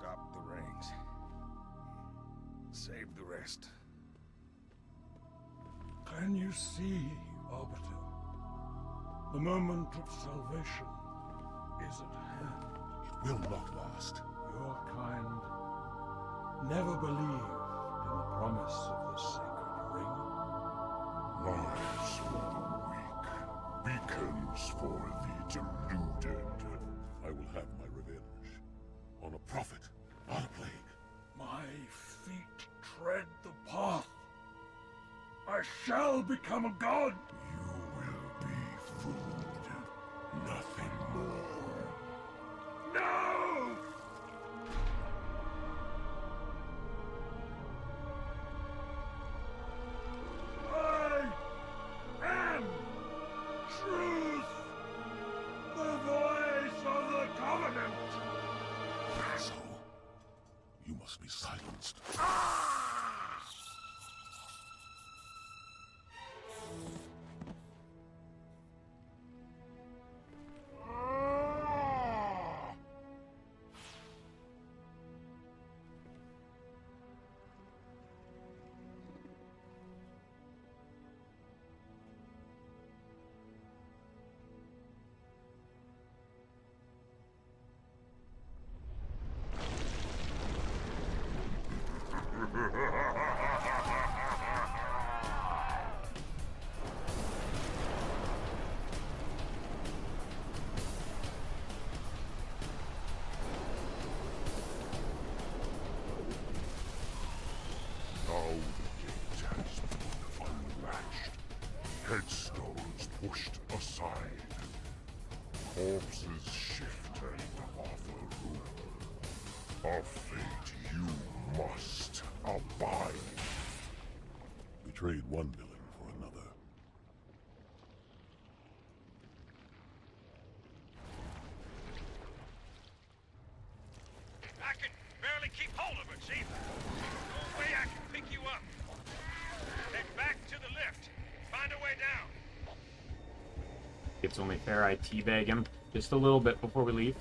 Stop the rings. Save the rest. Can you see, Arbiter? The moment of salvation is at hand. It will not last. Your kind never believed in the promise of the sacred ring. Lives for the weak, beacons for the deluded. I will have my revenge. On a prophet, not a plague. My feet tread the path. I shall become a god. You will be food, nothing more. No! I am truth, the voice of the covenant. So, you must be silenced. Headstones pushed aside. Corpses shift and offer room. A fate you must abide. We trade one villain for another. I can barely keep hold of it, Chief. No way I can pick you up. Head back to the lift. Find a way down. It's only fair I teabag him just a little bit before we leave.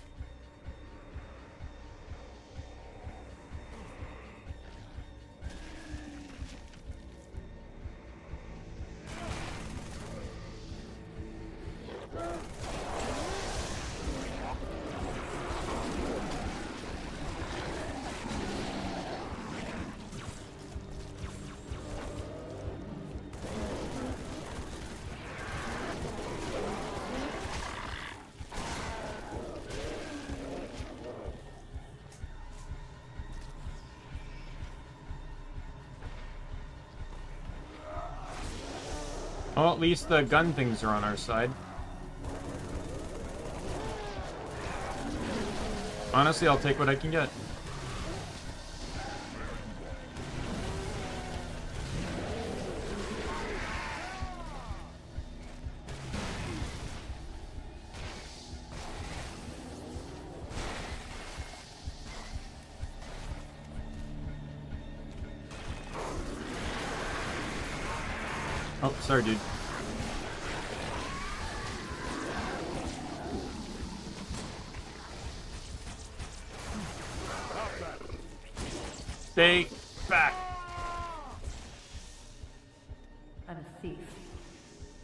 Well, at least the gun things are on our side. Honestly, I'll take what I can get. Oh, sorry, dude. Stay back. I'm a thief,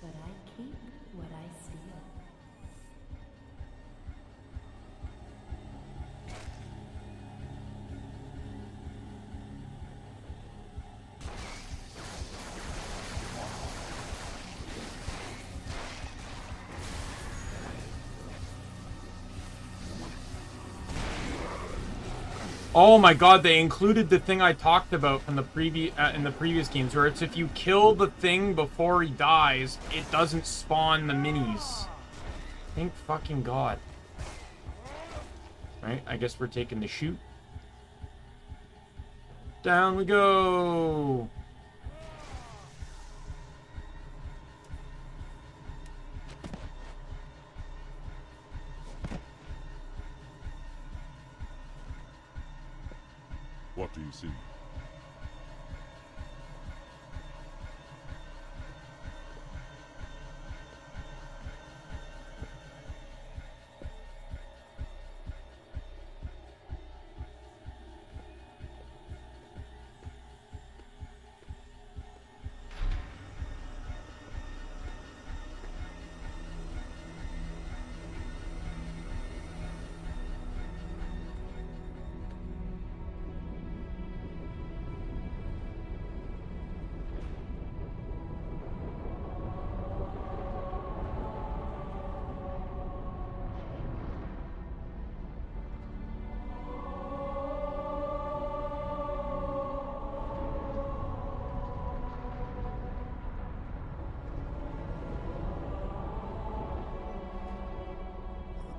but I keep what I steal. Oh my god, they included the thing I talked about from the in the previous games, where it's if you kill the thing before he dies, it doesn't spawn the minis. Thank fucking god. Right, I guess we're taking the shoot. Down we go! What do you see?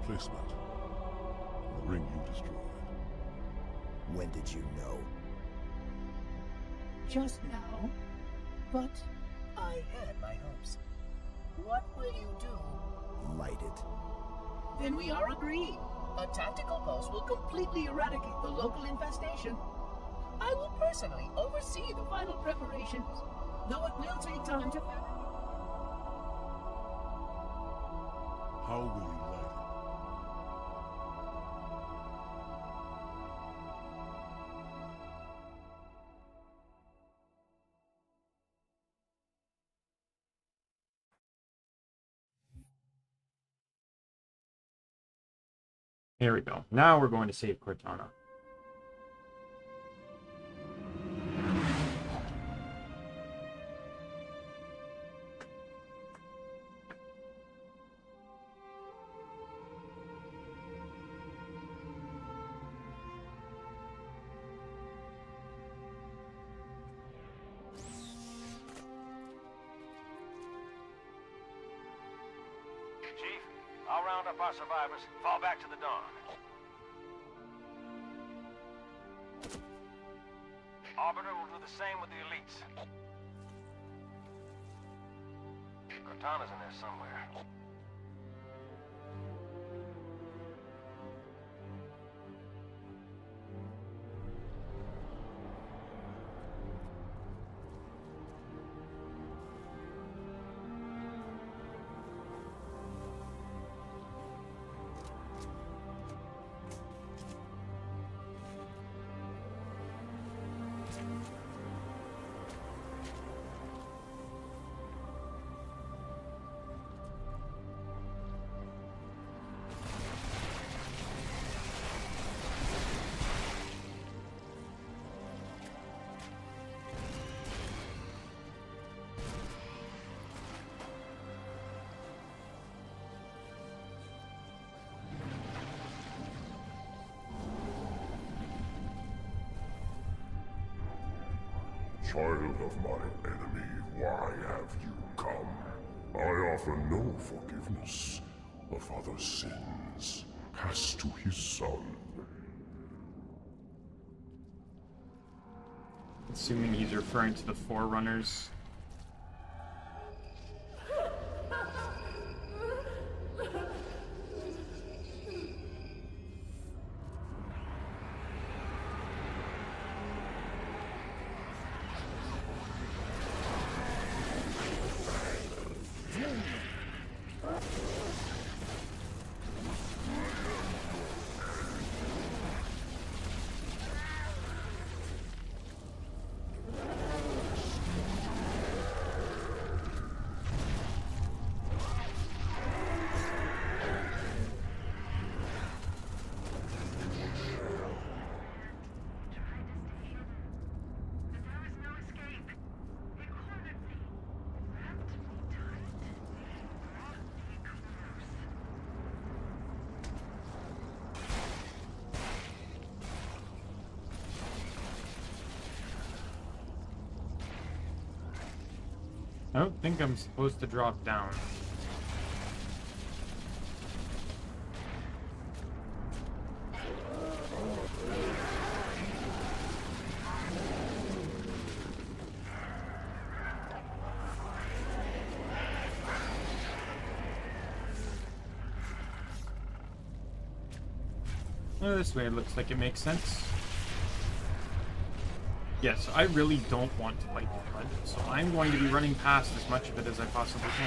Replacement. The ring you destroyed. When did you know? Just now. But I had my hopes. What will you do? Light it. Then we are agreed. A tactical post will completely eradicate the local infestation. I will personally oversee the final preparations, though it will take time to fabricate. How will you light it? Here we go. Now we're going to save Cortana. Chief, I'll round up our survivors, fall back to the dawn. Arbiter will do the same with the elites. Cortana's in there somewhere. Child of my enemy, why have you come? I offer no forgiveness. A father's sins pass to his son. Assuming he's referring to the Forerunners. I don't think I'm supposed to drop down. Oh, this way it looks like it makes sense. Yes, I really don't want to fight the flood, so I'm going to be running past as much of it as I possibly can.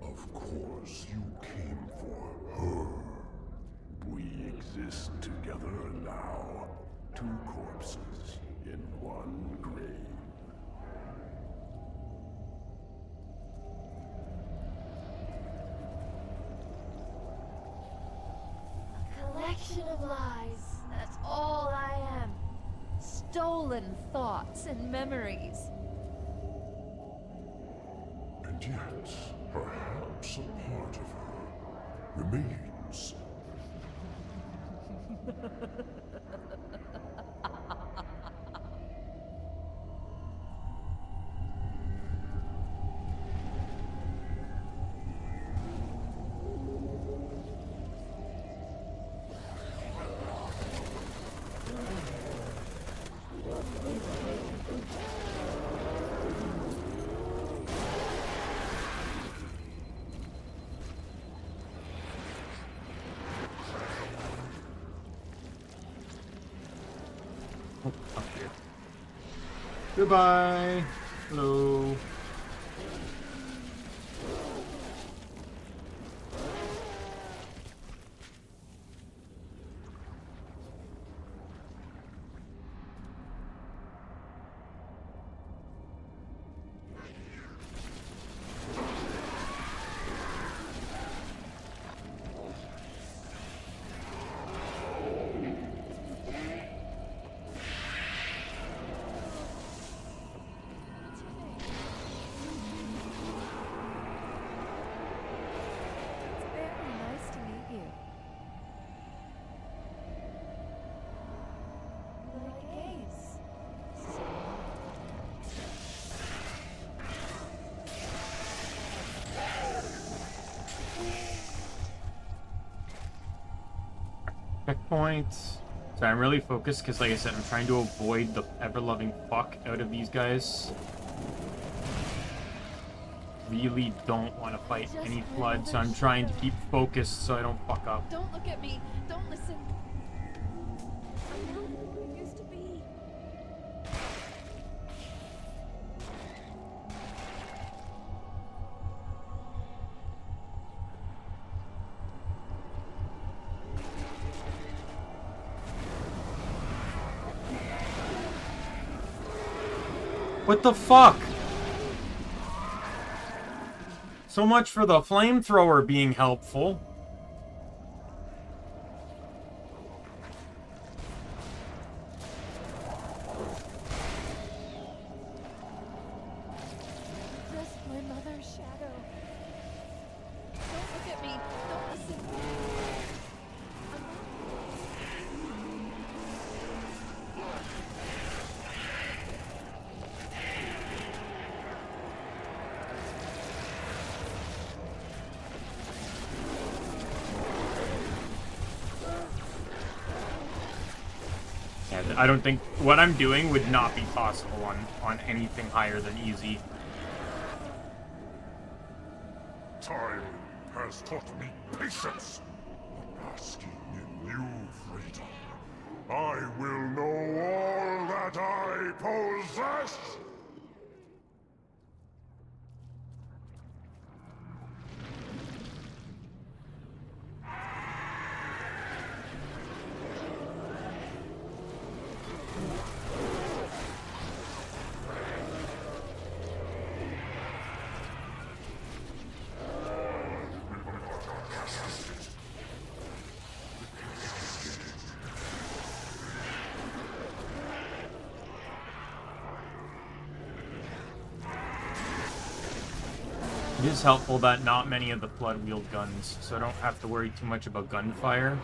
Of course, you came for her. We exist together now. Two corpses in one grave. Collection of lies. That's all I am. Stolen thoughts and memories. And yet, perhaps a part of her remains. Goodbye. Hello. Checkpoints. So I'm really focused because, like I said, I'm trying to avoid the ever-loving fuck out of these guys. Really don't want to fight any flood, so I'm trying to keep focused so I don't fuck up. Don't look at me. Don't listen. I know who you used to be. What the fuck? So much for the flamethrower being helpful. Just my mother's shadow. Don't look at me. Don't listen. Yeah, I don't think what I'm doing would not be possible on anything higher than easy. Time has taught me patience. Basking in new freedom, I will know all that I possess. It is helpful that not many of the Flood wield guns, so I don't have to worry too much about gunfire.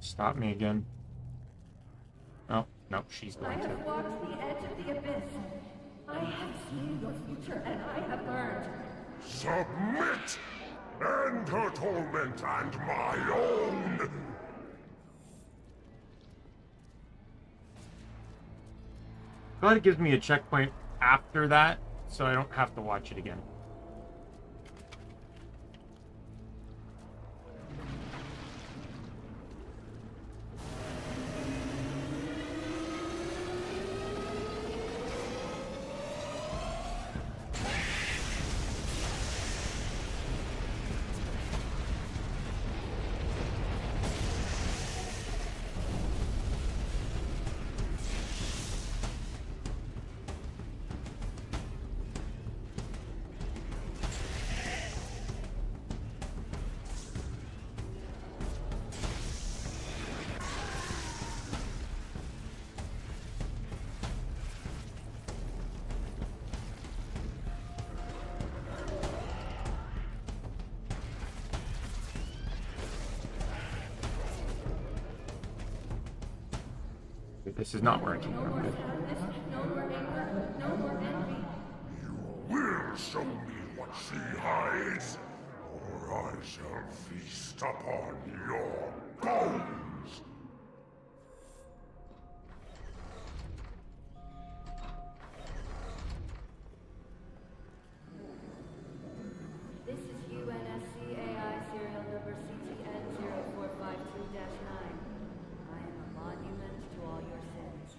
Stop me again. Oh, no, she's going to. I have walked the edge of the abyss. I have seen your future, and I have learned. Submit! End her torment and my own! Glad it gives me a checkpoint after that, so I don't have to watch it again. This is not working. No more sadness, no more anger, no more envy. You will show me what she hides, or I shall feast upon your bones! This is UNSC AI serial number CTN0452-9. I am a monument to all your sins.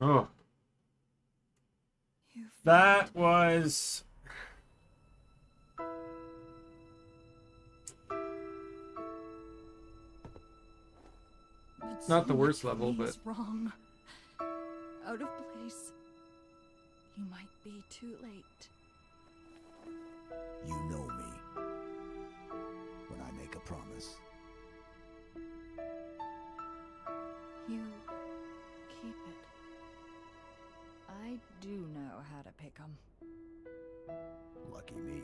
Oh. That was... not the worst level, but... wrong. Out of place. You might be too late. You know me. When I make a promise. You keep it. I do know how to pick 'em. Lucky me.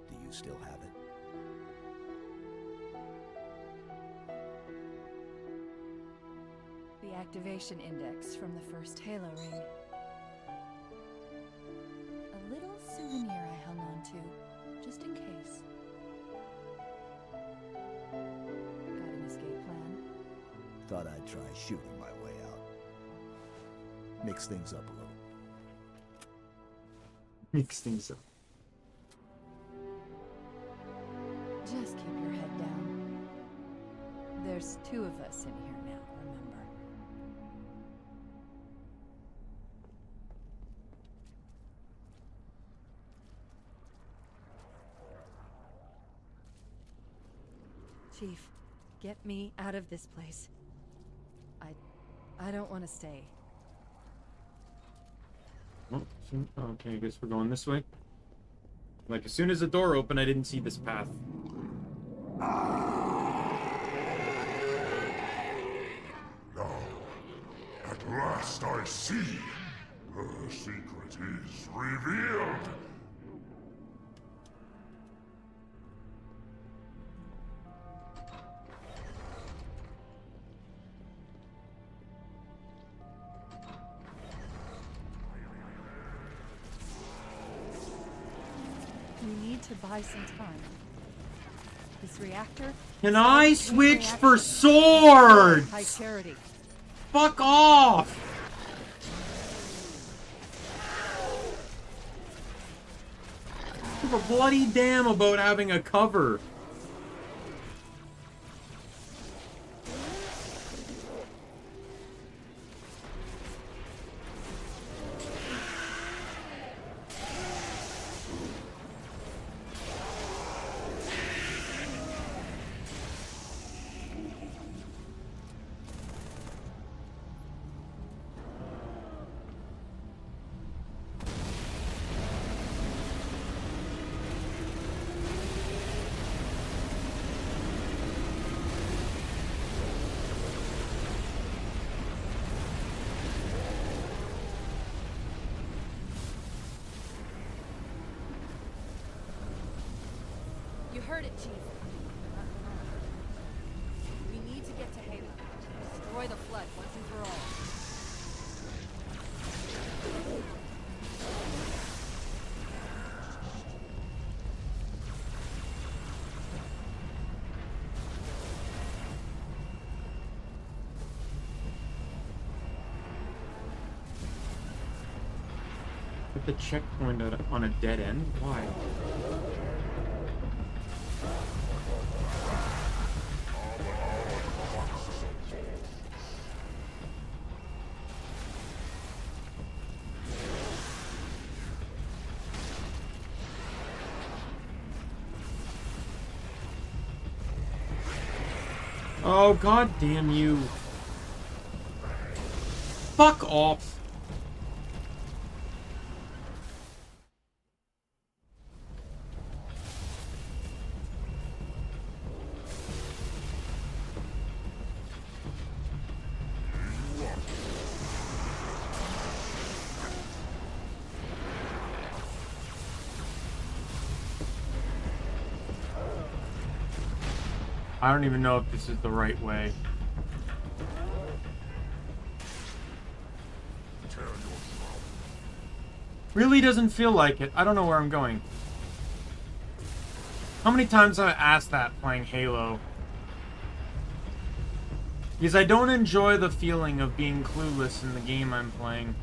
Do you still have it? The activation index from the first Halo ring. A little souvenir I hung on to, just in case. Got an escape plan? Thought I'd try shooting my way out. Mix things up a little. Mix things up. Just keep your head down. There's 2 of us in here now, remember? Chief, get me out of this place. I don't want to stay. Oh, okay, I guess we're going this way. Like, as soon as the door opened, I didn't see this path. Now, at last I see. Her secret is revealed. We need to buy some time. This reactor... Can I switch for sword? High charity. Fuck off! give a bloody damn about having a cover. You heard it, Chief. We need to get to Halo. Destroy the flood once and for all. Put the checkpoint on a dead end? Why? Oh, god damn you. Fuck off. I don't even know if this is the right way. Really doesn't feel like it. I don't know where I'm going. How many times have I asked that playing Halo? Because I don't enjoy the feeling of being clueless in the game I'm playing.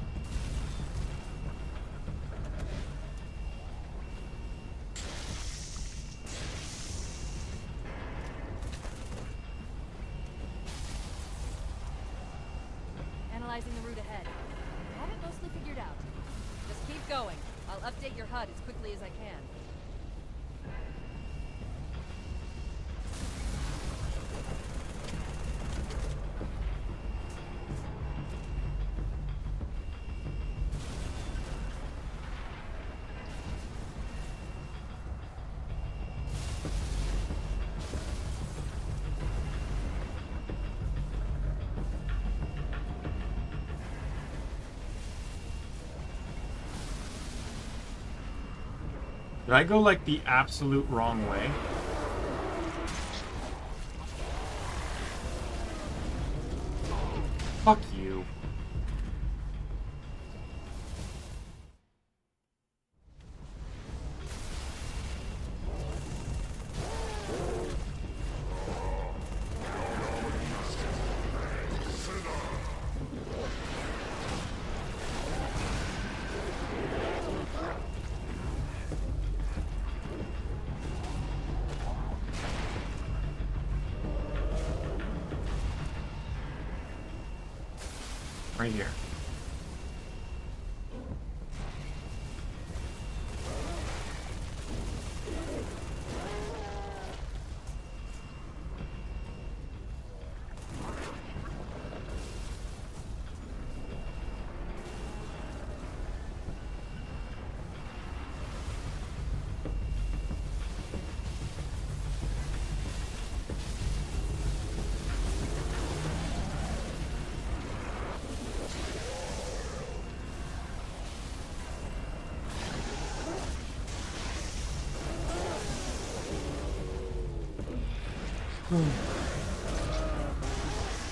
Analyzing the route ahead. I have it mostly figured out. Just keep going. I'll update your HUD as quickly as I can. Did I go, like, the absolute wrong way? Fuck you. Right here.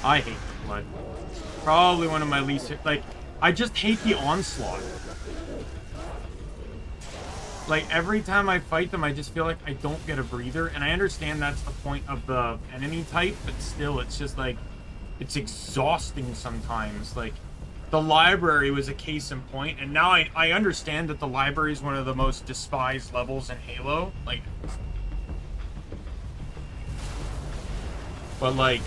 I hate the flood. Probably one of my least... Like, I just hate the onslaught. Like, every time I fight them, I just feel like I don't get a breather. And I understand that's the point of the enemy type, but still, it's just like... It's exhausting sometimes. Like, the library was a case in point, and now I understand that the library is one of the most despised levels in Halo. Like, but like,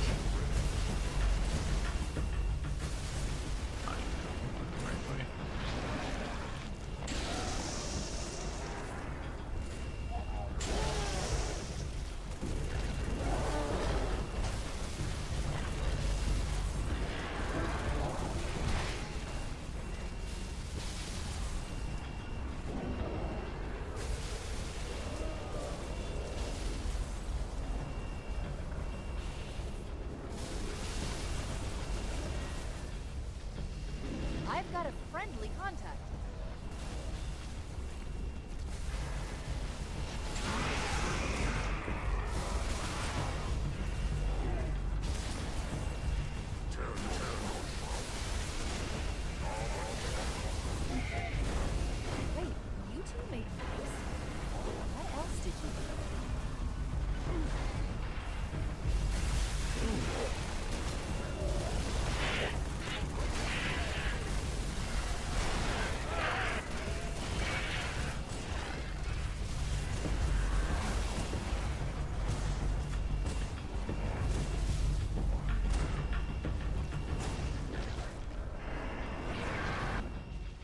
I've got a friendly contact. Wait, you two made this? What else did you do?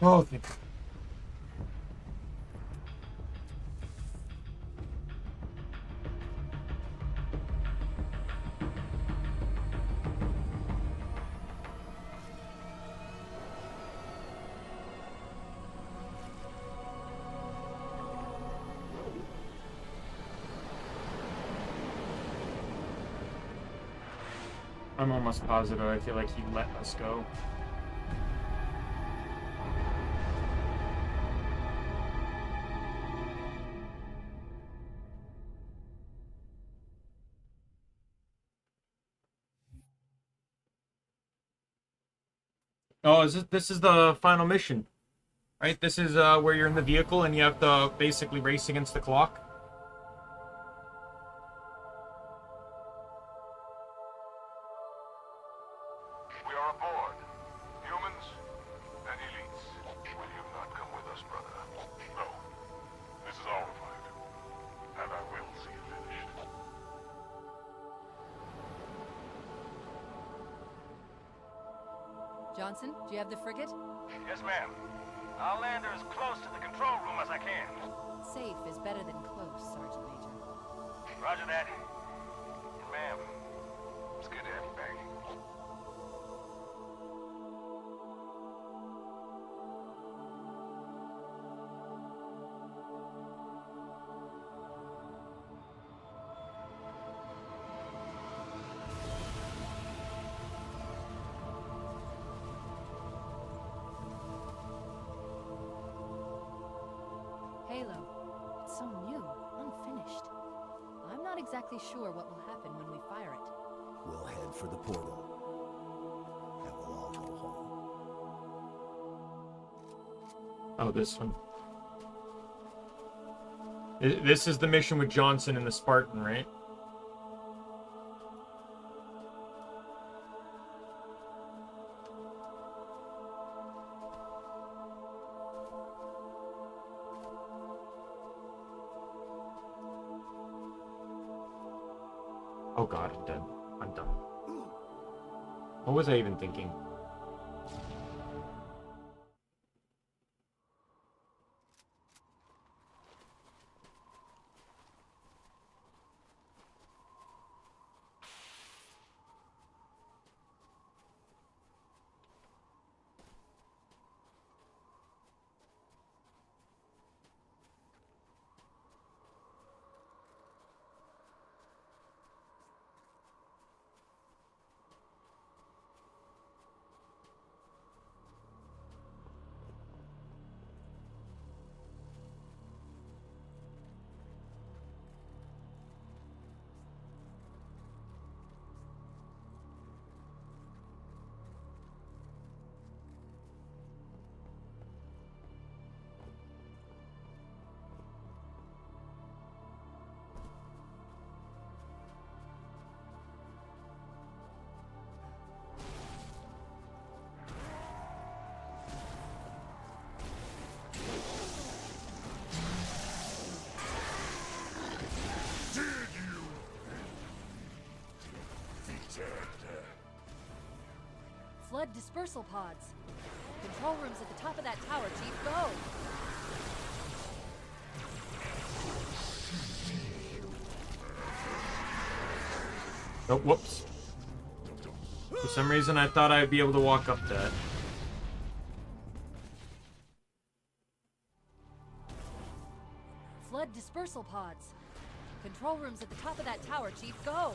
oh, thank God. I'm almost positive. I feel like he let us go. Oh, this is the final mission, right? This is where you're in the vehicle and you have to basically race against the clock. We are aboard. Humans and elites. Will you not come with us, brother? No. This is our fight. And I will see it finished. Johnson, do you have the frigate? Yes, ma'am. I'll land her as close to the control room as I can. Safe is better than close, Sergeant Major. Roger that. Ma'am, it's good to have you back. Halo. It's so new, unfinished. I'm not exactly sure what will happen when we fire it. We'll head for the portal. And we'll all go home. Oh, this one. This is the mission with Johnson and the Spartan, right? Oh God, I'm done. I'm done. What was I even thinking? dispersal pods. Control room's at the top of that tower, Chief. Go! Oh, whoops. For some reason, I thought I'd be able to walk up that. Flood dispersal pods. Control room's at the top of that tower, Chief. Go!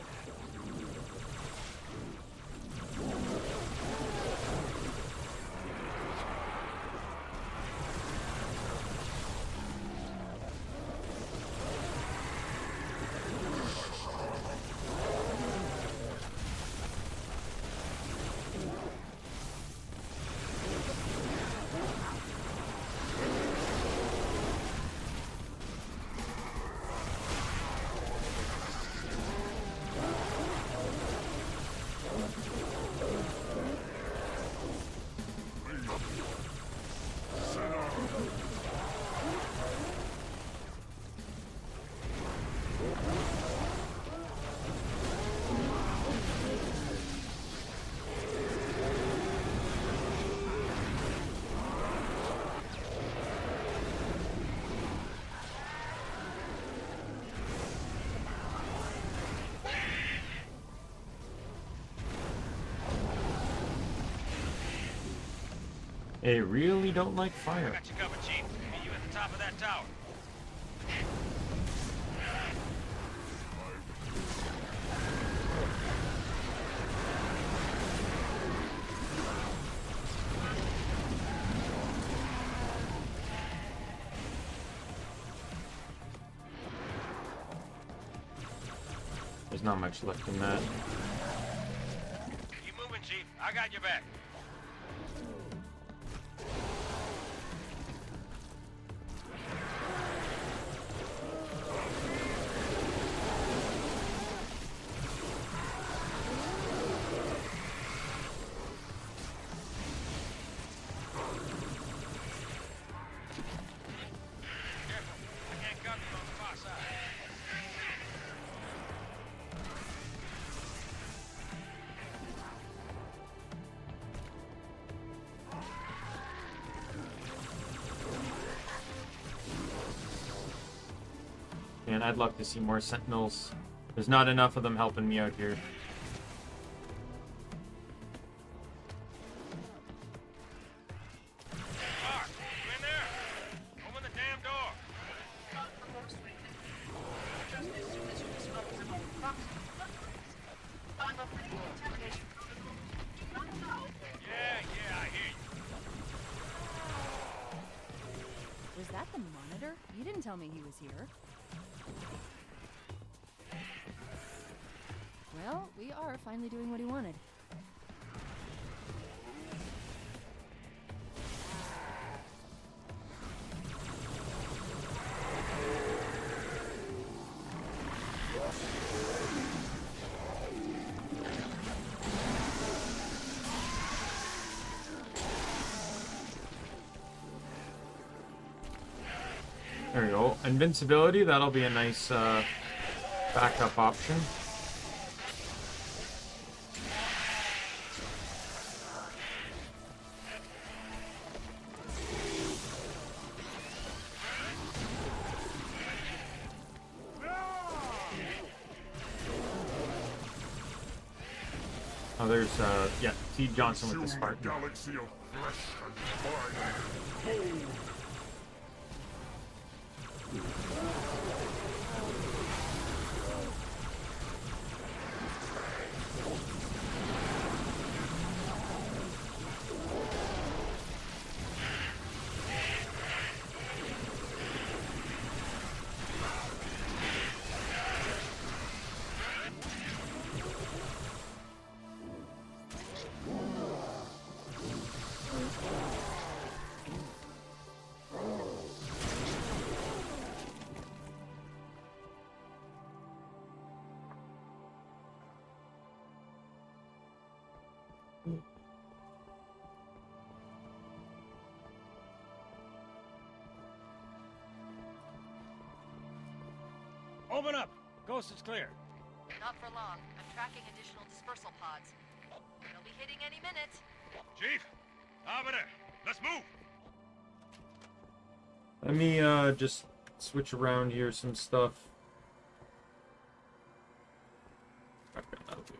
They really don't like fire. Got you covered, Chief. Meet you at the top of that tower. There's not much left in that. Keep moving, Chief. I got your back. Man, I'd love to see more sentinels. There's not enough of them helping me out here. Was that the monitor? You didn't tell me he was here. Well, we are finally doing what he wanted. There we go. Invincibility, that'll be a nice backup option. Oh, there's, yeah, T. Johnson with the Spartan. Galaxy of flesh and bone. Open up! Coast is clear. Not for long. I'm tracking additional dispersal pods. They'll be hitting any minute. Chief, Arbiter, let's move. Let me just switch around here some stuff. Okay, that'll do.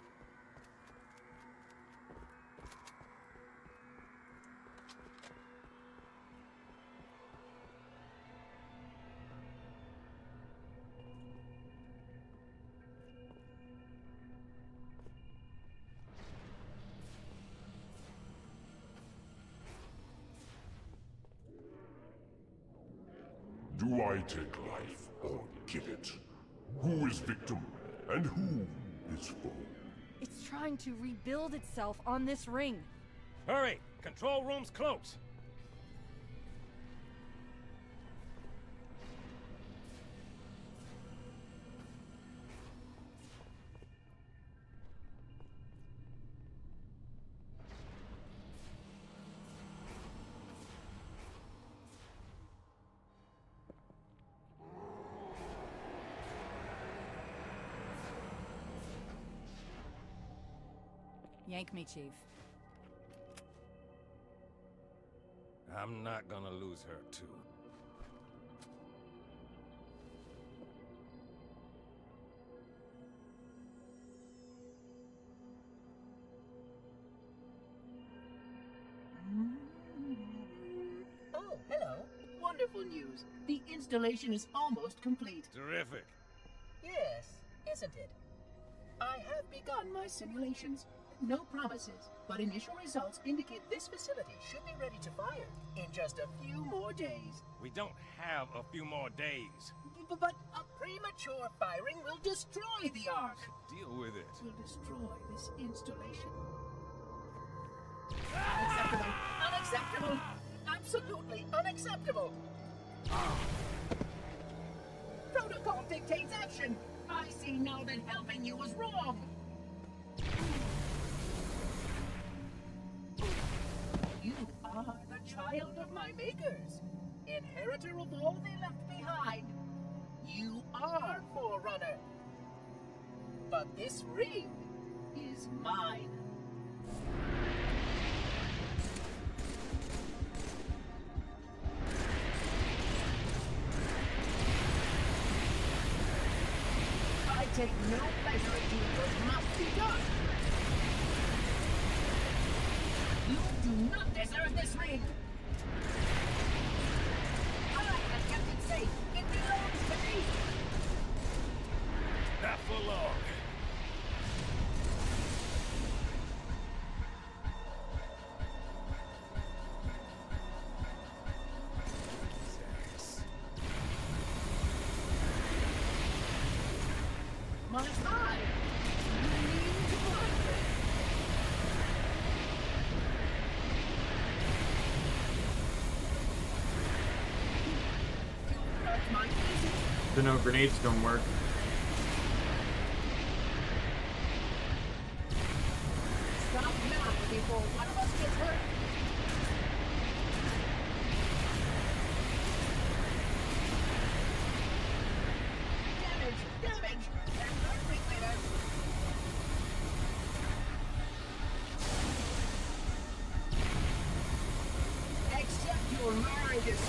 Do I take life or give it? Who is victim and who is foe? It's trying to rebuild itself on this ring. Hurry! Control room's close. Yank me, Chief. I'm not gonna lose her, too. Oh, hello. Wonderful news. The installation is almost complete. Terrific. Yes, isn't it? I have begun my simulations. No promises, but initial results indicate this facility should be ready to fire in just a few more days. We don't have a few more days. But a premature firing will destroy the Ark. Deal with it. Will destroy this installation. Unacceptable! Unacceptable! Absolutely unacceptable! Protocol dictates action! I see now that helping you was wrong! You are the child of my makers, inheritor of all they left behind. You are Forerunner. But this ring is mine. I take no pleasure in doing what must be done. You do not deserve this ring. I have kept it safe. It belongs to me. Not for long. My eye! You need to blind me. You hurt my vision. So no, grenades don't work. Stop now before one of us gets hurt. Damage! Damage! And hurt me later. Accept your lies.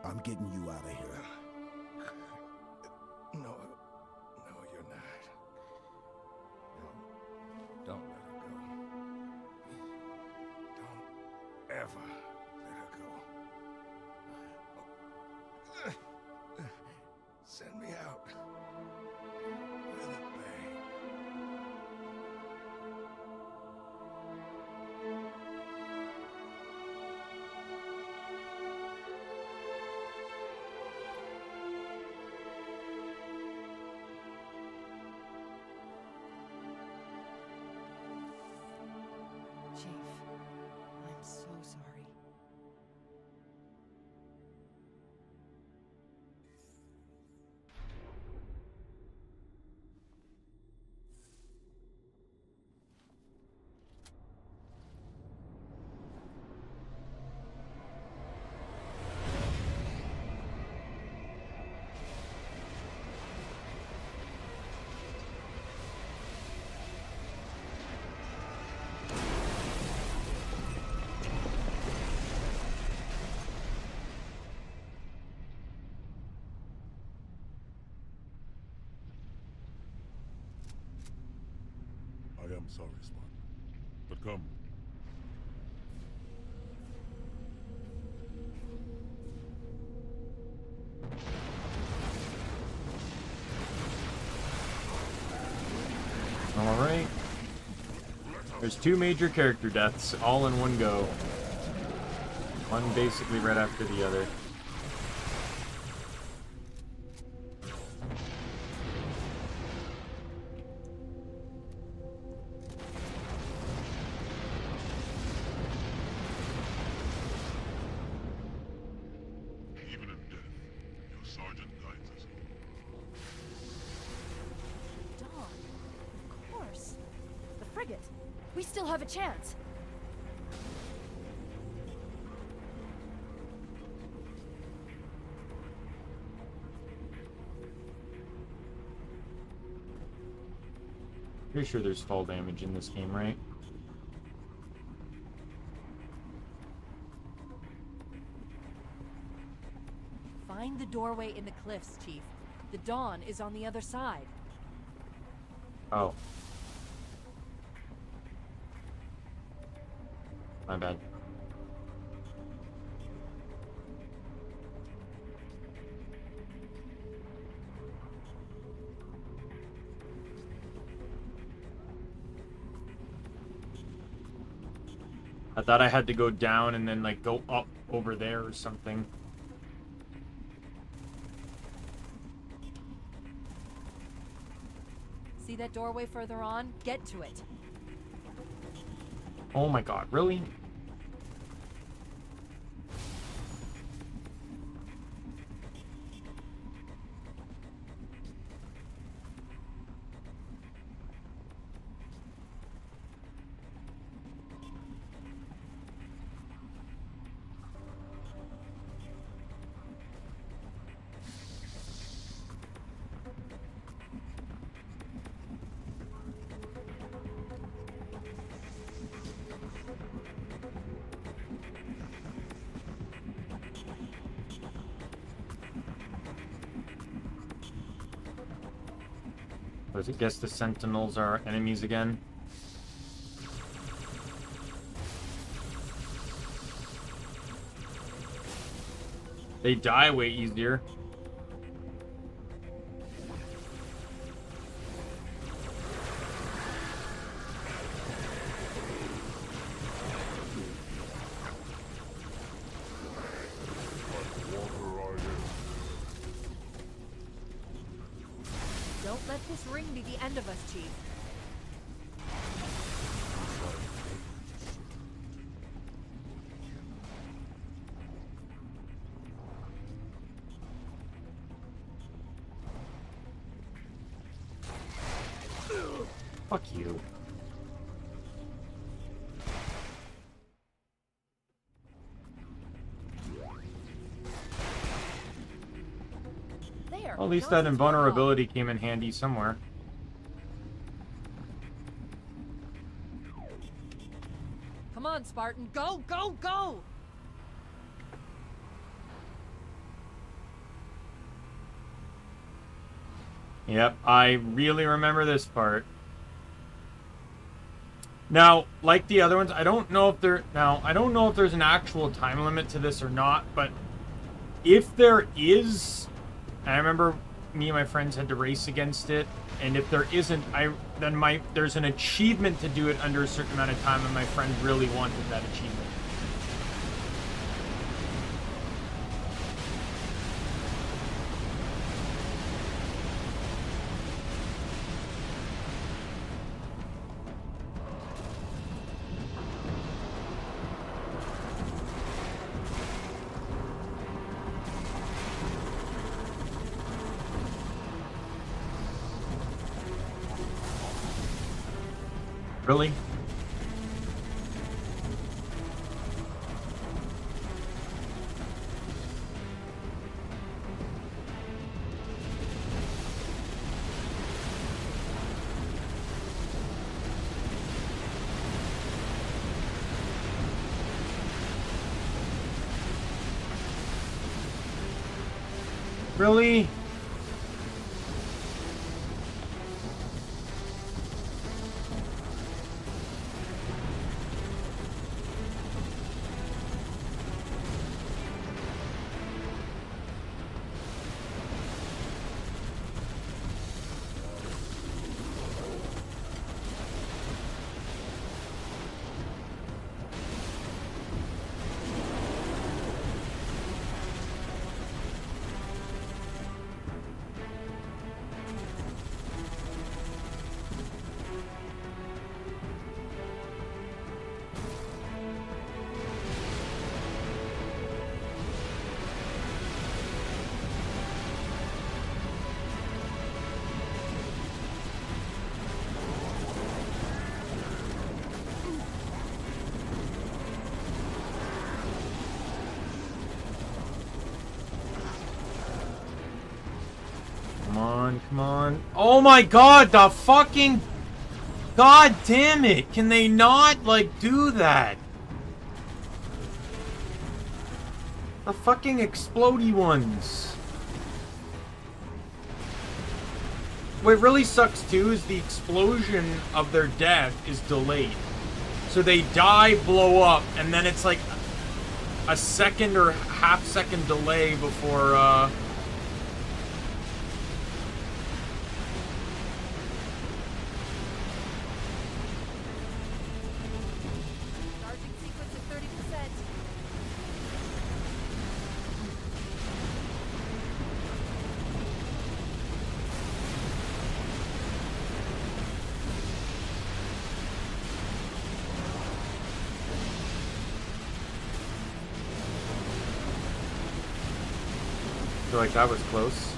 I'm getting you out of here. No, no, you're not. No, don't let her go. Don't ever let her go. Send me out with a bang. Chief, I'm so sorry. am sorry, Spartan. But come. Alright. There's 2 major character deaths, all in one go. One basically right after the other. Even in death, your sergeant guides us. Dawn. Of course. The frigate. We still have a chance. Pretty sure there's fall damage in this game, right? Find the doorway in the cliffs, Chief. The Dawn is on the other side. Oh. My bad. I thought I had to go down and then, like, go up over there or something. See that doorway further on? Get to it. Oh my god, really? I guess the Sentinels are enemies again. They die way easier. Don't let this ring be the end of us, Chief. Fuck you. There. Well, at least that invulnerability came in handy somewhere. Come on, Spartan. Go, go, go! Yep, I really remember this part. Now, like the other ones, I don't know if there's an actual time limit to this or not, but if there is, I remember me and my friends had to race against it, and if there isn't, there's an achievement to do it under a certain amount of time, and my friend really wanted that achievement. Really? Really? on, come on. Oh my god, the fucking... God damn it! Can they not, like, do that? The fucking explodey ones. What really sucks, too, is the explosion of their death is delayed. So they die, blow up, and then it's like a second or half-second delay before, I feel like that was close.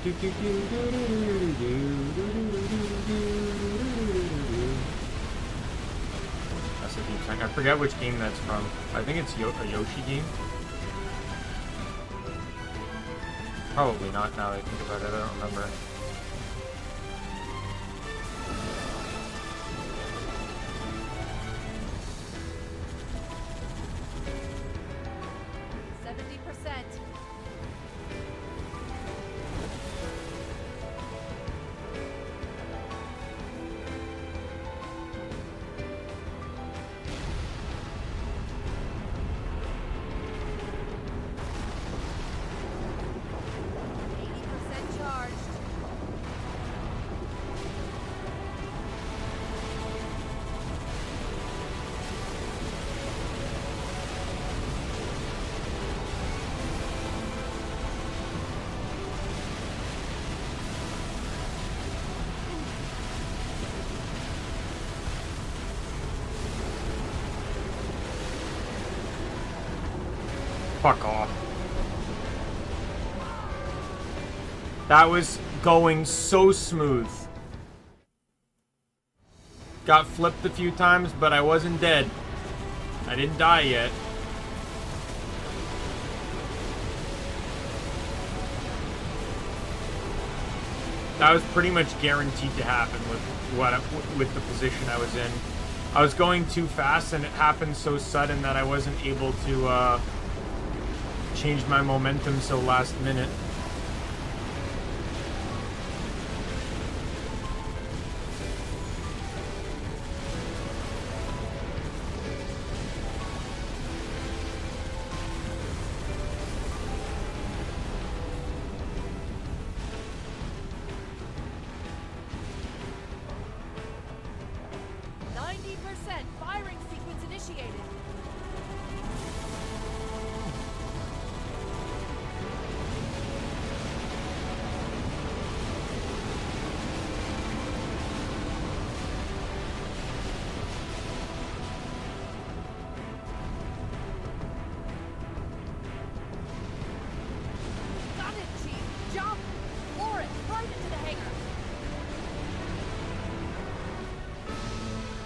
That's a deep song. I forget which game that's from. I think it's a Yoshi game. Probably not now that I think about it. I don't remember. Fuck off. That was going so smooth. Got flipped a few times, but I wasn't dead. I didn't die yet. That was pretty much guaranteed to happen with the position I was in. I was going too fast and it happened so sudden that I wasn't able to change my momentum so last minute.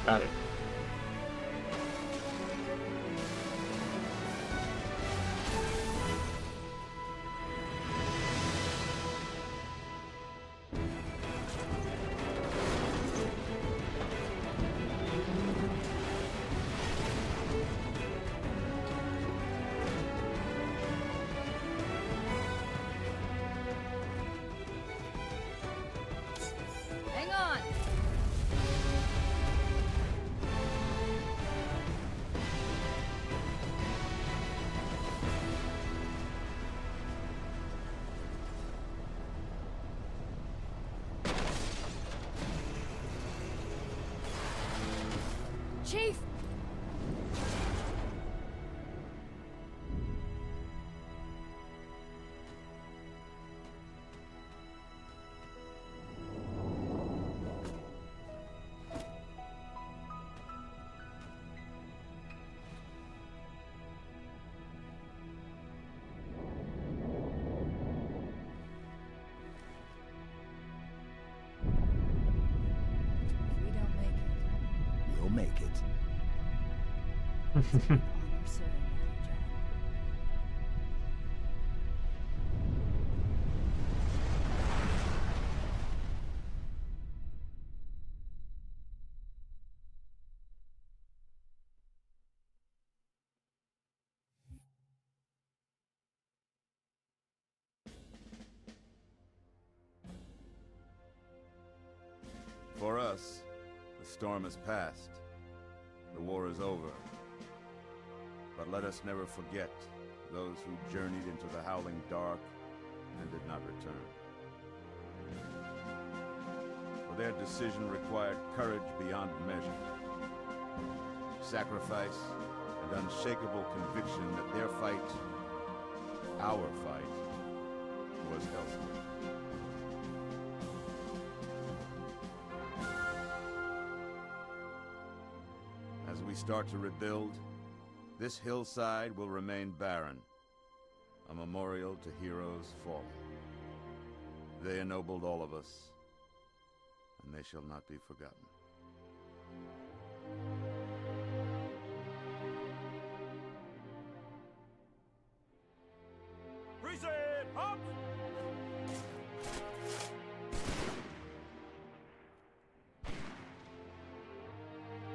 Got it. Hang on. Chief! It's been an honor serving with you, John. For us, the storm has passed. The war is over. But let us never forget those who journeyed into the howling dark and did not return. For their decision required courage beyond measure, sacrifice, and unshakable conviction that their fight, our fight, was elsewhere. As we start to rebuild, this hillside will remain barren, a memorial to heroes fallen. They ennobled all of us, and they shall not be forgotten. Reset! Up!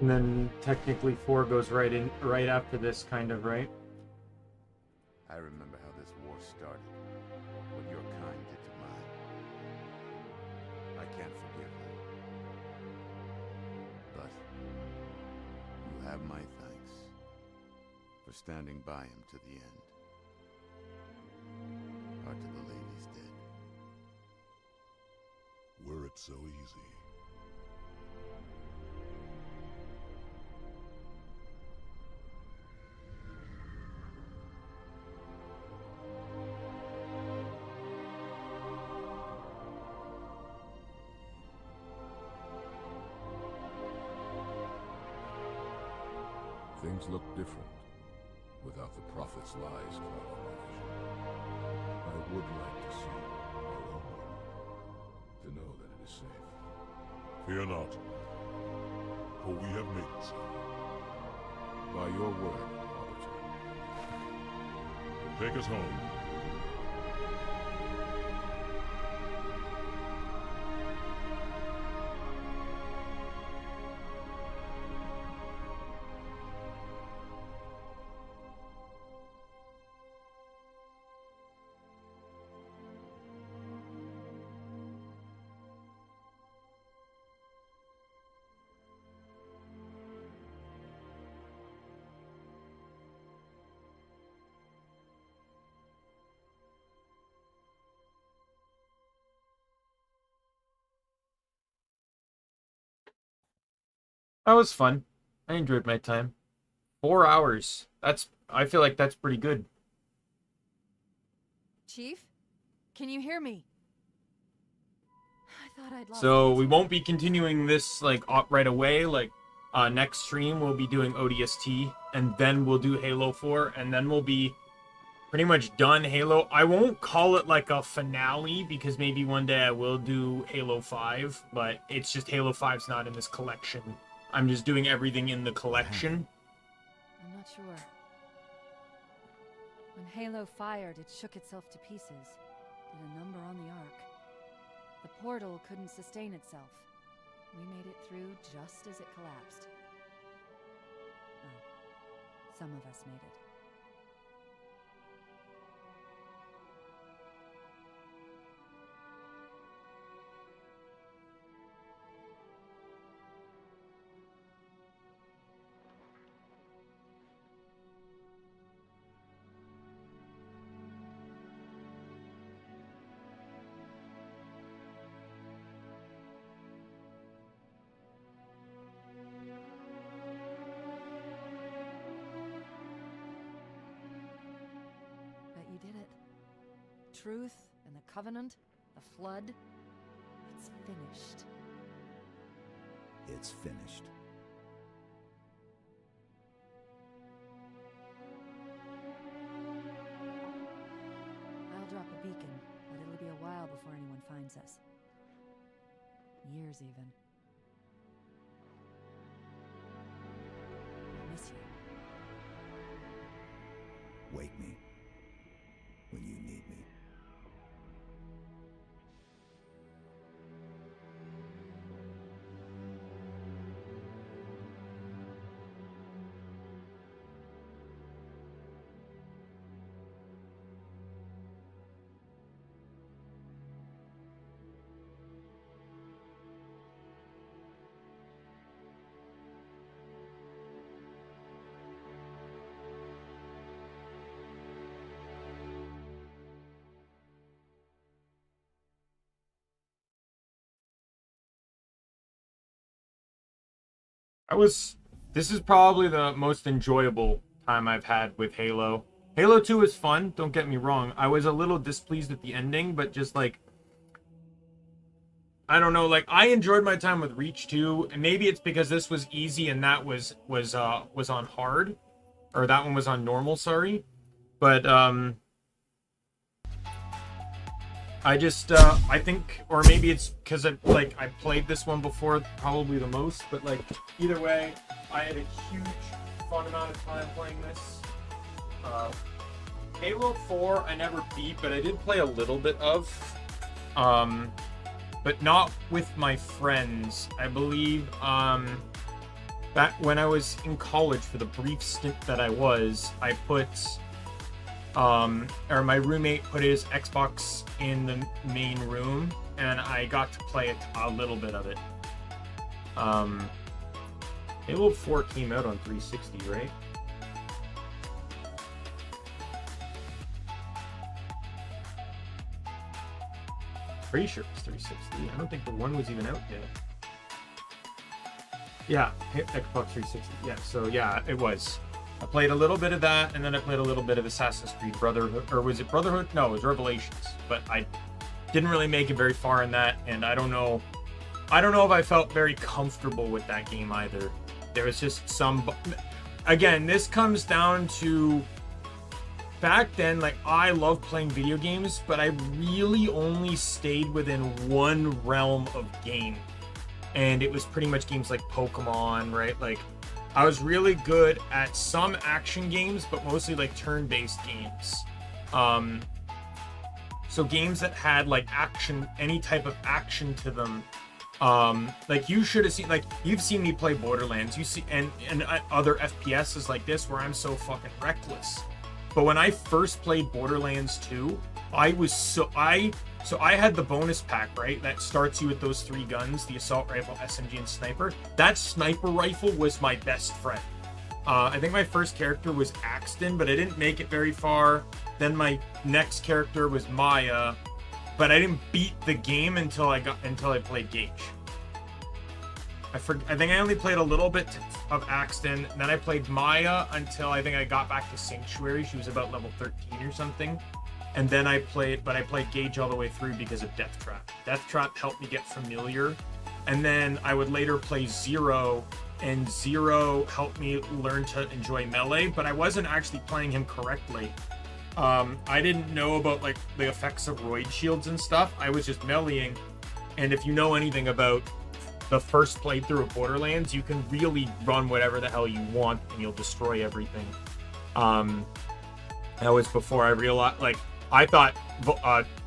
And then technically 4 goes right after this, kind of, right? I remember how this war started, what your kind did to mine. I can't forgive them. But you have my thanks for standing by him to the end. Hard to believe he's dead. Were it so easy. Things look different without the Prophet's lies clouding my vision. I would like to see our own world, to know that it is safe. Fear not, for we have made it so. By your word, Arbiter. Take us home. That was fun. I enjoyed my time. 4 hours. I feel like that's pretty good. Chief? Can you hear me? I thought I'd lost So we won't be continuing this like right away. Like next stream we'll be doing ODST, and then we'll do Halo 4, and then we'll be pretty much done Halo. I won't call it like a finale because maybe one day I will do Halo 5, but it's just Halo 5's not in this collection. I'm just doing everything in the collection. I'm not sure. When Halo fired, it shook itself to pieces. Did a number on the Ark. The portal couldn't sustain itself. We made it through just as it collapsed. Oh, some of us made it. Truth and the Covenant, the Flood, it's finished. It's finished. I'll drop a beacon, but it'll be a while before anyone finds us. Years, even. I miss you. Wake me when you need me. This is probably the most enjoyable time I've had with Halo. Halo 2 is fun, don't get me wrong. I was a little displeased at the ending, but just like, I don't know, like I enjoyed my time with Reach 2, and maybe it's because this was easy and that was on hard, or that one was on normal, sorry. But I just I think, or maybe it's because I played this one before probably the most, but like either way, I had a huge fun amount of time playing this. Halo 4 I never beat, but I did play a little bit of, but not with my friends. I believe back when I was in college, for the brief stint that I was, I put or my roommate put his Xbox in the main room, and I got to play a little bit of it. Halo 4 came out on 360, right? Pretty sure it's 360. I don't think the one was even out yet. Yeah, Xbox 360. Yeah, so yeah, it was. I played a little bit of that, and then I played a little bit of Assassin's Creed Brotherhood, or was it Brotherhood? No, it was Revelations. But I didn't really make it very far in that, and I don't know if I felt very comfortable with that game either. There was just some. Again, this comes down to back then. Like, I love playing video games, but I really only stayed within one realm of game, and it was pretty much games like Pokemon, right? Like, I was really good at some action games, but mostly like turn-based games. So games that had like action, any type of action to them. Like you should have seen, like you've seen me play Borderlands, you see, and other FPSs like this where I'm so fucking reckless. But when I first played Borderlands 2, I had the bonus pack, right? That starts you with those 3 guns, the assault rifle, SMG, and sniper. That sniper rifle was my best friend. I think my first character was Axton, but I didn't make it very far. Then my next character was Maya, but I didn't beat the game until I played Gage. I think I only played a little bit of Axton, then I played Maya until I think I got back to Sanctuary. She was about level 13 or something. And then I played Gage all the way through because of Death Trap. Death Trap helped me get familiar. And then I would later play Zero, and Zero helped me learn to enjoy melee, but I wasn't actually playing him correctly. I didn't know about like the effects of roid shields and stuff. I was just meleeing. And if you know anything about the first playthrough of Borderlands, you can really run whatever the hell you want and you'll destroy everything. That was before I realized, like, I thought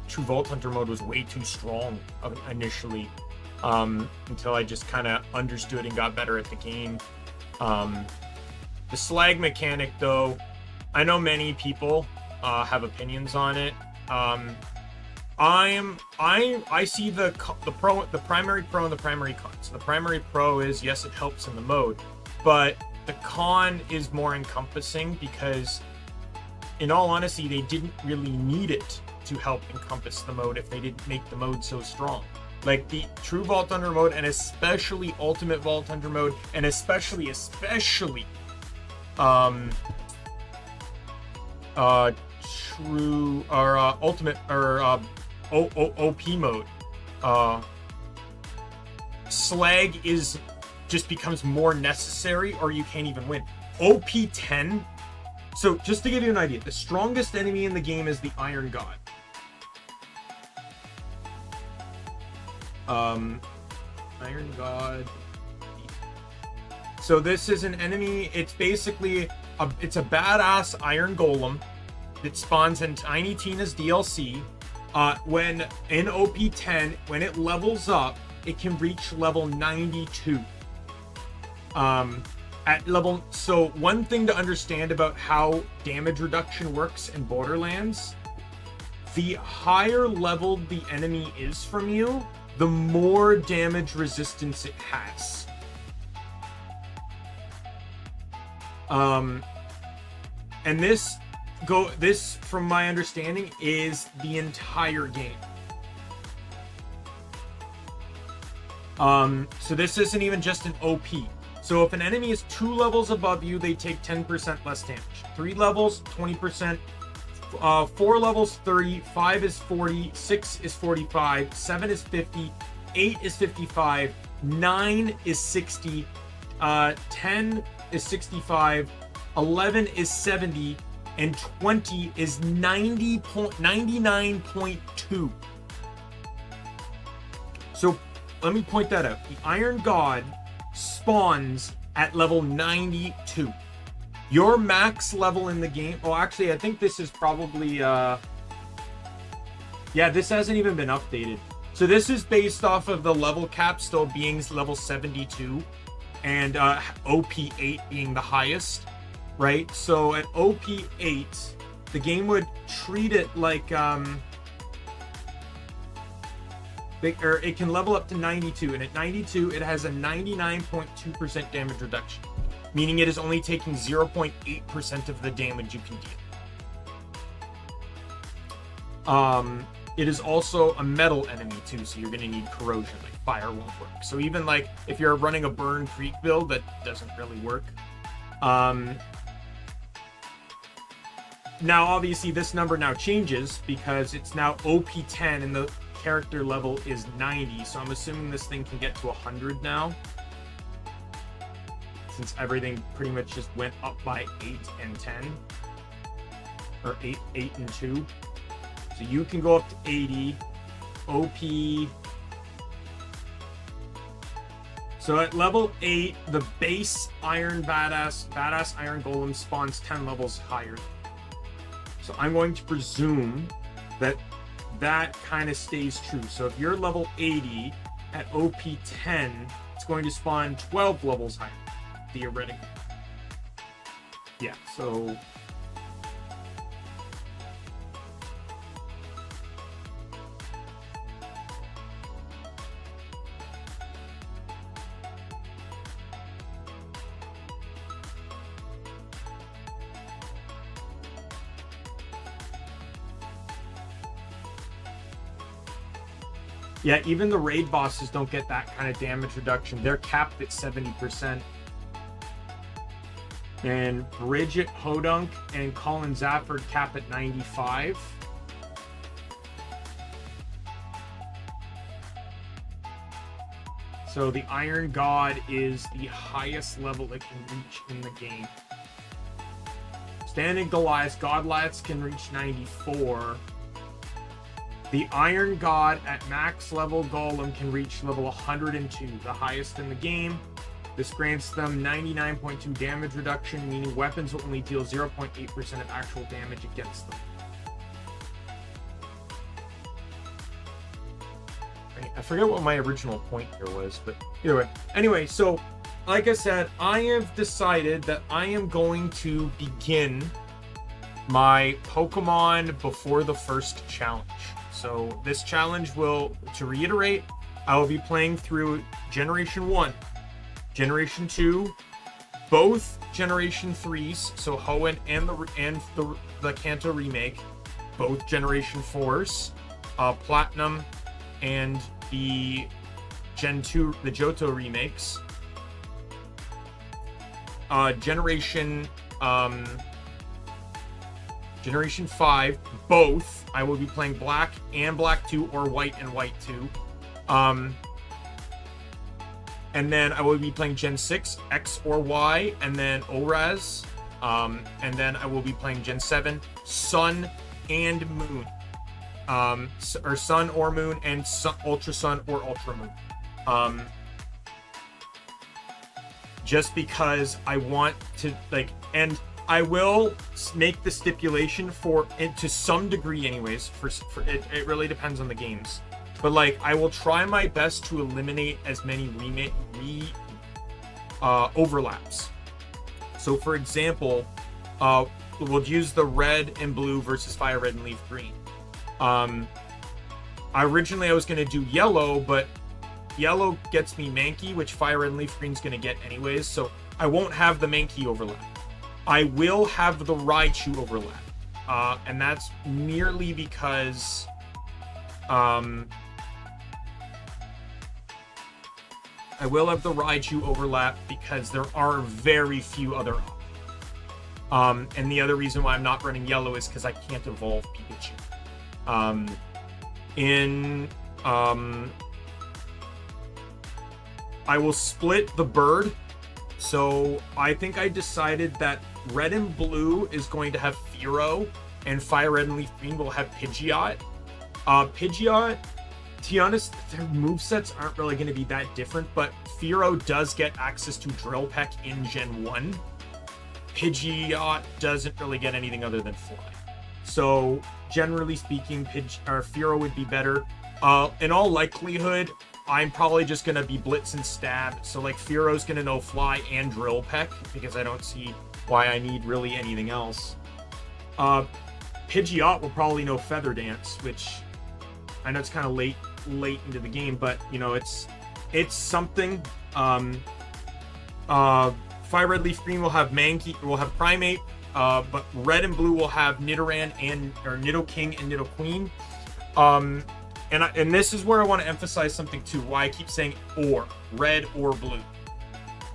True Vault Hunter mode was way too strong initially, until I just kind of understood and got better at the game. The slag mechanic, though, I know many people have opinions on it. I see the primary pro and the primary con. So the primary pro is, yes, it helps in the mode, but the con is more encompassing because, in all honesty, they didn't really need it to help encompass the mode if they didn't make the mode so strong. Like the True Vault Hunter mode, and especially Ultimate Vault Hunter mode, and especially True or Ultimate or OP mode, slag just becomes more necessary, or you can't even win. OP 10. So just to give you an idea, the strongest enemy in the game is the Iron God. Iron God. So this is an enemy. It's basically it's a badass iron golem that spawns in Tiny Tina's DLC. When in OP10, when it levels up, it can reach level 92. At level, so one thing to understand about how damage reduction works in Borderlands, the higher level the enemy is from you, the more damage resistance it has. And this, from my understanding, is the entire game. So this isn't even just an OP. So if an enemy is 2 levels above you, they take 10% less damage. 3 levels, 20%. 4 levels, 30. 5 is 40. 6 is 45. 7 is 50. 8 is 55. 9 is 60. 10 is 65. 11 is 70. And 20 is 99.2. So let me point that out. The Iron God spawns at level 92. Your max level in the game... Oh, actually, I think this is probably... Yeah, this hasn't even been updated. So this is based off of the level cap still being level 72. And OP8 being the highest. Right? So at OP8, the game would treat it like... it can level up to 92, and at 92 it has a 99.2% damage reduction, meaning it is only taking 0.8% of the damage you can deal. It is also a metal enemy too, so you're going to need corrosion, like fire won't work. So even like if you're running a Burn Creek build, that doesn't really work. Now obviously this number now changes because it's now OP10 and the character level is 90, so I'm assuming this thing can get to 100 now, since everything pretty much just went up by 8 and 10, or 8 and 2. So you can go up to 80. OP. So at level 8, the base Iron Badass Iron Golem spawns 10 levels higher. So I'm going to presume that that kind of stays true. So if you're level 80 at OP10, it's going to spawn 12 levels higher, theoretically. Yeah, so... Yeah, even the raid bosses don't get that kind of damage reduction. They're capped at 70%. And Bridget Hodunk and Colin Zafford cap at 95. So the Iron God is the highest level it can reach in the game. Standing Goliath, Godlights can reach 94. The Iron God at max level Golem can reach level 102, the highest in the game. This grants them 99.2 damage reduction, meaning weapons will only deal 0.8% of actual damage against them. I forget what my original point here was, but either way. Anyway, so like I said, I have decided that I am going to begin my Pokemon before the first challenge. So this challenge will, to reiterate, I will be playing through Generation 1, Generation 2, both Generation 3s, so Hoenn and the Kanto remake, both Generation 4s, Platinum, and the Gen 2, the Johto remakes, Generation 5, both. I will be playing Black and Black 2, or White and White 2. And then I will be playing Gen 6, X or Y, and then ORAS. And then I will be playing Gen 7, Sun and Moon. Or Sun or Moon, and Ultra Sun or Ultra Moon. Just because I want to, like, and I will make the stipulation for, and to some degree anyways, for it really depends on the games. But like, I will try my best to eliminate as many overlaps. So for example, we'll use the red and blue versus fire red and leaf green. Originally I was going to do yellow, but yellow gets me Mankey, which fire red and leaf green's going to get anyways, so I won't have the Mankey overlap. I will have the Raichu overlap, and that's merely because I will have the Raichu overlap because there are very few other options. And the other reason why I'm not running yellow is because I can't evolve Pikachu. I will split the bird. So I think I decided that red and blue is going to have Fearow, and fire red and leaf green will have Pidgeot. Pidgeot, to be honest, their movesets aren't really going to be that different, but Fearow does get access to Drill Peck in Gen 1. Pidgeot doesn't really get anything other than Fly. So generally speaking, Fearow would be better. In all likelihood, I'm probably just going to be Blitz and Stab. So like Fearow's going to know Fly and Drill Peck because I don't see why I need really anything else. Pidgeot will probably know Feather Dance, which I know it's kind of late into the game, but you know, it's something. Fire red leaf green will have Mankey, will have Primeape, but red and blue will have Nidoran or Nidoking and Nidoqueen. And this is where I want to emphasize something too, why I keep saying or, red or blue.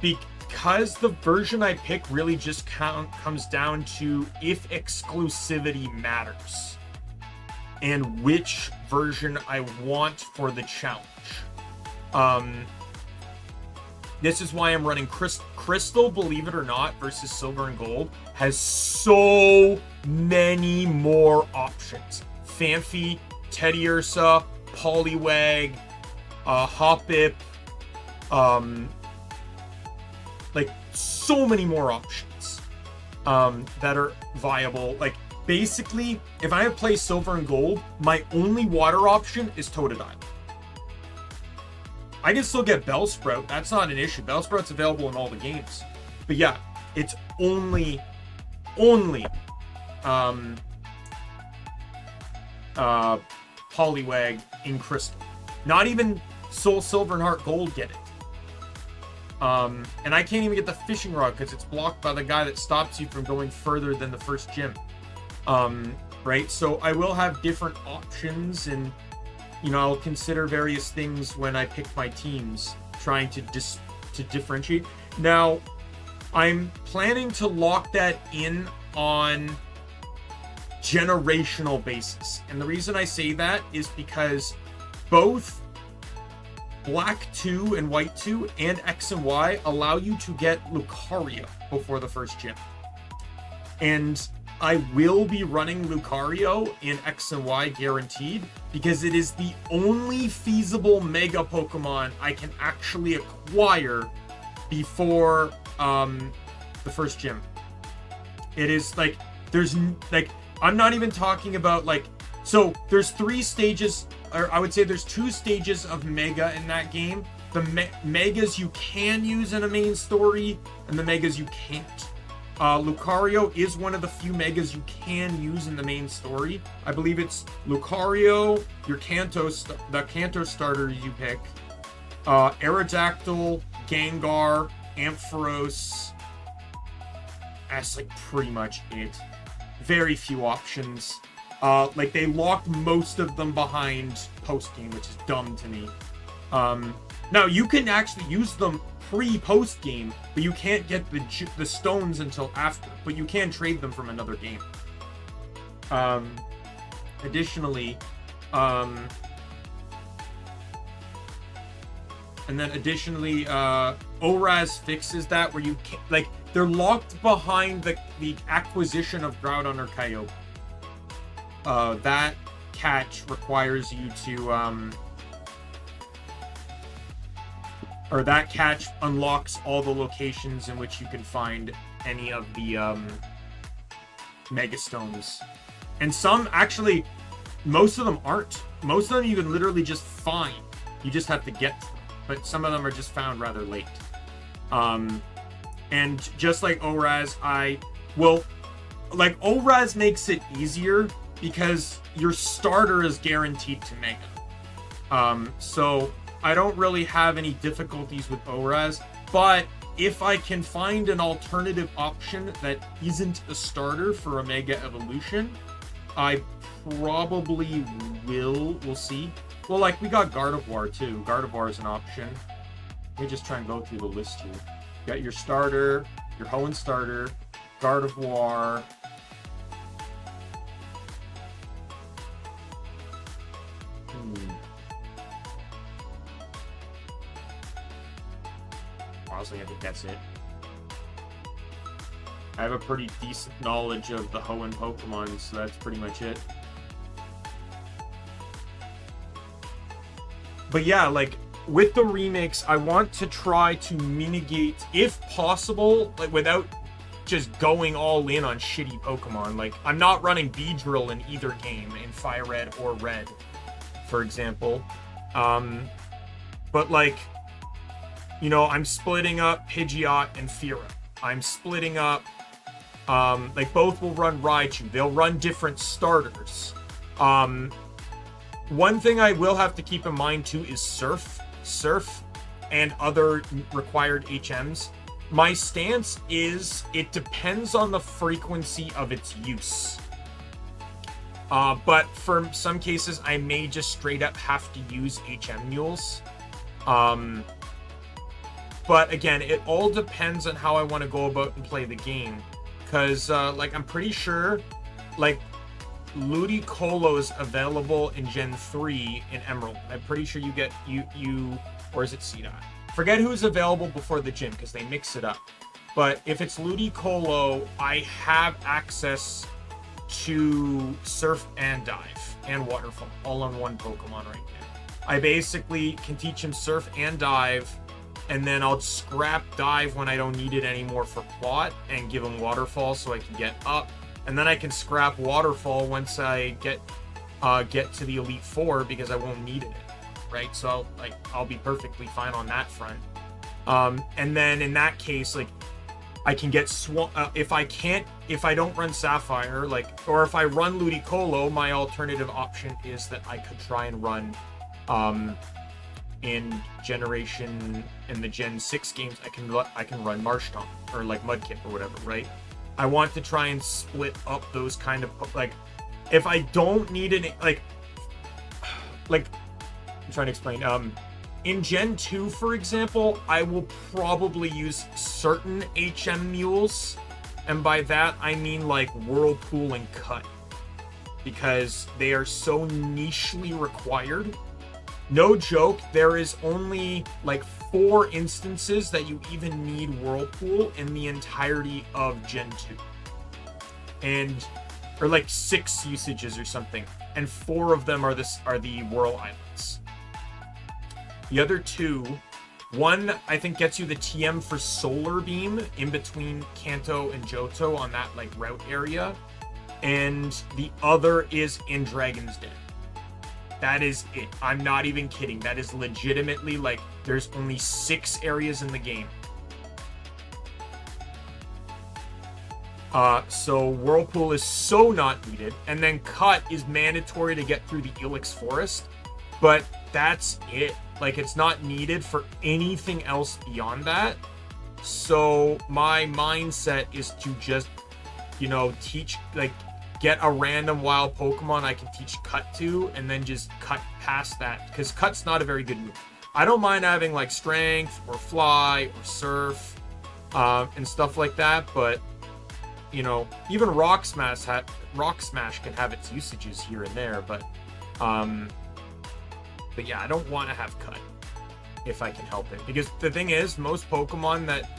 Because the version I pick really just comes down to if exclusivity matters and which version I want for the challenge. This is why I'm running Crystal, believe it or not, versus Silver and Gold has so many more options. Phanpy, Teddiursa, Poliwag, Hoppip, like so many more options that are viable. Like basically, if I play Silver and Gold, my only water option is Totodile. I can still get Bellsprout, that's not an issue. Bellsprout's available in all the games. But yeah, it's only Poliwag in Crystal. Not even Soul Silver and Heart Gold get it. And I can't even get the fishing rod because it's blocked by the guy that stops you from going further than the first gym. Right? So I will have different options, and you know, I'll consider various things when I pick my teams, trying to differentiate. Now, I'm planning to lock that in on generational basis. And the reason I say that is because both Black 2 and White 2 and X and Y allow you to get Lucario before the first gym. And I will be running Lucario in X and Y guaranteed because it is the only feasible Mega Pokemon I can actually acquire before the first gym. It is like, there's like, I'm not even talking about like, so there's 3 stages, or I would say there's 2 stages of Mega in that game. The Megas you can use in a main story and the Megas you can't. Lucario is one of the few Megas you can use in the main story. I believe it's Lucario, the Kanto starter you pick, Aerodactyl, Gengar, Ampharos. That's like pretty much it. Very few options. Like they locked most of them behind post-game, which is dumb to me. Now you can actually use them pre-post game, but you can't get the stones until after, but you can trade them from another game. Additionally, ORAS fixes that where you can't, like, they're locked behind the acquisition of Groudon or Kyogre. That catch requires you to or that catch unlocks all the locations in which you can find any of the Megastones. And some, actually, most of them aren't. Most of them you can literally just find. You just have to get to them. But some of them are just found rather late. And just like ORAS, ORAS makes it easier because your starter is guaranteed to Mega. So I don't really have any difficulties with ORAS, but if I can find an alternative option that isn't a starter for a Mega Evolution, I probably will. We'll see. Well, like, we got Gardevoir too. Gardevoir is an option. Let me just try and go through the list here. You got your starter, your Hoenn starter, Gardevoir. Honestly, I think that's it. I have a pretty decent knowledge of the Hoenn Pokemon, so that's pretty much it. But yeah, like, with the remakes, I want to try to mitigate, if possible, like, without just going all in on shitty Pokemon. Like, I'm not running Beedrill in either game, in Fire Red or Red, for example. But, like, you know, I'm splitting up Pidgeot and Fira. I'm splitting up, like, both will run Raichu. They'll run different starters. One thing I will have to keep in mind, too, is Surf, and other required HMs. My stance is it depends on the frequency of its use. But for some cases, I may just straight up have to use HM mules. But again, it all depends on how I want to go about and play the game. Because, like, I'm pretty sure, like, Ludicolo's available in Gen 3 in Emerald. I'm pretty sure you get, or is it CDOT? Forget who's available before the gym, because they mix it up. But if it's Ludicolo, I have access to Surf and Dive and Waterfall, all on one Pokemon right now. I basically can teach him Surf and Dive, and then I'll scrap Dive when I don't need it anymore for plot, and give him Waterfall so I can get up. And then I can scrap Waterfall once I get to the Elite Four, because I won't need it, right? So I'll be perfectly fine on that front. And then in that case, like, I can get if I don't run Sapphire, like, or if I run Ludicolo, my alternative option is that I could try and run in the Gen 6 games, I can run Marshtomp or like Mudkip or whatever, right? I want to try and split up those kind of, like, if I don't need any, like I'm trying to explain. In Gen 2, for example, I will probably use certain HM mules, and by that I mean like Whirlpool and Cut, because they are so nichely required. No joke, there is only like 4 instances that you even need Whirlpool in the entirety of Gen 2. Or like 6 usages or something. And 4 of them are the Whirl Islands. The other 2, one I think gets you the TM for Solar Beam in between Kanto and Johto on that like route area. And the other is in Dragon's Den. That is it. I'm not even kidding. That is legitimately, like, there's only 6 areas in the game. So Whirlpool is so not needed. And then Cut is mandatory to get through the Ilex Forest. But that's it. Like, it's not needed for anything else beyond that. So my mindset is to just, you know, teach, like, get a random wild Pokemon I can teach Cut to, and then just cut past that, because Cut's not a very good move. I don't mind having like Strength or Fly or Surf and stuff like that, but you know, even Rock Smash can have its usages here and there, but yeah, I don't want to have Cut if I can help it, because the thing is, most Pokemon that,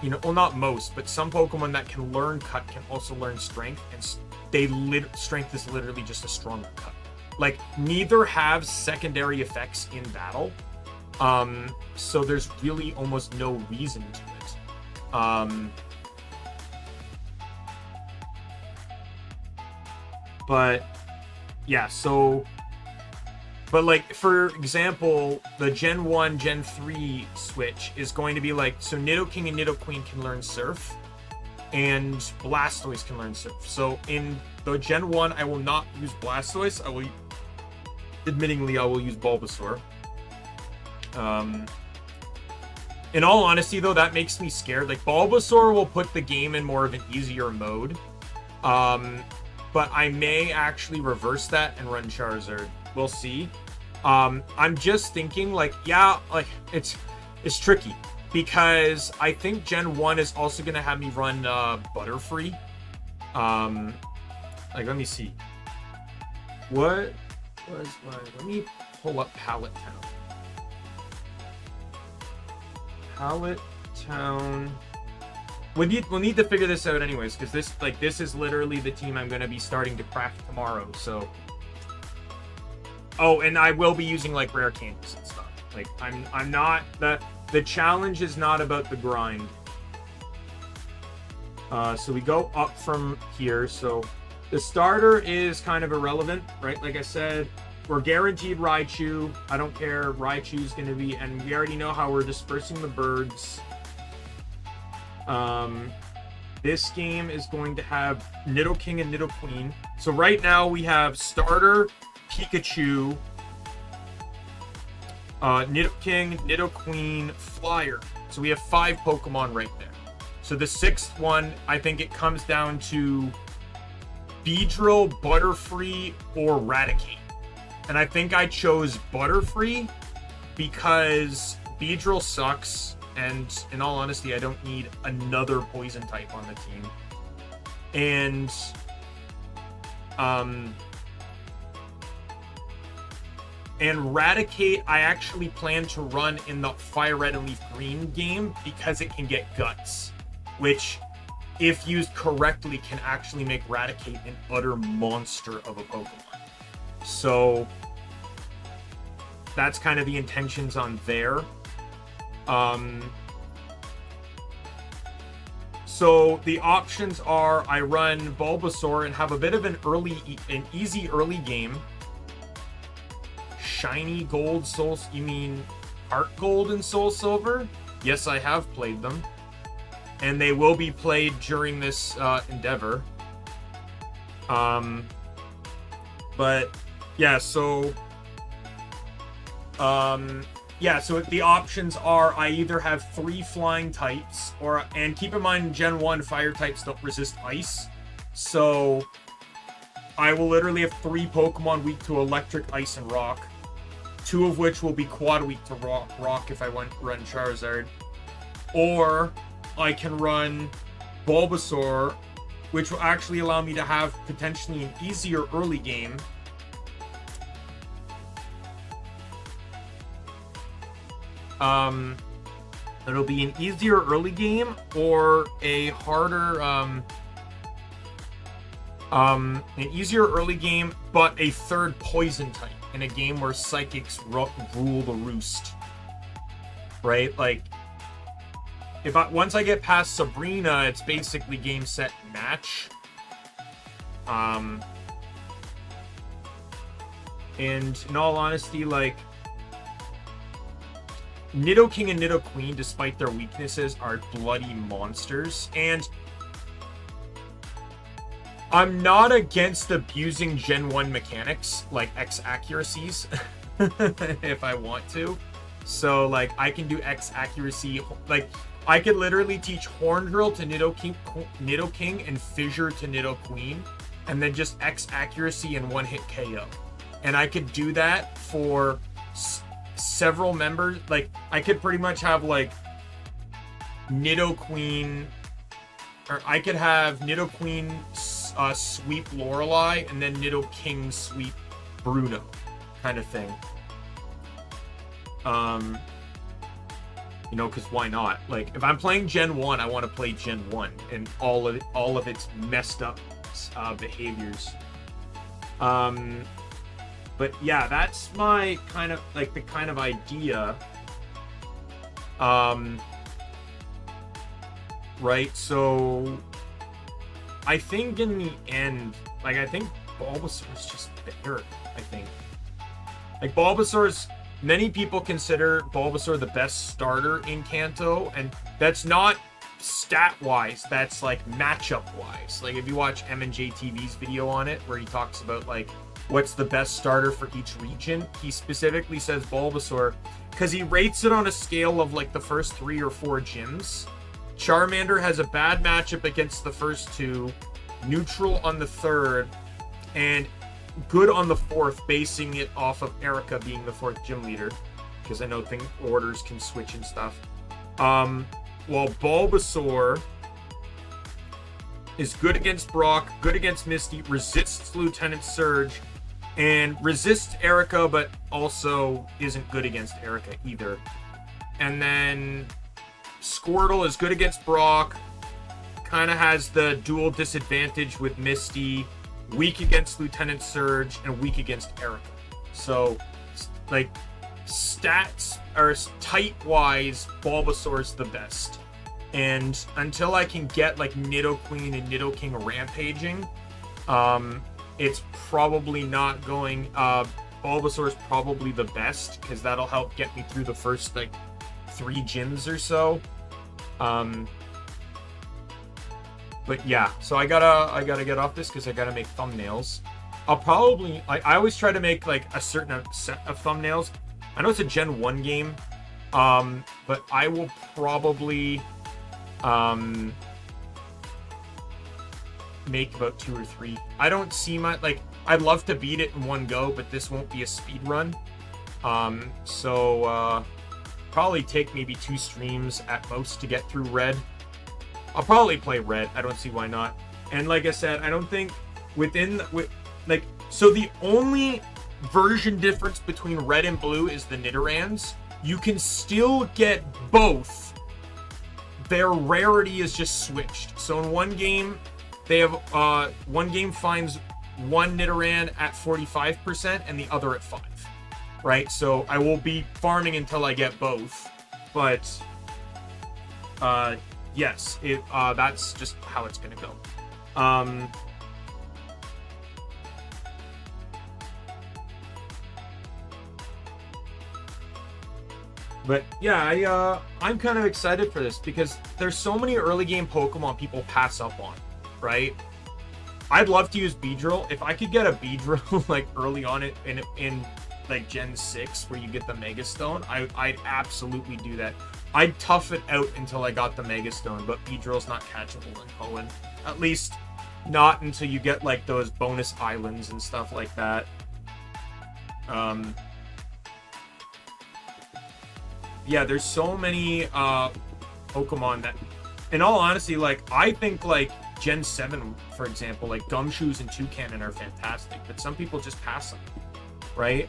you know, well, not most, but some Pokemon that can learn Cut can also learn Strength, and Strength is literally just a stronger Cut. Like, neither have secondary effects in battle, so there's really almost no reason to it. But yeah, so, but like, for example, the Gen 1, Gen 3 switch is going to be like, so Nidoking and Nidoqueen can learn Surf, and Blastoise can learn Surf. So in the Gen 1, I will not use Blastoise. I will, admittingly, I will use Bulbasaur. In all honesty, though, that makes me scared. Like, Bulbasaur will put the game in more of an easier mode. But I may actually reverse that and run Charizard. We'll see. I'm just thinking, like, yeah, like, it's tricky. Because I think Gen 1 is also going to have me run Butterfree. Like, let me see. What was my... Let me pull up Pallet Town. Pallet Town. We'll need to figure this out anyways, because this is literally the team I'm going to be starting to craft tomorrow, so... Oh, and I will be using, like, rare candies and stuff. Like, I'm not... The challenge is not about the grind. So we go up from here. So the starter is kind of irrelevant, right? Like I said, we're guaranteed Raichu. I don't care. Raichu's going to be... And we already know how we're dispersing the birds. This game is going to have Nidoking and Nidoqueen. So right now we have starter, Pikachu, Nidoking, Nidoqueen, Flyer. So we have 5 Pokemon right there. So the 6th one, I think it comes down to Beedrill, Butterfree, or Raticate. And I think I chose Butterfree because Beedrill sucks, and in all honesty, I don't need another poison type on the team. And Raticate, I actually plan to run in the Fire Red and Leaf Green game because it can get Guts, which, if used correctly, can actually make Raticate an utter monster of a Pokemon. So that's kind of the intentions on there. So the options are I run Bulbasaur and have a bit of an easy early game. Shiny Gold, Soul... You mean Heart Gold and Soul Silver? Yes, I have played them. And they will be played during this endeavor. But, yeah, so... yeah, so the options are I either have 3 flying types, and keep in mind, Gen 1 fire types don't resist ice. So I will literally have 3 Pokemon weak to electric, ice, and rock. 2 of which will be quad weak to rock if I run Charizard. Or I can run Bulbasaur, which will actually allow me to have potentially an easier early game. It'll be an easier early game or a harder, an easier early game, but a 3rd poison type in a game where psychics rule the roost. Right? Like, once I get past Sabrina, it's basically game, set, match. And in all honesty, like, Nidoking and Nidoqueen, despite their weaknesses, are bloody monsters. And I'm not against abusing Gen 1 mechanics, like X accuracies, if I want to. So, like, I can do X accuracy. Like, I could literally teach Horn Drill to Nidoking and Fissure to Nidoqueen, and then just X accuracy and 1-hit KO. And I could do that for several members. Like, I could pretty much have, like, Nidoqueen, or I could have Nidoqueen sweep Lorelei, and then Nidoking sweep Bruno, kind of thing. You know, because why not? Like, if I'm playing Gen 1, I want to play Gen 1 and all of its messed up behaviors. But yeah, that's my kind of, like, the kind of idea. Right, so I think in the end, like, I think Bulbasaur is just better, I think. Like, Bulbasaur's... Many people consider Bulbasaur the best starter in Kanto, and that's not stat-wise, that's, like, matchup-wise. Like, if you watch M&J-TV's video on it, where he talks about, like, what's the best starter for each region, he specifically says Bulbasaur, because he rates it on a scale of, like, the first 3 or 4 gyms. Charmander has a bad matchup against the first 2, neutral on the 3rd, and good on the 4th, basing it off of Erica being the 4th gym leader, because I know orders can switch and stuff. While Bulbasaur is good against Brock, good against Misty, resists Lieutenant Surge, and resists Erica, but also isn't good against Erica either. And then Squirtle is good against Brock, kind of has the dual disadvantage with Misty, weak against Lieutenant Surge, and weak against Erica. So, like, stats or type-wise, Bulbasaur's the best. And until I can get, like, Nidoqueen and Nidoking rampaging, it's probably not going... Bulbasaur's probably the best, because that'll help get me through the first, like, 3 gyms or so. But yeah, so I gotta get off this because I gotta make thumbnails. I'll probably... I always try to make, like, a certain set of thumbnails. I know it's a Gen 1 game, but I will probably make about 2 or 3. I don't see my... Like, I'd love to beat it in one go, but this won't be a speed run. Probably take maybe 2 streams at most to get through Red. I'll probably play Red. I don't see why not. And like I said, I don't think so the only version difference between Red and Blue is the Nidorans. You can still get both. Their rarity is just switched. So in one game, they have one game finds one Nidoran at 45% and the other at 5. Right? So I will be farming until I get both. But yes, that's just how it's gonna go. But yeah, I'm kind of excited for this because there's so many early game Pokemon people pass up on, right? I'd love to use Beedrill. If I could get a Beedrill like early on in like Gen 6 where you get the Mega Stone, I'd absolutely do that. I'd tough it out until I got the Mega Stone, but Beedrill's not catchable in Hoenn. At least not until you get like those bonus islands and stuff like that. Yeah, there's so many Pokemon that, in all honesty, like, I think like Gen 7, for example, like Gumshoos and Toucannon are fantastic, but some people just pass them, right?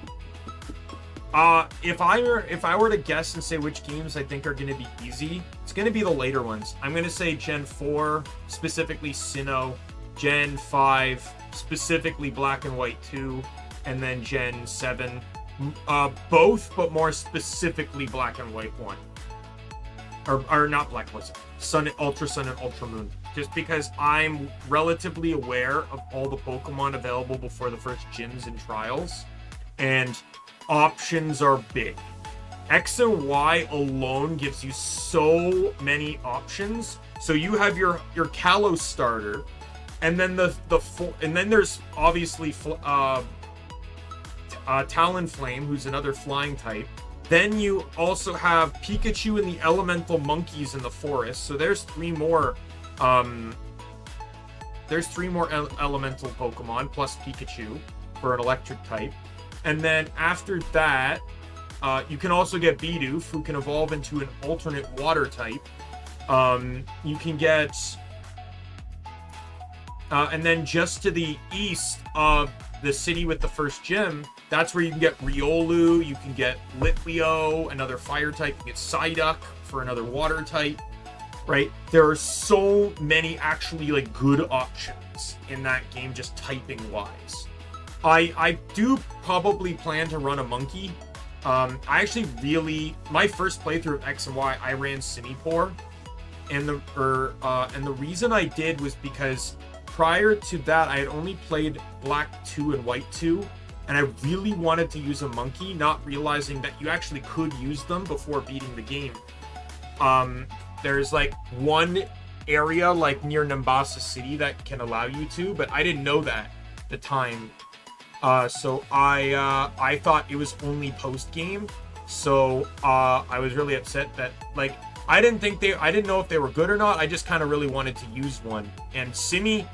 If I were to guess and say which games I think are going to be easy, it's going to be the later ones. I'm going to say Gen 4, specifically Sinnoh, Gen 5, specifically Black and White 2, and then Gen 7, both, but more specifically Black and White 1. Or not Black, what's it? Ultra Sun and Ultra Moon. Just because I'm relatively aware of all the Pokemon available before the first gyms and trials, and options are big. X and Y alone gives you so many options. So you have your Kalos starter, and then and then there's obviously Talonflame, who's another flying type. Then you also have Pikachu and the elemental monkeys in the forest. So there's 3 more. Elemental Pokemon plus Pikachu for an electric type. And then after that, you can also get Bidoof, who can evolve into an alternate water type. You can get... and then just to the east of the city with the first gym, that's where you can get Riolu, you can get Litleo, another fire type, you can get Psyduck for another water type, right? There are so many actually like good options in that game, just typing wise. I do probably plan to run a monkey. I actually my first playthrough of X and Y, I ran Simipour, and the reason I did was because prior to that, I had only played Black 2 and White 2, and I really wanted to use a monkey, not realizing that you actually could use them before beating the game. There's like one area like near Nimbasa City that can allow you to, but I didn't know that at the time. So I thought it was only post-game, so I was really upset that, like, I didn't know if they were good or not. I just kind of really wanted to use one. And Simi,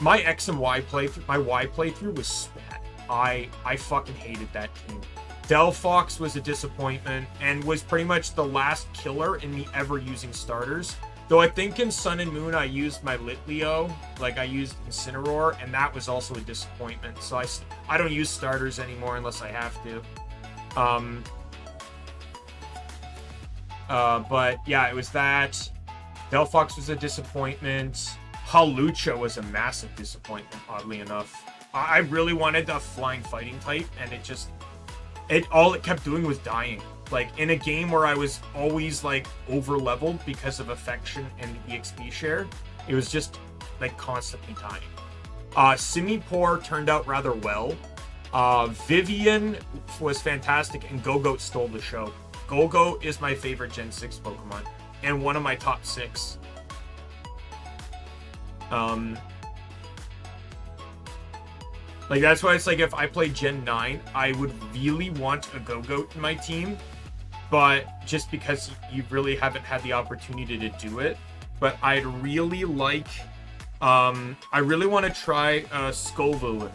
my X and Y playthrough, my Y playthrough was spat. I fucking hated that team. Delphox was a disappointment and was pretty much the last killer in me ever using starters. Though I think in Sun and Moon I used my Litleo, like I used Incineroar, and that was also a disappointment. So I don't use starters anymore unless I have to. But yeah, it was that. Delphox was a disappointment. Hawlucha was a massive disappointment, oddly enough. I really wanted a flying fighting type, and all it kept doing was dying. Like, in a game where I was always, like, over-leveled because of affection and the EXP share, it was just, like, constantly dying. Simipour turned out rather well. Vivian was fantastic, and Go-Goat stole the show. Go-Goat is my favorite Gen 6 Pokemon, and one of my top 6. Like, that's why it's like, if I play Gen 9, I would really want a Go-Goat in my team, but just because you really haven't had the opportunity to do it. But I'd really like, I really want to try Scovillain,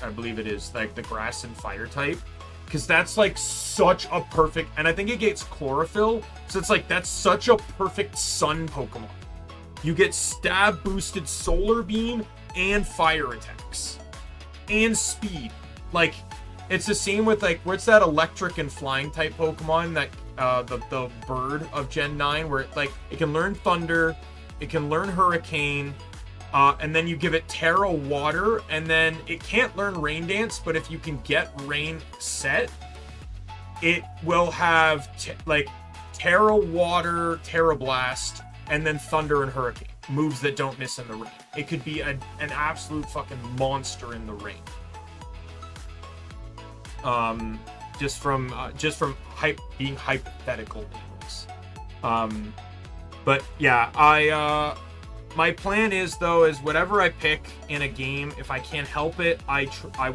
I believe it is, like the grass and fire type, because that's like such a perfect, and I think it gets chlorophyll, so it's like, that's such a perfect sun Pokemon. You get stab boosted solar beam and fire attacks. And speed. Like, it's the same with, like, what's that electric and flying type Pokemon that the bird of Gen 9, where it can learn thunder, it can learn hurricane, and then you give it Terra water, and then it can't learn rain dance, but if you can get rain set, it will have Terra water, Terra blast, and then thunder and hurricane. Moves that don't miss in the rain. It could be an absolute fucking monster in the rain. Just from being hypothetical anyways. But yeah, my plan is whatever I pick in a game, if I can't help it, I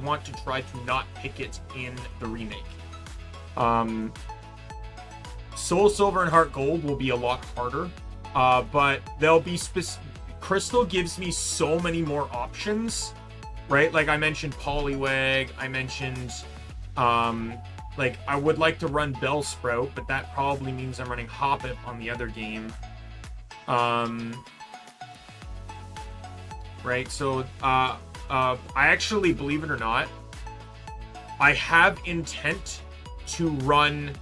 want to try to not pick it in the remake. Soul Silver and Heart Gold will be a lot harder. But they'll be Crystal gives me so many more options, right? Like I mentioned Poliwag, I mentioned, like I would like to run Bellsprout, but that probably means I'm running Hoppip on the other game. Right, so, I actually, believe it or not, I have intent to run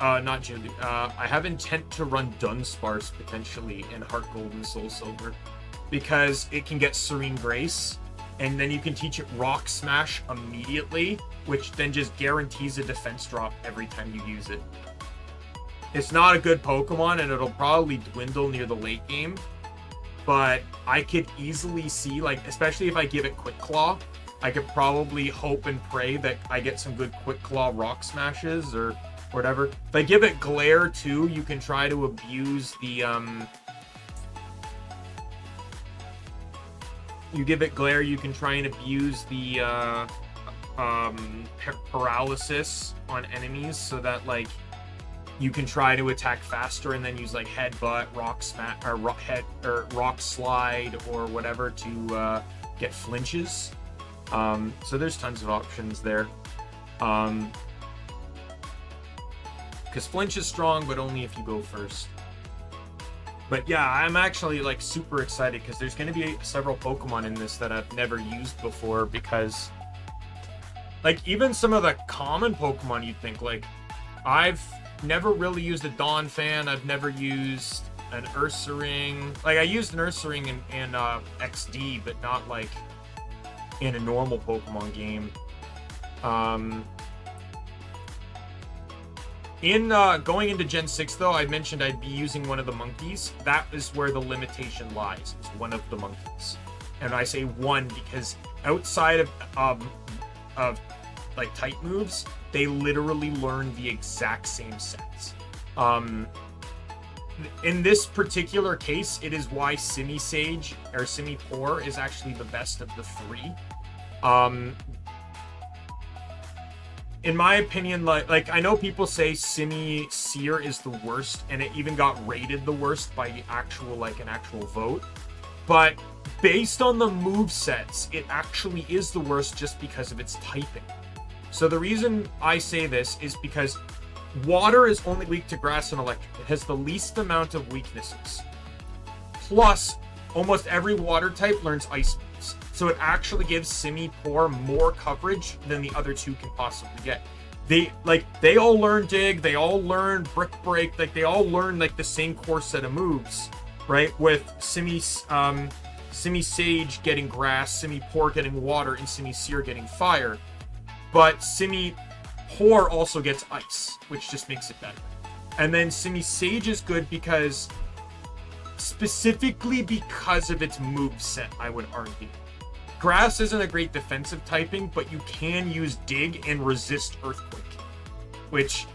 I have intent to run Dunsparce potentially in Heart Gold and Soul Silver, because it can get Serene Grace, and then you can teach it Rock Smash immediately, which then just guarantees a defense drop every time you use it. It's not a good Pokemon, and it'll probably dwindle near the late game, but I could easily see, like, especially if I give it Quick Claw, I could probably hope and pray that I get some good Quick Claw Rock Smashes or whatever. If I give it Glare too, you can try to abuse the you give it Glare, you can try and abuse the paralysis on enemies, so that like you can try to attack faster and then use like Headbutt, Rock Smash, or Rock Slide or whatever to get flinches. So there's tons of options there. Because Flinch is strong, but only if you go first. But yeah, I'm actually like super excited because there's going to be several Pokemon in this that I've never used before, because like even some of the common Pokemon you'd think, like I've never really used a Donphan, I've never used an Ursaring. Like I used an Ursaring in XD, but not like in a normal Pokemon game. Going into Gen 6, though, I mentioned I'd be using one of the monkeys. That is where the limitation lies, is one of the monkeys. And I say one because outside of like type moves, they literally learn the exact same sets. In this particular case, it is why Simi Sage or Simi Poor is actually the best of the three. In my opinion, like I know people say Simi Seer is the worst, and it even got rated the worst by an actual vote. But based on the movesets, it actually is the worst just because of its typing. So the reason I say this is because water is only weak to grass and electric. It has the least amount of weaknesses. Plus, almost every water type learns ice moves. So it actually gives Simi Poor more coverage than the other two can possibly get. They all learn dig, they all learn brick break, like they all learn like the same core set of moves, right? With Simi Sage getting grass, Simi Poor getting water, and Simi Seer getting fire. But Simi Poor also gets ice, which just makes it better. And then Simi Sage is good because, specifically because of its moveset, I would argue. Grass isn't a great defensive typing, but you can use dig and resist Earthquake. Which,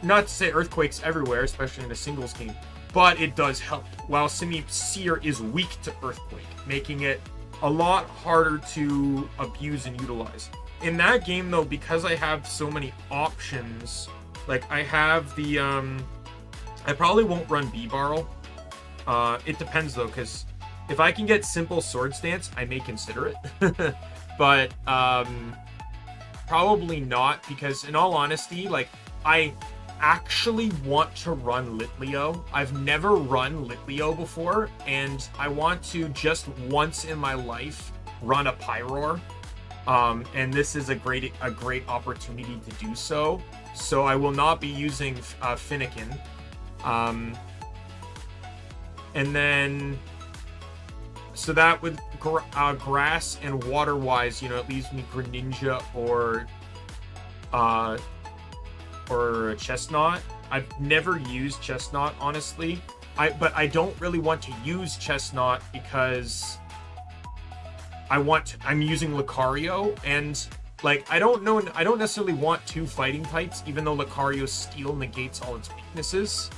not to say Earthquake's everywhere, especially in a singles game, but it does help. While Simi Seer is weak to Earthquake, making it a lot harder to abuse and utilize. In that game, though, because I have so many options, like I have the, I probably won't run B-Barrel. It depends, though, because if I can get simple sword stance, I may consider it. But probably not, because in all honesty, like, I actually want to run Litleo. I've never run Litleo before, and I want to just once in my life run a Pyroar. And this is a great opportunity to do so. So I will not be using Finnegan. And then, so that with grass and water wise, you know, it leaves me Greninja or Chestnut. I've never used Chestnut, honestly. But I don't really want to use Chestnut because I'm using Lucario, and like I don't necessarily want two fighting types, even though Lucario's Steel negates all its weaknesses.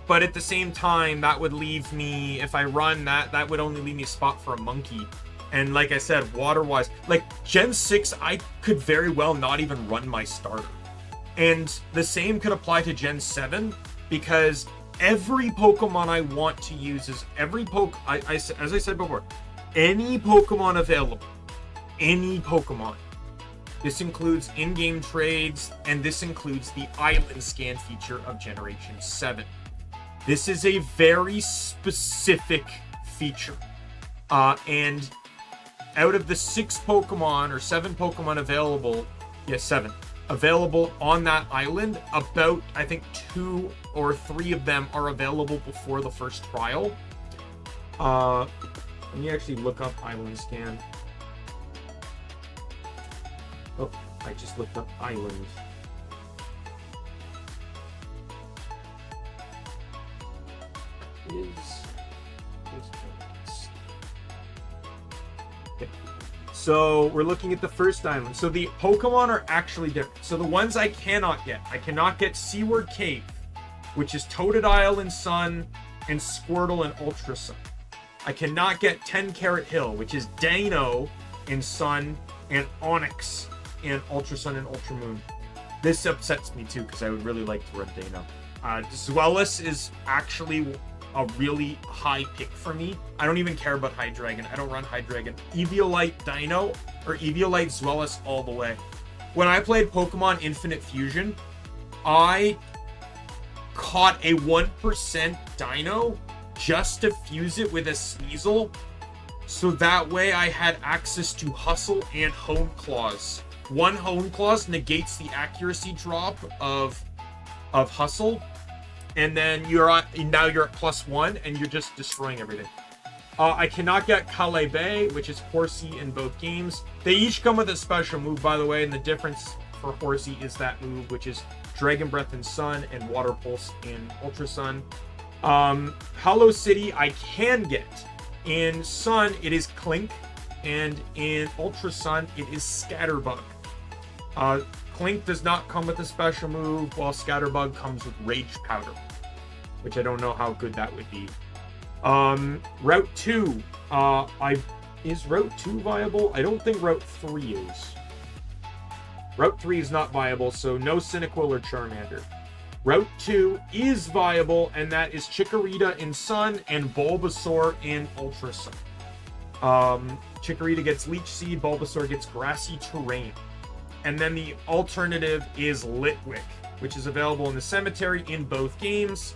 But at the same time, that would leave me, if I run that would only leave me a spot for a Monkey. And like I said, water-wise, like Gen 6, I could very well not even run my starter. And the same could apply to Gen 7, because every Pokemon I want to use is as I said before, any Pokemon available. Any Pokemon. This includes in-game trades, and this includes the Island Scan feature of Generation 7. This is a very specific feature. And out of the 6 Pokemon, or 7 Pokemon available, yes, 7, available on that island, about, I think, 2 or 3 of them are available before the first trial. Let me actually look up Island Scan. Oh, I just looked up Island. So we're looking at the first island. So the Pokemon are actually different. So the ones I cannot get Seaward Cave, which is Totodile and Sun, and Squirtle and Ultra Sun. I cannot get 10 Carat Hill, which is Dino in Sun, and Onyx in Ultra Sun and Ultra Moon. This upsets me too, because I would really like to run Dino. Zweilous is actually a really high pick for me. I don't even care about Hydreigon. I don't run Hydreigon. Eviolite Dino or Eviolite Zweilous all the way. When I played Pokemon Infinite Fusion, I caught a 1% Dino just to fuse it with a Sneasel, so that way I had access to Hustle and Hone Claws. One Hone Claws negates the accuracy drop of Hustle, and then now you're at +1 and you're just destroying everything. I cannot get Calais, which is Horsey in both games. They each come with a special move, by the way, and the difference for Horsey is that move, which is Dragon Breath in Sun and Water Pulse in Ultra Sun. Hollow City I can get. In Sun, it is Clink, and in Ultra Sun, it is Scatterbug. Clink does not come with a special move, while Scatterbug comes with Rage Powder, which I don't know how good that would be. Route 2, is Route 2 viable? I don't think Route 3 is. Route 3 is not viable, so no Cyndaquil or Charmander. Route 2 is viable, and that is Chikorita in Sun and Bulbasaur in Ultra Sun. Chikorita gets Leech Seed, Bulbasaur gets Grassy Terrain. And then the alternative is Litwick, which is available in the Cemetery in both games.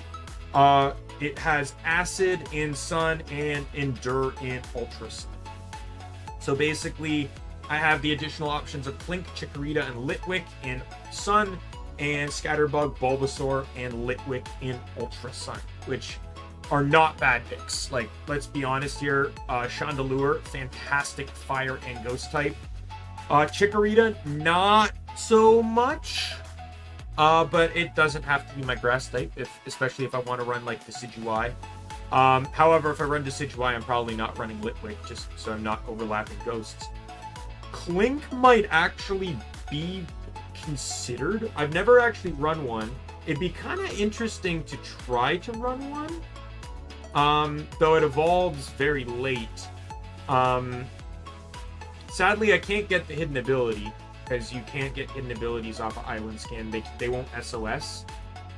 It has Acid in Sun and Endure in Ultra Sun. So basically, I have the additional options of Clink, Chikorita, and Litwick in Sun, and Scatterbug, Bulbasaur, and Litwick in Ultra Sun, which are not bad picks. Like, let's be honest here, Chandelure, fantastic Fire and Ghost type. Chikorita, not so much, but it doesn't have to be my Grass type, especially if I want to run, like, Decidueye. However, if I run Decidueye, I'm probably not running Litwick, just so I'm not overlapping Ghosts. Clink might actually be considered. I've never actually run one. It'd be kind of interesting to try to run one, though it evolves very late. Sadly, I can't get the hidden ability, because you can't get hidden abilities off of Island Scan. They won't SOS.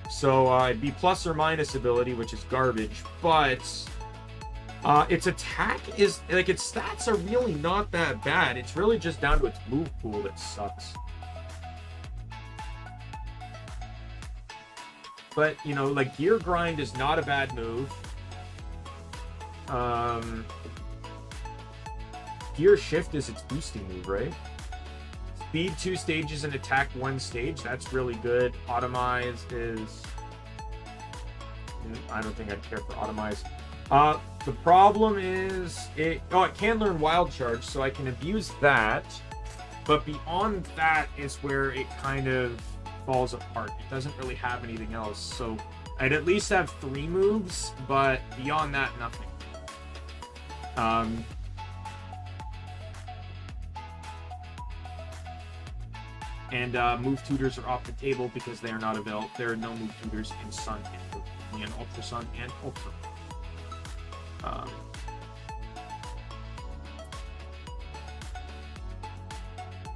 So it'd be plus or minus ability, which is garbage, but its attack is, like, its stats are really not that bad. It's really just down to its move pool that sucks. But, you know, like, Gear Grind is not a bad move. Gear Shift is its boosting move, right? Speed 2 stages and attack 1 stage. That's really good. Automize is... I don't think I'd care for Automize. The problem is... it can learn Wild Charge, so I can abuse that. But beyond that is where it kind of falls apart. It doesn't really have anything else. So I'd at least have 3 moves, but beyond that, nothing. And move tutors are off the table because they are not available. There are no move tutors in Sun and only in Ultra Sun and Ultra.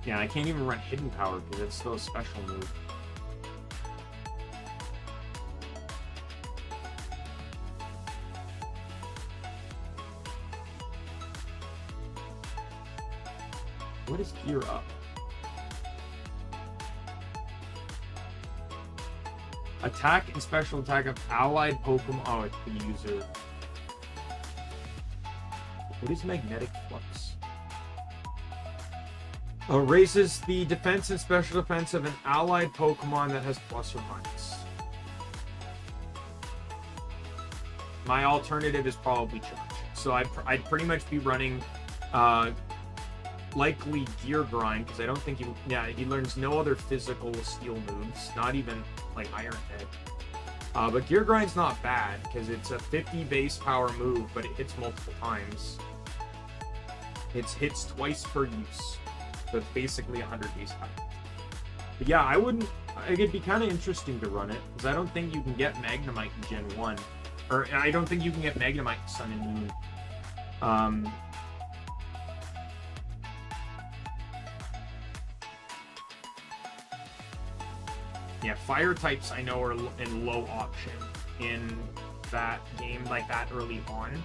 Yeah, I can't even run Hidden Power because it's still a special move. What is Gear Up? Attack and special attack of allied Pokemon. Oh, it's the user. What is Magnetic Flux? Raises the defense and special defense of an allied Pokemon that has plus or minus. My alternative is probably Charge. So I'd pretty much be running likely Gear Grind, because I don't think he learns no other physical steel moves, not even like Iron Head. But Gear Grind's not bad, because it's a 50 base power move, but it hits multiple times. It hits twice per use, so it's basically 100 base power. But yeah, it'd be kind of interesting to run it, because I don't think you can get Magnemite in Gen 1. Or I don't think you can get Magnemite in Sun and Moon. Yeah, fire types I know are in low option in that game, like that early on.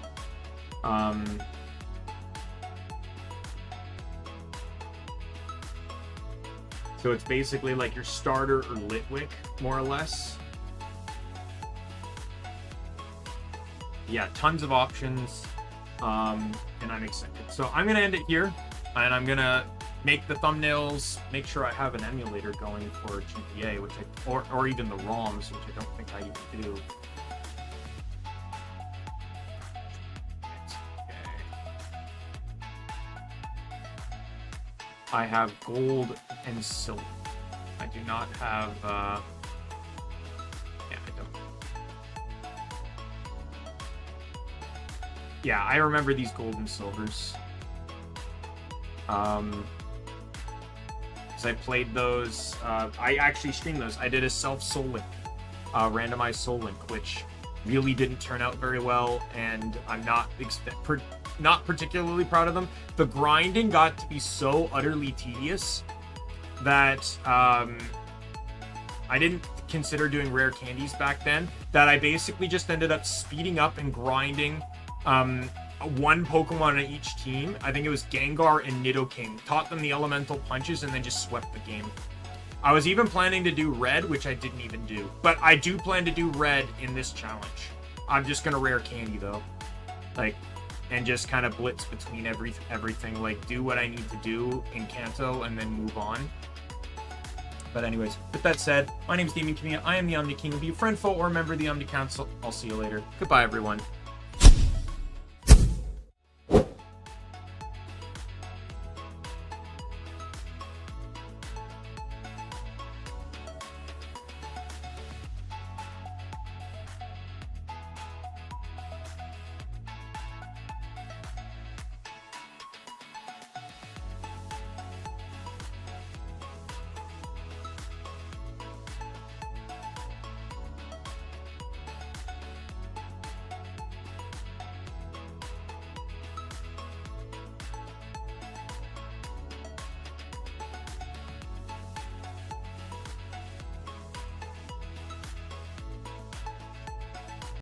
So it's basically like your starter or Litwick, more or less. Yeah, tons of options, and I'm excited. So I'm gonna end it here, and I'm gonna make the thumbnails, make sure I have an emulator going for GTA, which or even the ROMs, which I don't think I even do. I have gold and silver. I do not have, yeah, I don't. yeah, I remember these gold and silvers. Because I played those. I actually streamed those. I did a self-soul link, randomized soul link, which really didn't turn out very well, and I'm not particularly proud of them. The grinding got to be so utterly tedious that I didn't consider doing rare candies back then, that I basically just ended up speeding up and grinding one Pokemon on each team. I think it was Gengar and Nidoking. Taught them the elemental punches and then just swept the game. I was even planning to do red, which I didn't even do. But I do plan to do red in this challenge. I'm just gonna rare candy though. Like, and just kind of blitz between everything. Like, do what I need to do in Kanto and then move on. But anyways, with that said, my name is Daimien Kamiya. I am the Omni King. Be a friend, foe, or a member of the Omni Council. I'll see you later. Goodbye, everyone.